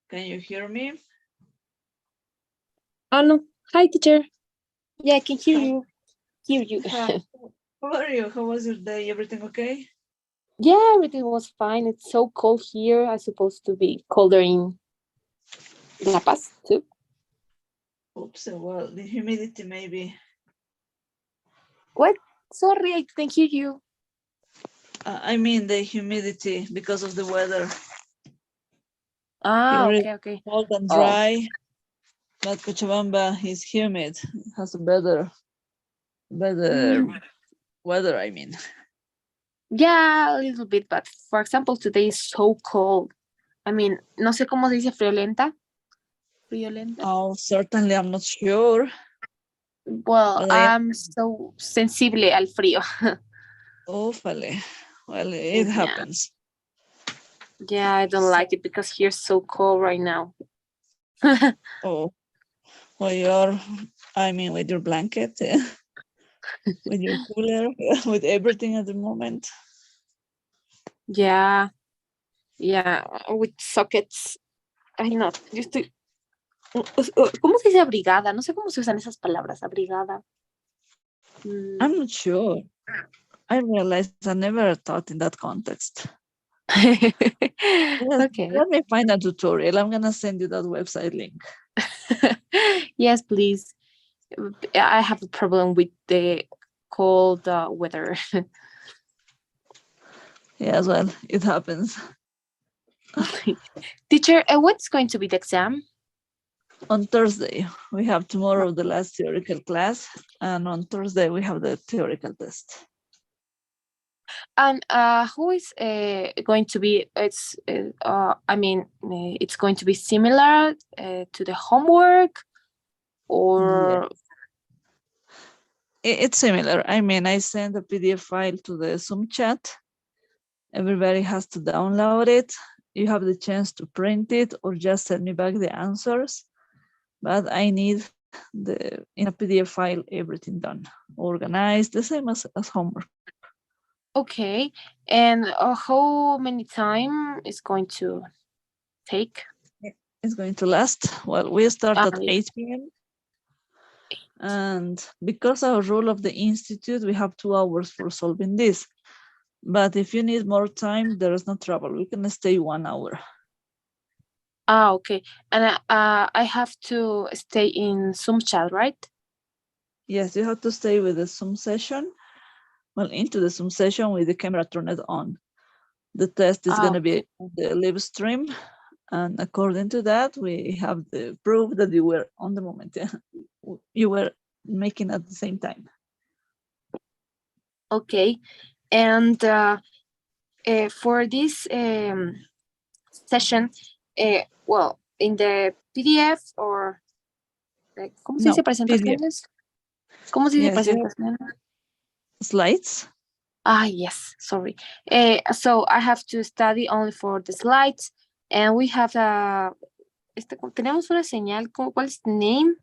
S5: Can you hear me?
S11: Oh no. Hi, teacher. Yeah, I can hear
S5: Hi.
S11: you. Hear you.
S5: Hi. How are you? How was your day? Everything okay?
S11: Yeah, everything was fine. It's so cold here. I supposed to be colder in La Paz too.
S5: Oops, well, the humidity maybe.
S11: What? Sorry, I didn't hear you.
S5: I mean the humidity because of the weather.
S11: Ah,
S5: Here
S11: okay,
S5: it's
S11: okay.
S5: cold and
S11: Oh,
S5: dry, but Cochabamba is humid. It has a better weather, I mean.
S11: yeah, a little bit, but for example, today is so cold. I mean, no sé cómo se dice friolenta. Friolenta.
S5: Oh, certainly, I'm not sure.
S11: Well,
S5: But
S11: I'm so sensible al frío.
S5: Hopefully. Well, it
S11: Yeah.
S5: happens.
S11: Yeah, I don't like it because here's so cold right now.
S5: Oh, well, you're, I mean, with your blanket, with your cooler, with everything at the moment.
S11: Yeah, yeah, with sockets. Ay, no, yo estoy. ¿Cómo se dice abrigada? No sé cómo se usan esas palabras, abrigada.
S5: I'm not sure. I realized I never thought in that context. Yes,
S11: Okay.
S5: let me find a tutorial. I'm gonna send you that website link.
S11: Yes, please. I have a problem with the cold weather.
S5: Yes, well, it happens.
S11: Teacher, what's going to be the exam?
S5: On Thursday, we have tomorrow the last theoretical class, and on Thursday we have the theoretical test.
S11: And who is going to be? I mean, it's going to be similar to the homework, or
S5: It's similar. I mean, I send a PDF file to the Zoom chat. Everybody has to download it. You have the chance to print it or just send me back the answers. But I need in a PDF file everything done, organized, the same as homework.
S11: okay? And how many time is going to take?
S5: It's going to last. Well, we start at
S11: Yeah.
S5: 8 p.m. And because our rule of the institute, we have 2 hours for solving this. But if you need more time, there is no trouble. We can stay 1 hour.
S11: Okay. And I have to stay in Zoom chat, right?
S5: Yes, you have to stay with the Zoom session. Well, into the Zoom session with the camera turned on. The test is going to be on the live stream. And according to that, we have the proof that you were on the moment. You were making at the same time.
S11: Okay. And for this session, well, in the PDF or ¿cómo se dice presentaciones? ¿Cómo se dice presentaciones?
S5: Slides.
S11: Yes, sorry. So I have to study only for the slides, and we have tenemos una señal. ¿Cuál es the name?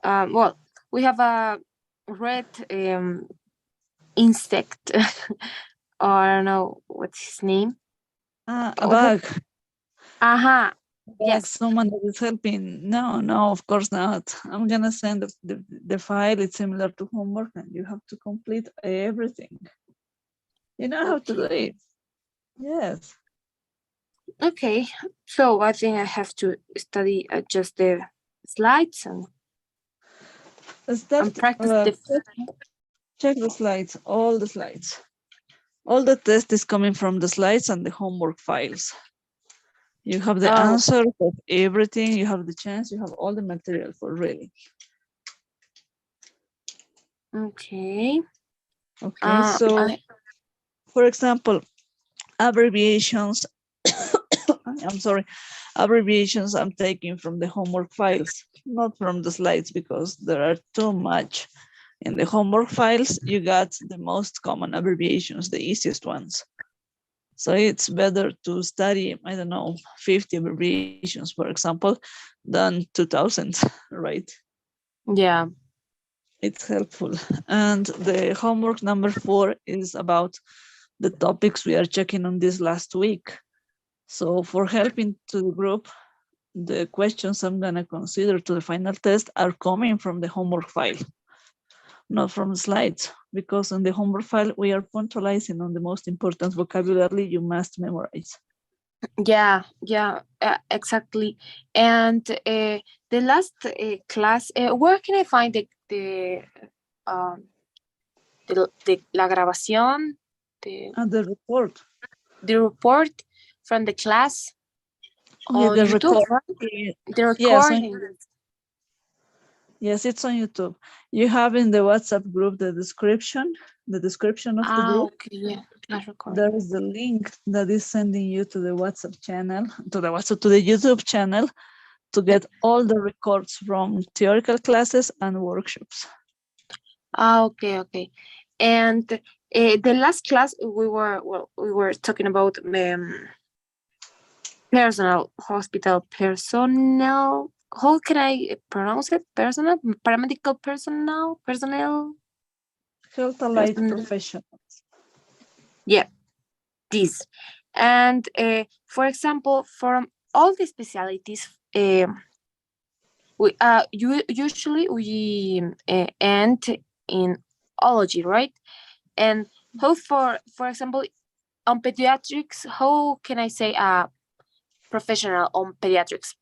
S11: Well, we have a red insect. Or I don't know what's his name.
S5: A bug.
S11: Yes.
S5: Someone that is helping. No, of course not. I'm gonna send the file. It's similar to homework, and you have to complete everything. You know how to do it. Yes.
S11: Okay, so I think I have to study just the slides and practice
S5: check the slides, all the slides. All the test is coming from the slides and the homework files. You have the answer of everything. You have the chance. You have all the material for really.
S11: Okay.
S5: Okay, so for example, abbreviations. I'm sorry, abbreviations I'm taking from the homework files, not from the slides, because there are too much. In the homework files, you got the most common abbreviations, the easiest ones. So it's better to study, I don't know, 50 abbreviations, for example, than 2000, right?
S11: Yeah.
S5: It's helpful. And the homework number 4 is about the topics we are checking on this last week. So for helping to the group, the questions I'm gonna consider to the final test are coming from the homework file, not from slides, because on the homework file, we are puntualizing on the most important vocabulary you must memorize.
S11: Yeah, exactly. And the last class, where can I find la grabación,
S5: the report?
S11: The report from the class
S5: Okay,
S11: on
S5: the
S11: YouTube,
S5: record.
S11: right? The
S5: Yes,
S11: recording.
S5: yes, it's on YouTube. You have in the WhatsApp group the description of the group.
S11: Okay, yeah, class recording.
S5: There is the link that is sending you to the WhatsApp channel, to the YouTube channel, to get all the records from theoretical classes and workshops.
S11: Okay. And the last class we were talking about personal hospital personnel. How can I pronounce it? Personal, paramedical personnel.
S5: Health allied professionals.
S11: Yeah, this. And for example, from all the specialties, usually we end in ology, right? And how for example, on pediatrics, how can I say a professional on pediatrics?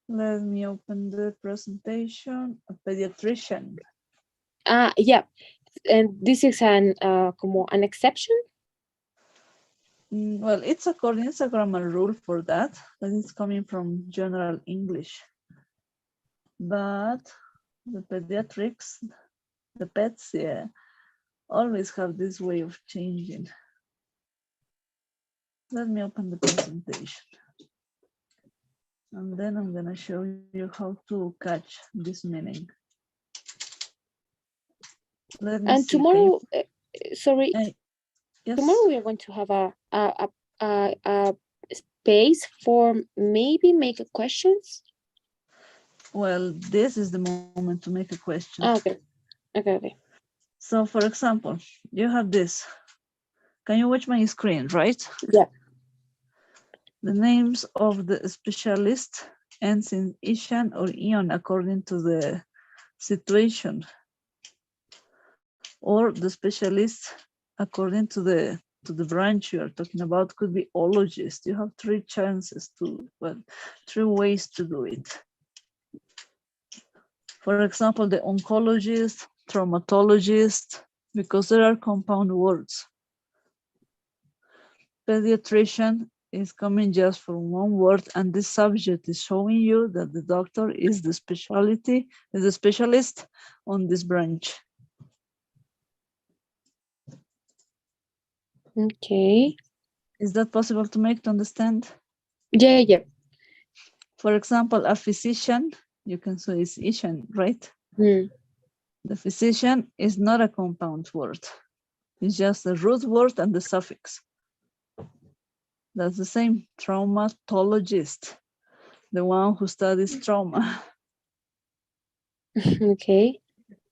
S5: Let me open the presentation. A pediatrician.
S11: Yeah, and this is como an exception.
S5: Well, it's a grammar rule for that is coming from general English. But the pediatrics, the pets, yeah, always have this way of changing. Let me open the presentation. And then I'm gonna show you how to catch this meaning.
S11: And see, tomorrow, sorry,
S5: yes.
S11: Tomorrow we are going to have a space for maybe make questions.
S5: Well, this is the moment to make a question.
S11: Okay.
S5: So for example, you have this. Can you watch my screen, right?
S11: Yeah.
S5: The names of the specialist ends in ishan or ion according to the situation, or the specialist according to the branch you are talking about. Could be ologist. You have three ways to do it. For example, the oncologist, traumatologist, because there are compound words. Pediatrician is coming just from one word, and this subject is showing you that the doctor is the specialist on this branch.
S11: Okay.
S5: Is that possible to understand?
S11: Yeah.
S5: For example, a physician, you can say is ishan, right? The physician is not a compound word. It's just a root word and the suffix. That's the same. Traumatologist, the one who studies trauma.
S11: Okay.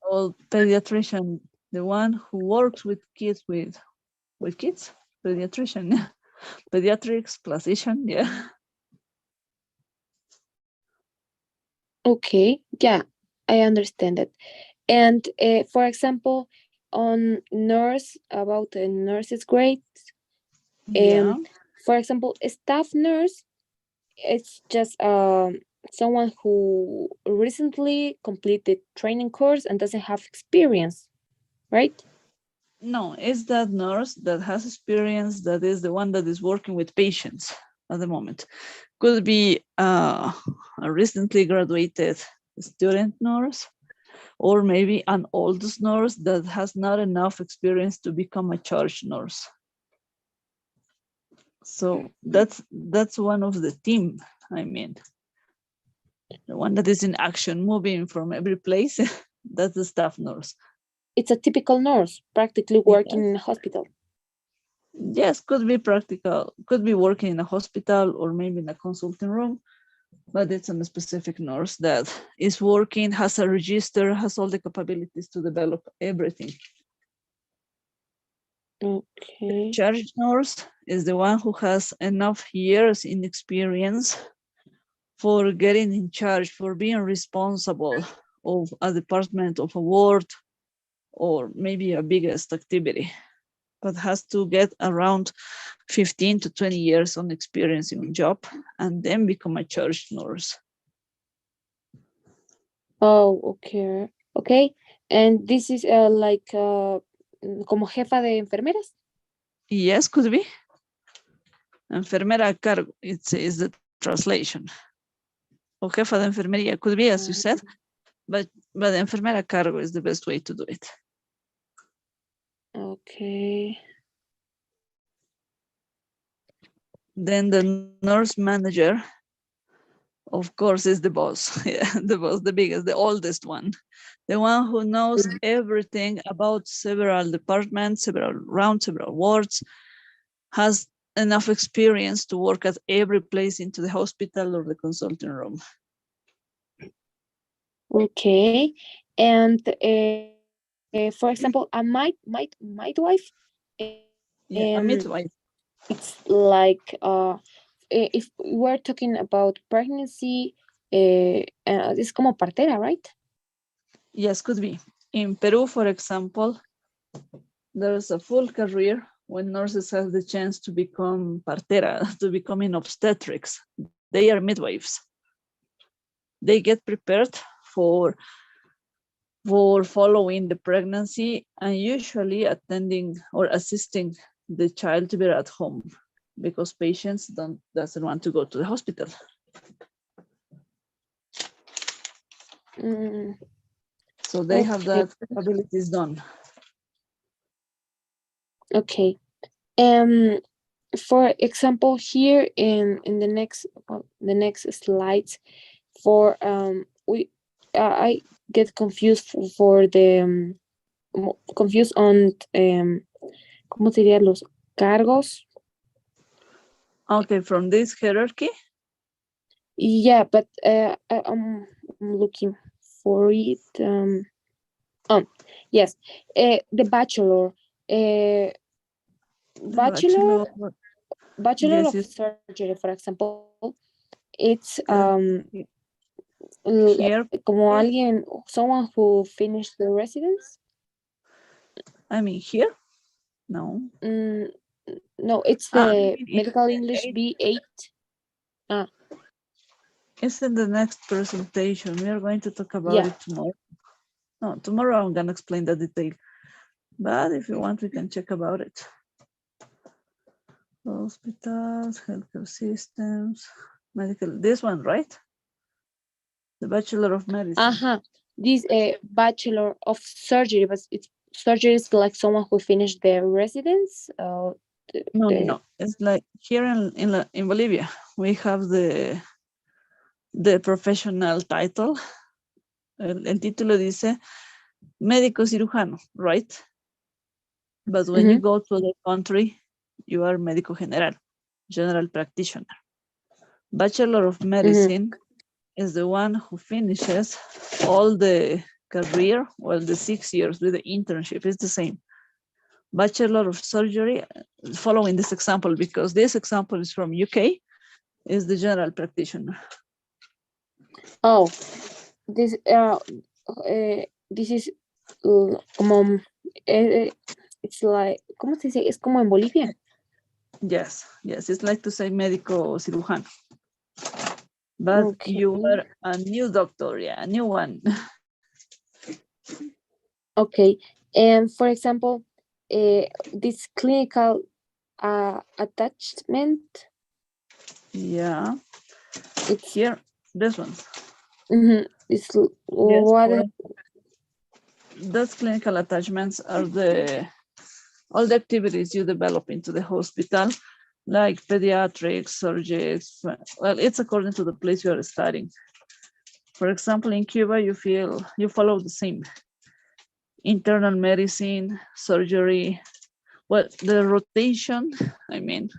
S5: Or pediatrician, the one who works with kids with kids. Pediatrician, pediatrics plus ishan, yeah.
S11: Okay. Yeah, I understand it. And for example, on nurse, about the nurse's grades.
S5: Yeah.
S11: For example, a staff nurse, it's just someone who recently completed training course and doesn't have experience, right?
S5: No, it's that nurse that has experience, that is the one that is working with patients at the moment. Could be a recently graduated student nurse, or maybe an old nurse that has not enough experience to become a charge nurse. So that's one of the team, I mean. The one that is in action, moving from every place, that's the staff nurse.
S11: It's a typical nurse, practically working in a hospital.
S5: Yes, could be practical, could be working in a hospital or maybe in a consulting room, but it's a specific nurse that is working, has a register, has all the capabilities to develop everything.
S11: Okay.
S5: Charge nurse is the one who has enough years in experience for getting in charge, for being responsible of a department, of a ward, or maybe a biggest activity, but has to get around 15 to 20 years on experience in a job and then become a charge nurse.
S11: Oh, okay. Okay. And this is like como jefa de enfermeras?
S5: Yes, could be. Enfermera a cargo, it's the translation. O jefa de enfermería could be, as you said, but enfermera a cargo is the best way to do it.
S11: Okay.
S5: Then the nurse manager, of course, is the boss. Yeah, the boss, the biggest, the oldest one. The one who knows everything about several departments, several rounds, several wards, has enough experience to work at every place into the hospital or the consulting room.
S11: Okay. And for example, a midwife.
S5: Yeah, a midwife.
S11: It's like if we're talking about pregnancy, it's como partera, right?
S5: Yes, could be. In Peru, for example, there's a full career when nurses have the chance to become partera, to become in obstetrics. They are midwives. They get prepared for following the pregnancy and usually attending or assisting the child to be at home because patients doesn't want to go to the hospital. So they have that capabilities done.
S11: Okay. For example, here in the next slides, for I get confused for the confused on ¿cómo sería los cargos?
S5: Okay, from this hierarchy.
S11: Yeah, but I'm looking for it. Yes, the bachelor. Bachelor
S5: Yes,
S11: of
S5: yes.
S11: surgery, for example, it's
S5: here,
S11: como alguien, someone who finished the residence.
S5: I mean here, no.
S11: No, it's the medical English B8.
S5: It's in the next presentation. We are going to talk about it tomorrow. No, tomorrow I'm going to explain the detail. But if you want, we can check about it. Hospitals, healthcare systems, medical, this one, right? The Bachelor of Medicine.
S11: This Bachelor of Surgery, but it's surgery is like someone who finished their residence.
S5: No. It's like here in Bolivia, we have the professional title. El título dice médico cirujano, right? But when you go to the country, you are médico general practitioner. Bachelor of Medicine is the one who finishes all the career, well, the 6 years with the internship. It's the same. Bachelor of Surgery, following this example, because this example is from UK, is the general practitioner.
S11: Oh, this is como it's like, ¿cómo se dice? Es como en Bolivia.
S5: Yes, it's like to say médico cirujano. But you are a new doctor, a new one.
S11: Okay, and for example, this clinical attachment.
S5: Yeah, it's here, this one.
S11: It's what?
S5: Those clinical attachments are all the activities you develop into the hospital, like pediatrics, surgeries. Well, it's according to the place you are studying. For example, in Cuba, you follow the same. Internal medicine, surgery. Well, the rotation, I mean,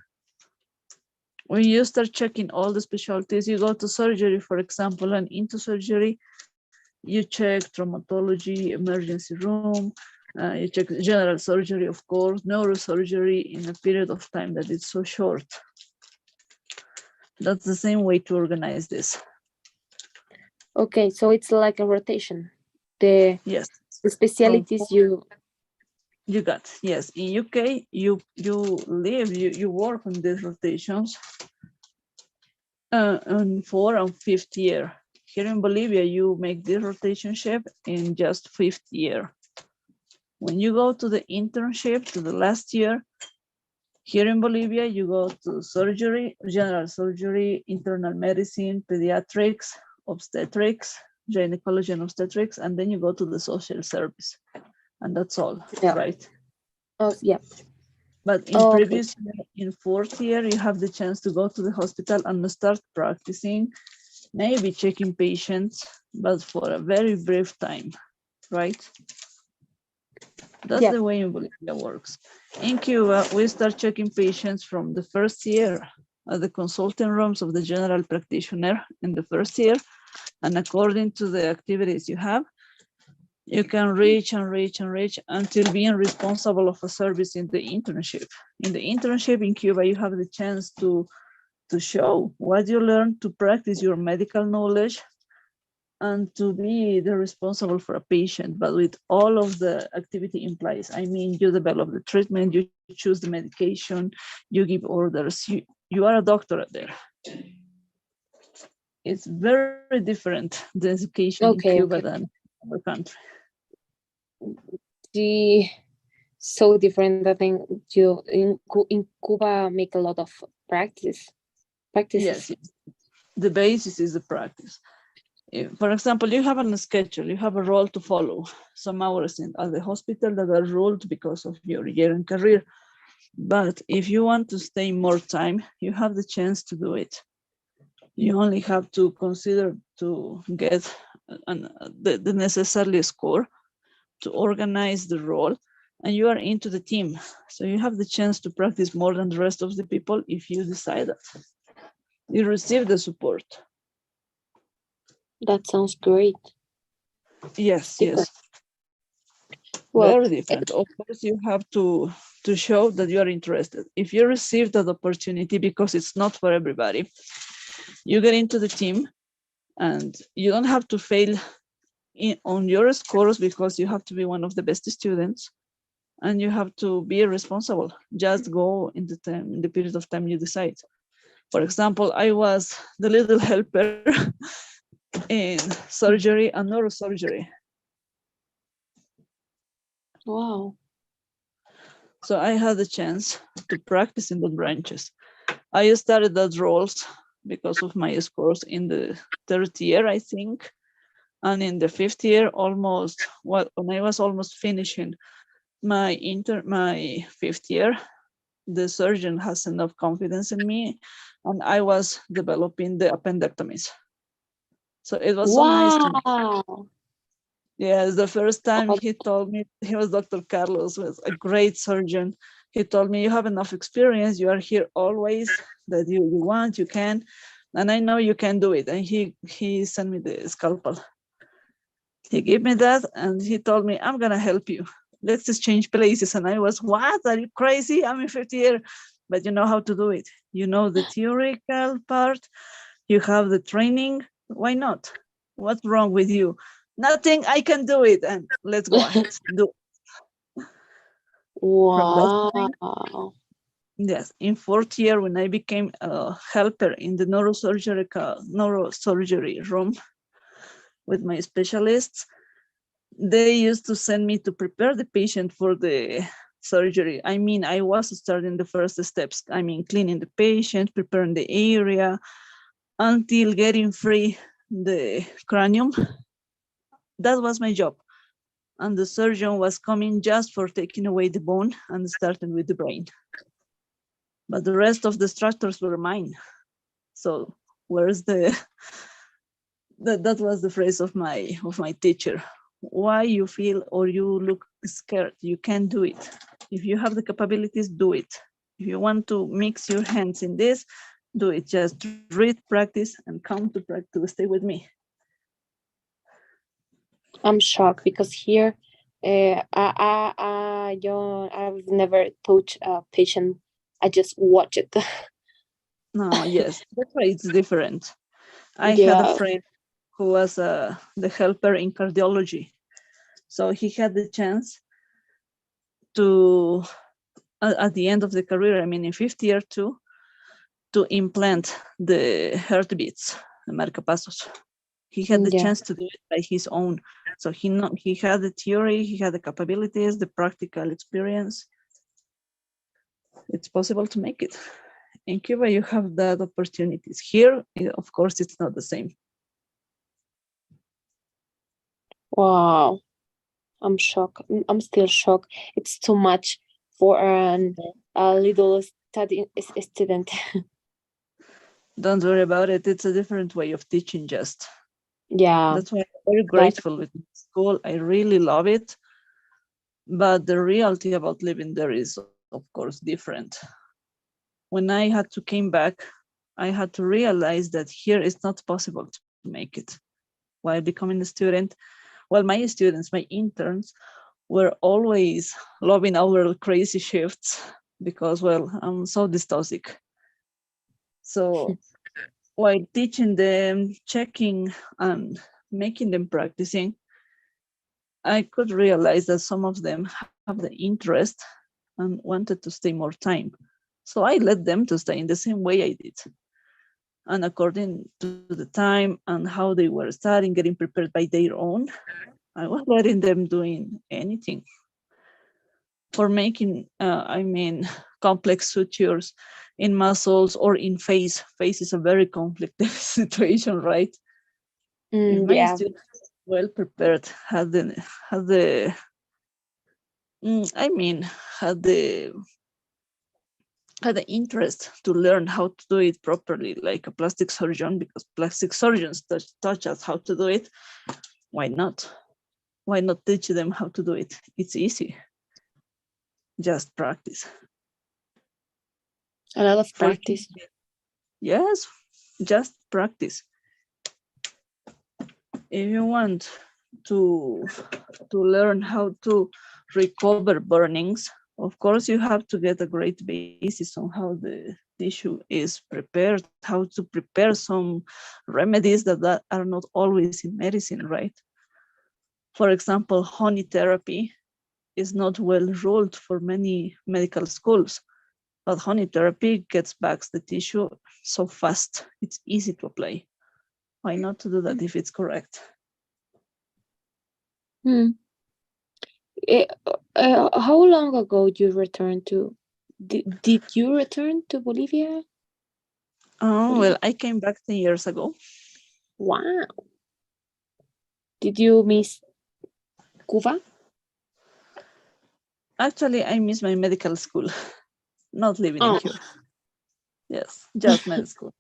S5: when you start checking all the specialties, you go to surgery, for example, and into surgery, you check traumatology, emergency room, You check general surgery, of course, neurosurgery in a period of time that is so short. That's the same way to organize this.
S11: Okay, so it's like a rotation. The
S5: Yes.
S11: specialties
S5: you got, yes. In UK, you work on these rotations on 4th and 5th year. Here in Bolivia, you make this rotationship in just 5th year. When you go to the internship to the last year, here in Bolivia, you go to surgery, general surgery, internal medicine, pediatrics, obstetrics, gynecology and obstetrics, and then you go to the social service. And that's all, right?
S11: Oh, yeah.
S5: But in previous year, in 4th year, you have the chance to go to the hospital and start practicing, maybe checking patients, but for a very brief time, right? That's the way in Bolivia works. In Cuba, we start checking patients from the 1st year at the consulting rooms of the general practitioner in the 1st year. And according to the activities you have, you can reach and reach and reach until being responsible of a service in the internship. In the internship in Cuba, you have the chance to show what you learn, to practice your medical knowledge, and to be the responsible for a patient, but with all of the activity in place. I mean, you develop the treatment, you choose the medication, you give orders, you are a doctor there. It's very different, the education in Cuba than our country.
S11: So different. I think you in Cuba make a lot of practices.
S5: Yes, the basis is the practice. For example, you have a schedule, you have a role to follow, some hours at the hospital that are ruled because of your year and career. But if you want to stay more time, you have the chance to do it. You only have to consider to get the necessary score to organize the role, and you are into the team. So you have the chance to practice more than the rest of the people if you decide that. You receive the support.
S11: That sounds great.
S5: Yes,
S11: different.
S5: yes. Well, very different. Of course, you have to show that you are interested. If you receive that opportunity, because it's not for everybody, you get into the team and you don't have to fail on your scores because you have to be one of the best students and you have to be responsible. Just go in the period of time you decide. For example, I was the little helper in surgery and neurosurgery.
S11: Wow.
S5: So I had the chance to practice in the branches. I started those roles because of my scores in the 3rd year, I think. And in the 5th year, when I was almost finishing my 5th year, the surgeon has enough confidence in me, and I was developing the appendectomies. So it was so nice to me. Yes, the first time he told me, he was Dr. Carlos, was a great surgeon. He told me, you have enough experience, you are here always, that you want, you can, and I know you can do it. And he sent me the scalpel. He gave me that and he told me, I'm gonna help you. Let's just change places. And I was, what? Are you crazy? I'm in 5th year. But you know how to do it. You know the theoretical part, you have the training. Why not? What's wrong with you? Nothing, I can do it. And let's go ahead, do it.
S11: Wow.
S5: Yes, in 4th year, when I became a helper in the neurosurgery room with my specialists, they used to send me to prepare the patient for the surgery. I mean, I was starting the first steps. I mean, cleaning the patient, preparing the area, until getting free the cranium. That was my job. And the surgeon was coming just for taking away the bone and starting with the brain. But the rest of the structures were mine. So where's that was the phrase of my teacher. Why you feel or you look scared? You can do it. If you have the capabilities, do it. If you want to mix your hands in this, do it. Just read, practice, and come to practice. Stay with me.
S11: I'm shocked because here I've never touched a patient. I just watch it.
S5: No, yes, that's why it's different. I had a
S11: Yeah.
S5: friend who was the helper in cardiology. So he had the chance to, at the end of the career, I mean, in 50th year too, to implant the heartbeats, the marcapasos. He had the
S11: Yeah.
S5: chance to do it by his own. So he had the theory, he had the capabilities, the practical experience. It's possible to make it. In Cuba, you have that opportunities. Here, of course, it's not the same.
S11: Wow. I'm shocked. I'm still shocked. It's too much for a little student.
S5: Don't worry about it. It's a different way of teaching just.
S11: Yeah.
S5: That's why I'm very grateful with school. I really love it. But the reality about living there is, of course, different. When I had to came back, I had to realize that here it's not possible to make it. While becoming a student, well, my students, my interns, were always loving our crazy shifts because, well, I'm so dystocic. So while teaching them, checking and making them practicing, I could realize that some of them have the interest and wanted to stay more time. So I let them to stay in the same way I did. And according to the time and how they were studying, getting prepared by their own, I was letting them doing anything. For making, complex sutures in muscles or in face. Face is a very complex situation, right? If my
S11: Yeah.
S5: students well prepared, had the had the interest to learn how to do it properly, like a plastic surgeon, because plastic surgeons touch us how to do it. Why not? Why not teach them how to do it? It's easy. Just practice.
S11: A lot of practice.
S5: Yes, just practice. If you want to learn how to recover burnings, of course you have to get a great basis on how the tissue is prepared, how to prepare some remedies that are not always in medicine, right? For example, honey therapy is not well ruled for many medical schools, but honey therapy gets back the tissue so fast, it's easy to apply. Why not to do that if it's correct?
S11: How long ago you returned to? Did you return to Bolivia?
S5: Oh, well, I came back 10 years ago.
S11: Wow. Did you miss Cuba?
S5: Actually, I miss my medical school, not living in Cuba. Yes, just med school.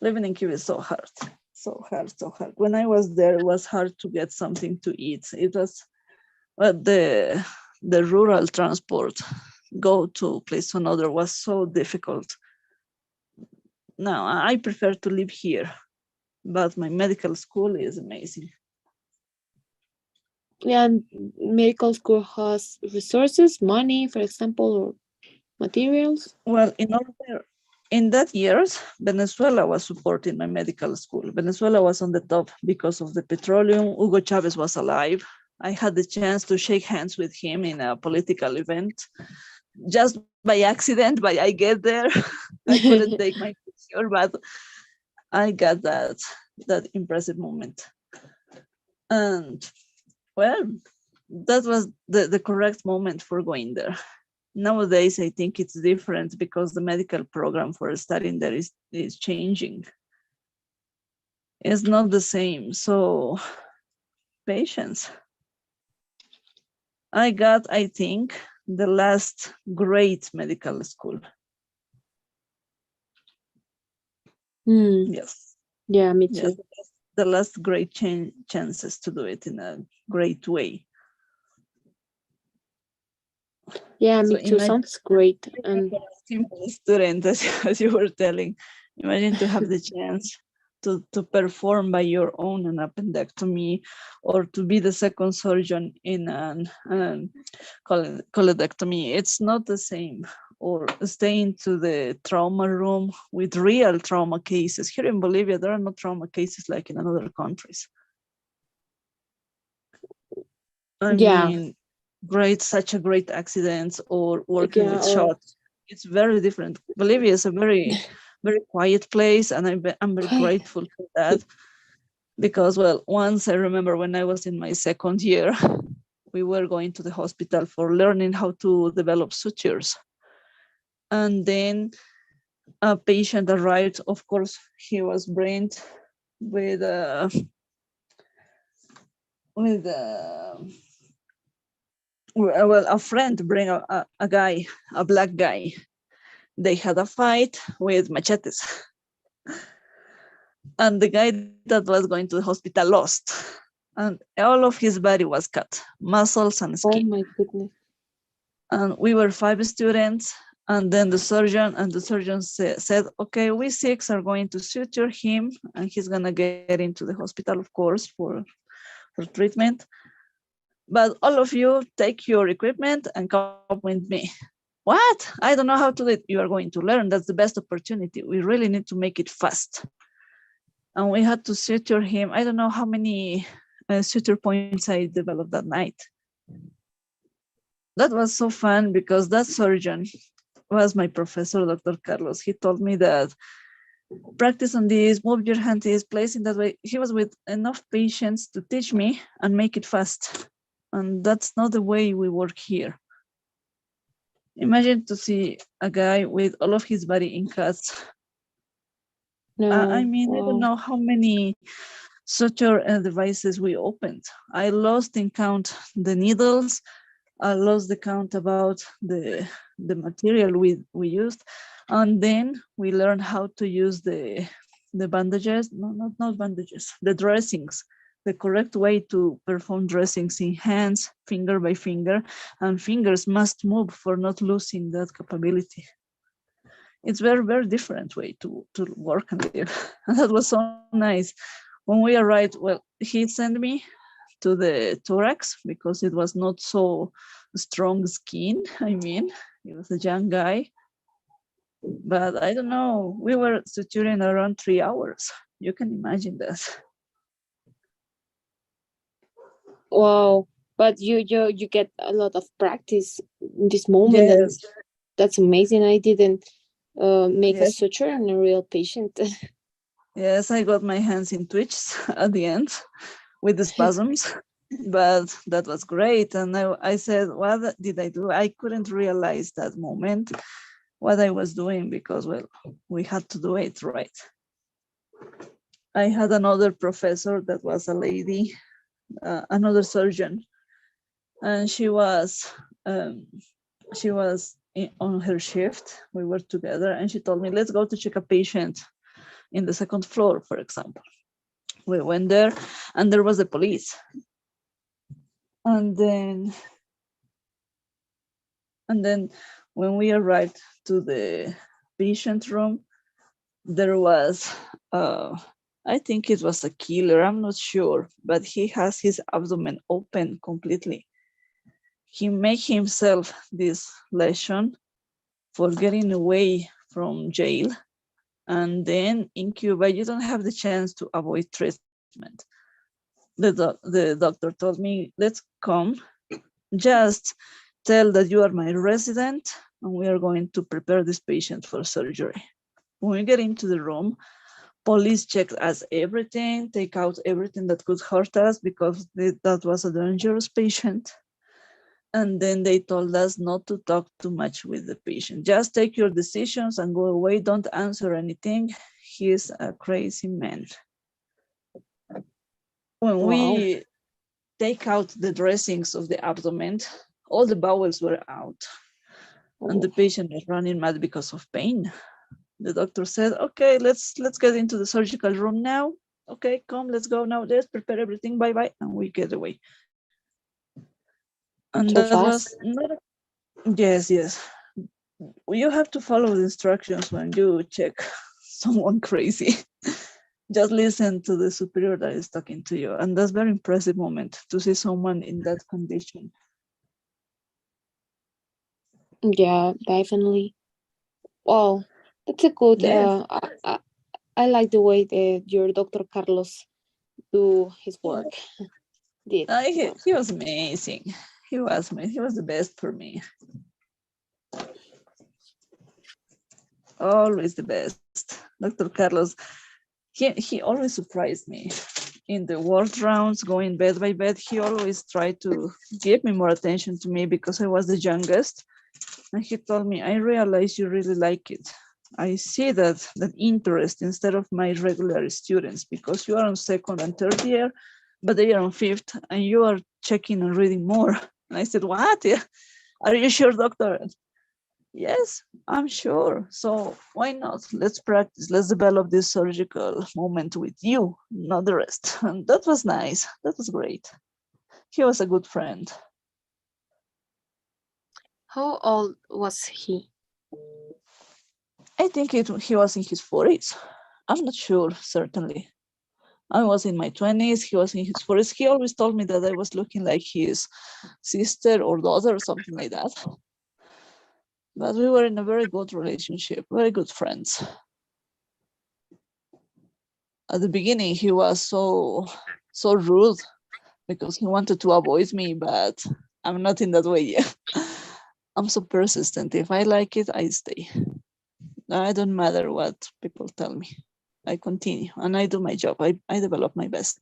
S5: Living in Cuba is so hard, so hard, so hard. When I was there, it was hard to get something to eat. It was the rural transport, go to place to another was so difficult. Now, I prefer to live here, but my medical school is amazing.
S11: Yeah, medical school has resources, money, for example, or materials.
S5: Well, in that years, Venezuela was supporting my medical school. Venezuela was on the top because of the petroleum. Hugo Chavez was alive. I had the chance to shake hands with him in a political event. Just by accident, but I get there. I couldn't take my picture, but I got that impressive moment. And well, that was the correct moment for going there. Nowadays, I think it's different because the medical program for studying there is changing. It's not the same. So patience. I got, I think, the last great medical school. Yes.
S11: Yeah, me too.
S5: Yes, the last great chances to do it in a great way.
S11: Yeah, me too. Sounds great.
S5: And simple student, as you were telling, imagine to have the chance to perform by your own an appendectomy or to be the second surgeon in an cholecystectomy. It's not the same. Or staying to the trauma room with real trauma cases. Here in Bolivia, there are no trauma cases like in other countries. I mean, such a great accidents or working with shots. It's very different. Bolivia is a very, very quiet place, and I'm very grateful for that. Because, well, once I remember when I was in my second year, we were going to the hospital for learning how to develop sutures. And then a patient arrived. Of course, he was brained with a friend bring a guy, a black guy. They had a fight with machetes. And the guy that was going to the hospital lost. And all of his body was cut, muscles and skin.
S11: Oh my goodness.
S5: And we were 5 students. And then the surgeon said, okay, we 6 are going to suture him, and he's going to get into the hospital, of course, for treatment. But all of you take your equipment and come with me. What? I don't know how to do it. You are going to learn. That's the best opportunity. We really need to make it fast. And we had to suture him. I don't know how many suture points I developed that night. That was so fun because that surgeon was my professor, Dr. Carlos. He told me that practice on this, move your hand this, place in that way. He was with enough patience to teach me and make it fast. And that's not the way we work here. Imagine to see a guy with all of his body in cuts. I mean, I don't know how many suture devices we opened. I lost in count the needles. I lost the count about the material we used. And then we learned how to use the bandages, not bandages, the dressings, the correct way to perform dressings in hands, finger by finger, and fingers must move for not losing that capability. It's very, very different way to work and live. And that was so nice. When we arrived, well, he sent me to the thorax because it was not so strong skin. I mean, he was a young guy. But I don't know, we were suturing around 3 hours. You can imagine that.
S11: Wow, but you get a lot of practice in this moment.
S5: Yes.
S11: That's amazing. I didn't make a
S5: Yes.
S11: suture on a real patient.
S5: Yes, I got my hands in twitches at the end with the spasms, but that was great. And I said, what did I do? I couldn't realize that moment what I was doing because, well, we had to do it right. I had another professor that was a lady, another surgeon, and she was on her shift. We were together, and she told me, let's go to check a patient in the second floor, for example. We went there, and there was the police. And then when we arrived to the patient room, there was, I think it was a killer, I'm not sure, but he has his abdomen open completely. He made himself this lesion for getting away from jail. And then in Cuba, you don't have the chance to avoid treatment. The doctor told me, let's come, just tell that you are my resident and we are going to prepare this patient for surgery. When we get into the room, police checked us everything, take out everything that could hurt us because that was a dangerous patient. And then they told us not to talk too much with the patient. Just take your decisions and go away. Don't answer anything. He's a crazy man. When we take out the dressings of the abdomen, all the bowels were out. And the patient was running mad because of pain. The doctor said, okay, let's get into the surgical room now. Okay, come, let's go now. Let's prepare everything. Bye-bye. And we get away. And
S11: So
S5: that
S11: fast.
S5: was not, yes. You have to follow the instructions when you check someone crazy. just listen to the superior that is talking to you. And that's very impressive moment to see someone in that condition.
S11: Yeah, definitely. Well, that's a good.
S5: Yes.
S11: I like the way that your Dr. Carlos do his work. Did.
S5: He was amazing. He was the best for me. Always the best. Dr. Carlos, he always surprised me. In the ward rounds, going bed by bed, he always tried to give me more attention to me because I was the youngest. And he told me, I realize you really like it. I see that interest instead of my regular students, because you are on second and third year, but they are on fifth, and you are checking and reading more. And I said, what? Are you sure, doctor? Yes, I'm sure. So why not? Let's practice. Let's develop this surgical moment with you, not the rest. And that was nice. That was great. He was a good friend.
S11: How old was he?
S5: I think he was in his 40s. I'm not sure, certainly. I was in my 20s, he was in his 40s. He always told me that I was looking like his sister or daughter or something like that. But we were in a very good relationship, very good friends. At the beginning, he was so rude because he wanted to avoid me, but I'm not in that way yet. I'm so persistent. If I like it, I stay. I don't matter what people tell me. I continue and I do my job. I develop my best.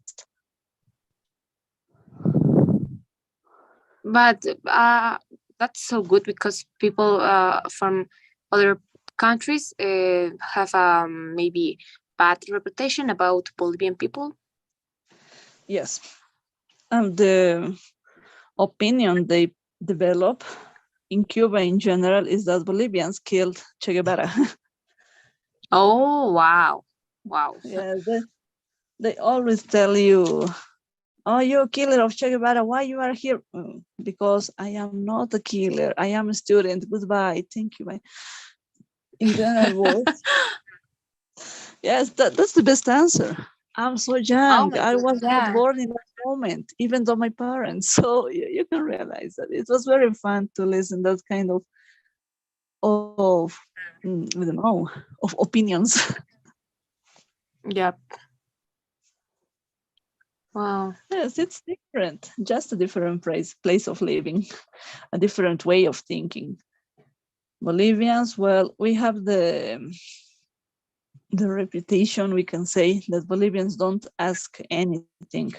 S11: But that's so good because people from other countries have maybe bad reputation about Bolivian people.
S5: Yes. And the opinion they develop in Cuba in general is that Bolivians killed Che Guevara.
S11: Oh, wow. Wow.
S5: Yeah, they always tell you, oh, you're a killer of Che Guevara. Why you are here? Because I am not a killer. I am a student. Goodbye. Thank you. Bye. In general words. Yes, that's the best answer. I'm so young. I was not born in that moment, even though my parents. So you can realize that it was very fun to listen that kind of I don't know, of opinions.
S11: Yep. Wow.
S5: Yes, it's different. Just a different place of living, a different way of thinking. Bolivians, well, we have the reputation, we can say, that Bolivians don't ask anything.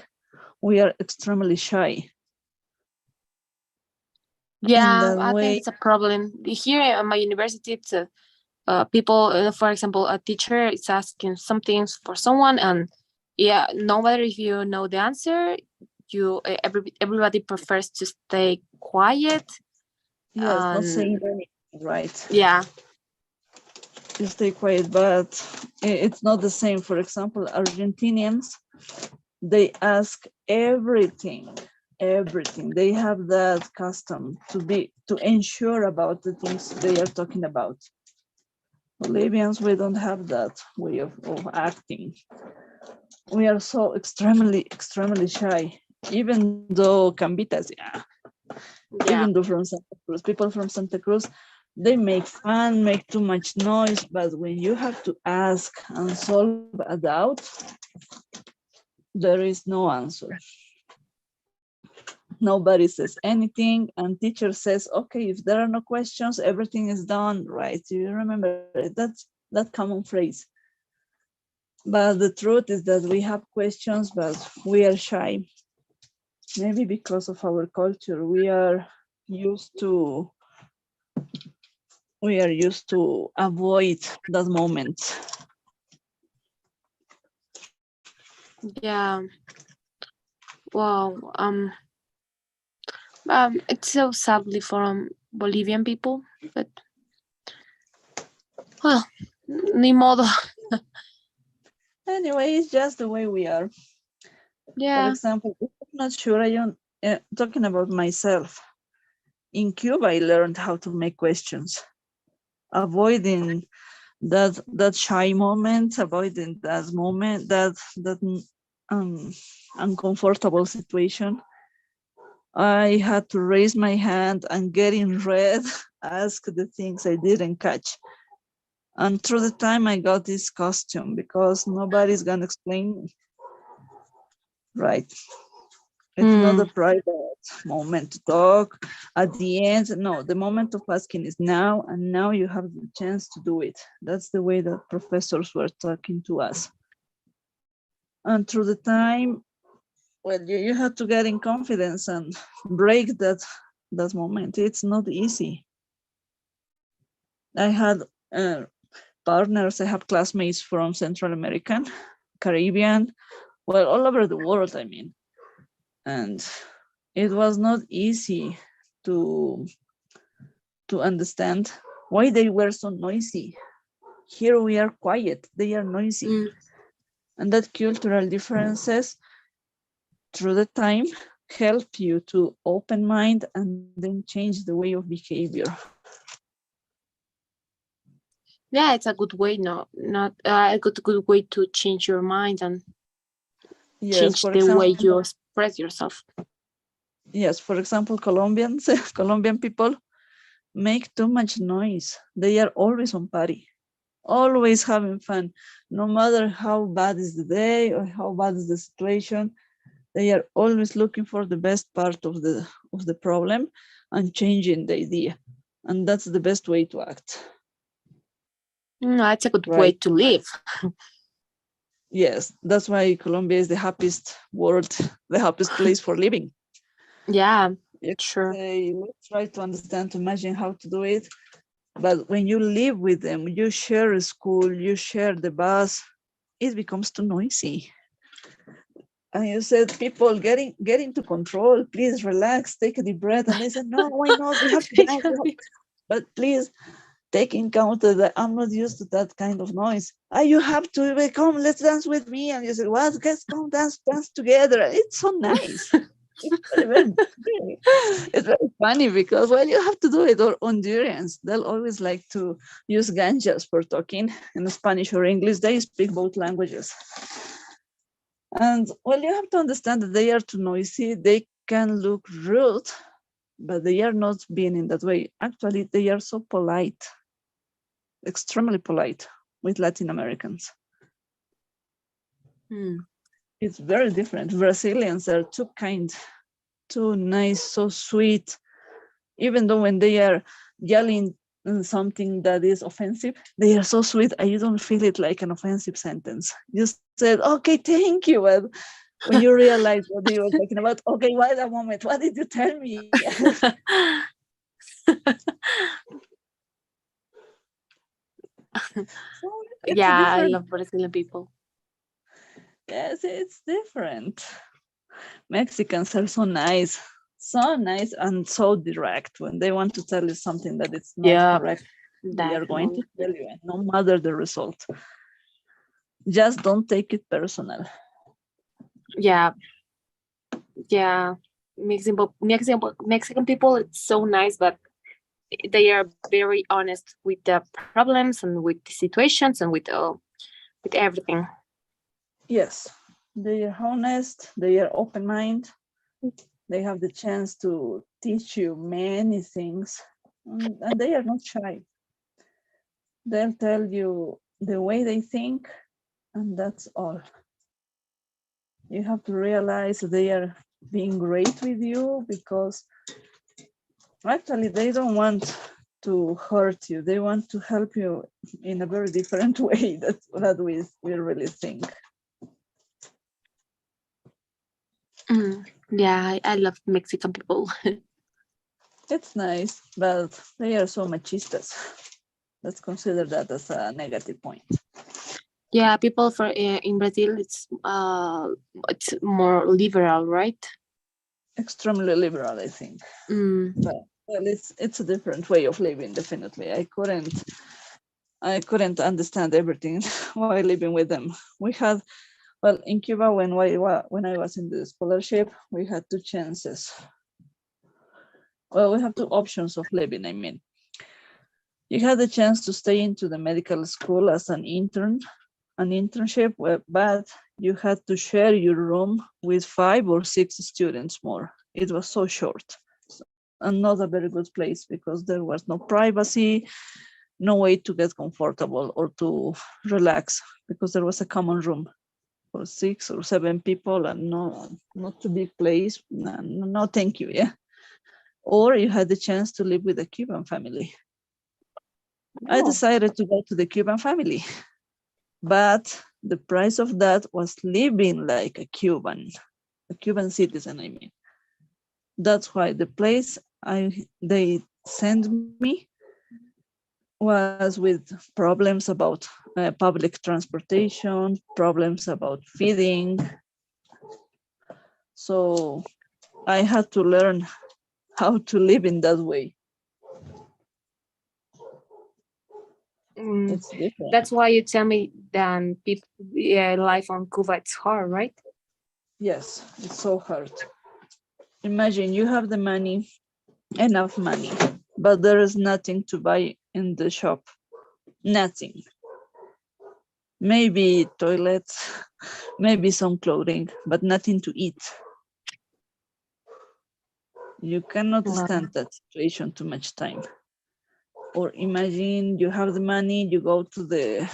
S5: We are extremely shy.
S11: Yeah, I think it's a problem. Here at my university, it's people, for example, a teacher is asking something for someone, and yeah, no matter if you know the answer, everybody prefers to stay quiet.
S5: Yes, not saying anything, right?
S11: Yeah.
S5: You stay quiet, but it's not the same. For example, Argentinians, they ask everything. They have that custom to ensure about the things they are talking about. Bolivians, we don't have that way of acting. We are so extremely shy, even though Cambitas, even though from Santa Cruz, people from Santa Cruz, they make fun, make too much noise, but when you have to ask and solve a doubt, there is no answer. Nobody says anything, and teacher says, okay, if there are no questions, everything is done, right? You remember that common phrase. But the truth is that we have questions, but we are shy. Maybe because of our culture, we are used to avoid that moment.
S11: Yeah. Wow. It's so sadly for Bolivian people, but well, ni modo.
S5: Anyway, it's just the way we are.
S11: Yeah.
S5: For example, I'm not sure. Talking about myself. In Cuba, I learned how to make questions, avoiding that shy moment, avoiding that moment, that uncomfortable situation. I had to raise my hand and get in red, ask the things I didn't catch. And through the time I got this costume because nobody's gonna explain me. Right. It's not a private moment to talk at the end. No, the moment of asking is now, and now you have the chance to do it. That's the way that professors were talking to us. And through the time, well, you have to get in confidence and break that moment. It's not easy. I had partners, I have classmates from Central American, Caribbean, well, all over the world, I mean. And it was not easy to understand why they were so noisy. Here we are quiet, they are noisy. And that cultural differences through the time help you to open mind and then change the way of behavior.
S11: Yeah, it's a good way, not a good way to change your mind and change the way you express yourself.
S5: Yes, for example, Colombian people make too much noise. They are always on party, always having fun, no matter how bad is the day or how bad is the situation. They are always looking for the best part of the problem and changing the idea, and that's the best way to act.
S11: It's a good way to live.
S5: Yes, that's why Colombia is the happiest world, the happiest place for living.
S11: Yeah, sure.
S5: Let's try to understand, to imagine how to do it. But when you live with them, you share a school, you share the bus, it becomes too noisy. And you said, people, get into control, please relax, take a deep breath. And they said, no, why not? We have to dance. But please take in count that I'm not used to that kind of noise. You have to come, let's dance with me. And you said, what? Let's come dance together. It's so nice. It's very funny because, well, you have to do it. Or Hondurans, they'll always like to use ganjas for talking in Spanish or English. They speak both languages. And, well, you have to understand that they are too noisy. They can look rude, but they are not being in that way. Actually, they are so polite, extremely polite with Latin Americans. It's very different. Brazilians are too kind, too nice, so sweet. Even though when they are yelling something that is offensive, they are so sweet. You don't feel it like an offensive sentence. You said, okay, thank you. And when you realize what they were talking about, okay, wait a moment, what did you tell me?
S11: Yeah, I love Brazilian people.
S5: Yes, it's different. Mexicans are so nice and so direct. When they want to tell you something that it's not correct, they are going to tell you, and no matter the result. Just don't take it personal.
S11: Yeah. Mexican people, it's so nice, but they are very honest with the problems and with the situations and with everything.
S5: Yes, they are honest, they are open-minded, they have the chance to teach you many things, and they are not shy. They'll tell you the way they think, and that's all. You have to realize they are being great with you because actually they don't want to hurt you. They want to help you in a very different way. That's what we really think.
S11: Yeah, I love Mexican people.
S5: It's nice, but they are so machistas. Let's consider that as a negative point.
S11: Yeah, people in Brazil, it's more liberal, right?
S5: Extremely liberal, I think. But well, it's a different way of living. Definitely, I couldn't understand everything while living with them. We had, well, in Cuba when I was in the scholarship, we had two chances. Well, we have two options of living. I mean, You had the chance to stay into the medical school as an internship, but you had to share your room with 5 or 6 students more. It was so short and not a very good place because there was no privacy, no way to get comfortable or to relax because there was a common room for 6 or 7 people and not too big place. No, thank you, yeah. Or you had the chance to live with a Cuban family. I decided to go to the Cuban family, but the price of that was living like a Cuban citizen, I mean. That's why the place they sent me was with problems about public transportation, problems about feeding. So I had to learn how to live in that way. It's different.
S11: That's why you tell me that people, life on Cuba, it's hard, right?
S5: Yes, it's so hard. Imagine you have the money, enough money, but there is nothing to buy in the shop. Nothing. Maybe toilets, maybe some clothing, but nothing to eat. You cannot stand that situation too much time. Or imagine you have the money, you go to the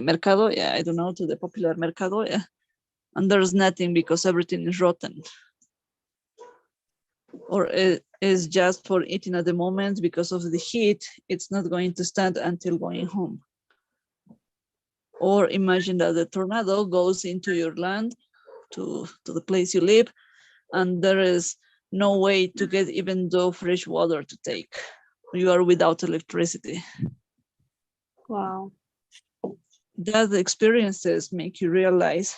S5: mercado, yeah, I don't know, to the popular mercado, yeah, and there's nothing because everything is rotten. Or it is just for eating at the moment because of the heat, it's not going to stand until going home. Or imagine that the tornado goes into your land, to the place you live, and there is no way to get even though fresh water to take. You are without electricity.
S11: Wow.
S5: That experiences make you realize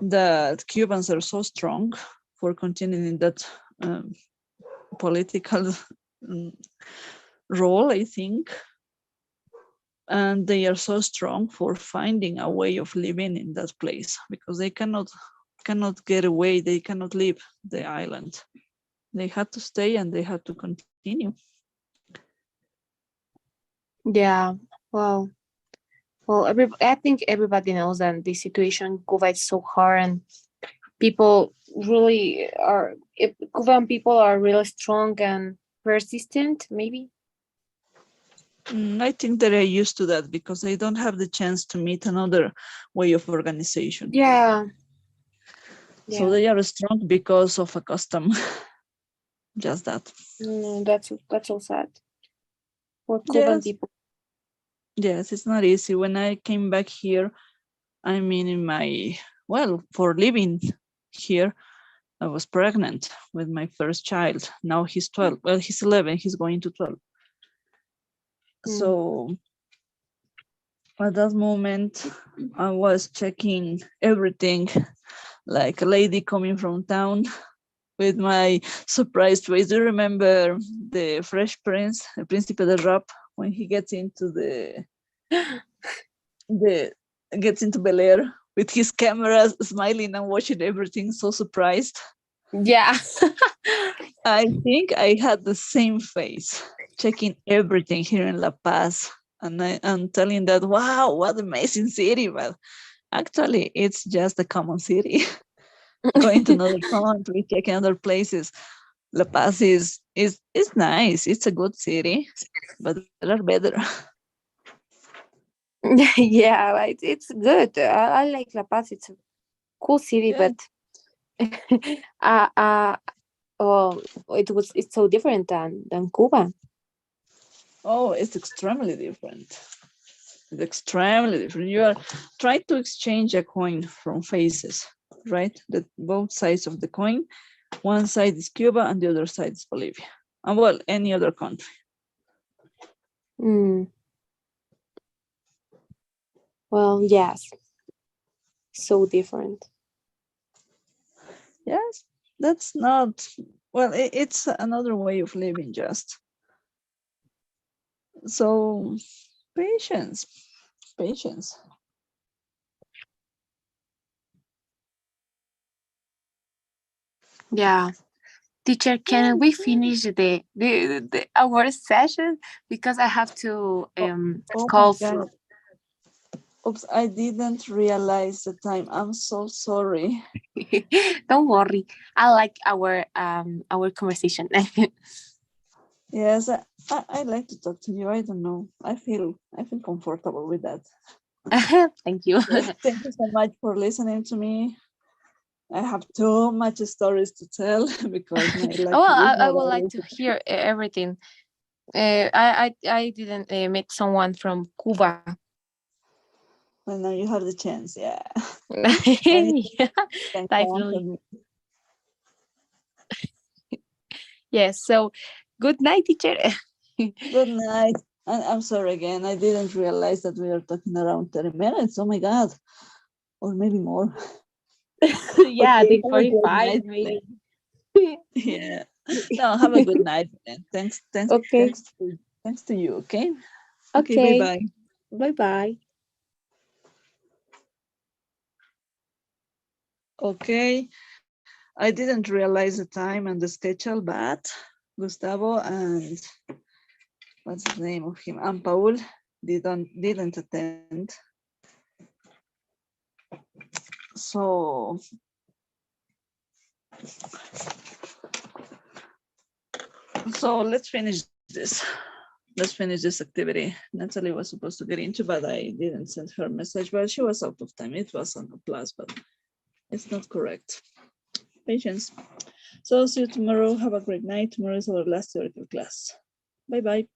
S5: that Cubans are so strong for continuing in that political role, I think. And they are so strong for finding a way of living in that place because they cannot get away. They cannot leave the island. They had to stay and they had to continue.
S11: Yeah. Wow. Well, I think everybody knows that the situation in Cuba is so hard, and people really are. Cuban people are really strong and persistent, maybe.
S5: I think that they're used to that because they don't have the chance to meet another way of organization.
S11: Yeah.
S5: So they are strong because of a custom. Just that.
S11: That's so sad for Cuban people.
S5: Yes, it's not easy. When I came back here, I mean, for living here, I was pregnant with my first child. Now he's 12. Well, he's 11. He's going to 12. So at that moment, I was checking everything like a lady coming from town with my surprised face. Do you remember the Fresh Prince, the Príncipe del Rap, when he gets into gets into Bel Air with his camera smiling and watching everything so surprised?
S11: Yeah.
S5: I think I had the same face, checking everything here in La Paz. And I'm telling that, wow, what amazing city. But actually, it's just a common city. Going to another country, checking other places. La Paz is nice. It's a good city, but there are better.
S11: Yeah, it's good. I like La Paz. It's a cool city, but it's so different than Cuba.
S5: Oh, it's extremely different. It's extremely different. You are trying to exchange a coin from faces, right? That both sides of the coin. One side is Cuba and the other side is Bolivia. And well, any other country.
S11: Well, yes. So different.
S5: Yes, that's not, well, it's another way of living just. So patience.
S11: Yeah. Teacher, can we finish our session? Because I have to
S5: Oh
S11: call
S5: my God. Oops, I didn't realize the time. I'm so sorry.
S11: Don't worry. I like our conversation.
S5: Yes, I like to talk to you. I don't know. I feel comfortable with that.
S11: Thank you.
S5: Thank you so much for listening to me. I have too much stories to tell because my life
S11: Well,
S5: is
S11: I
S5: not
S11: would like
S5: always.
S11: to hear everything. I didn't meet someone from Cuba.
S5: Well, now you have the chance. Yeah. And you
S11: Yeah,
S5: can count
S11: definitely.
S5: on me.
S11: Yes. So, good night, teacher.
S5: Good night. And I'm sorry again. I didn't realize that we are talking around 30 minutes. Oh my God. Or maybe more.
S11: Yeah, I
S5: Okay,
S11: think
S5: have a great
S11: 45
S5: night.
S11: maybe.
S5: Yeah. No, have a good night. And
S11: Okay.
S5: thanks to you. Okay. Okay. Bye
S11: Okay.
S5: bye.
S11: Bye bye.
S5: Okay. I didn't realize the time and the schedule, but Gustavo and what's the name of him? And Paul didn't attend. So let's finish this. Let's finish this activity. Natalie was supposed to get into, but I didn't send her a message, but she was out of time. It was on a plus, but it's not correct. Patience. So see you tomorrow. Have a great night. Tomorrow is our last theoretical class. Bye-bye.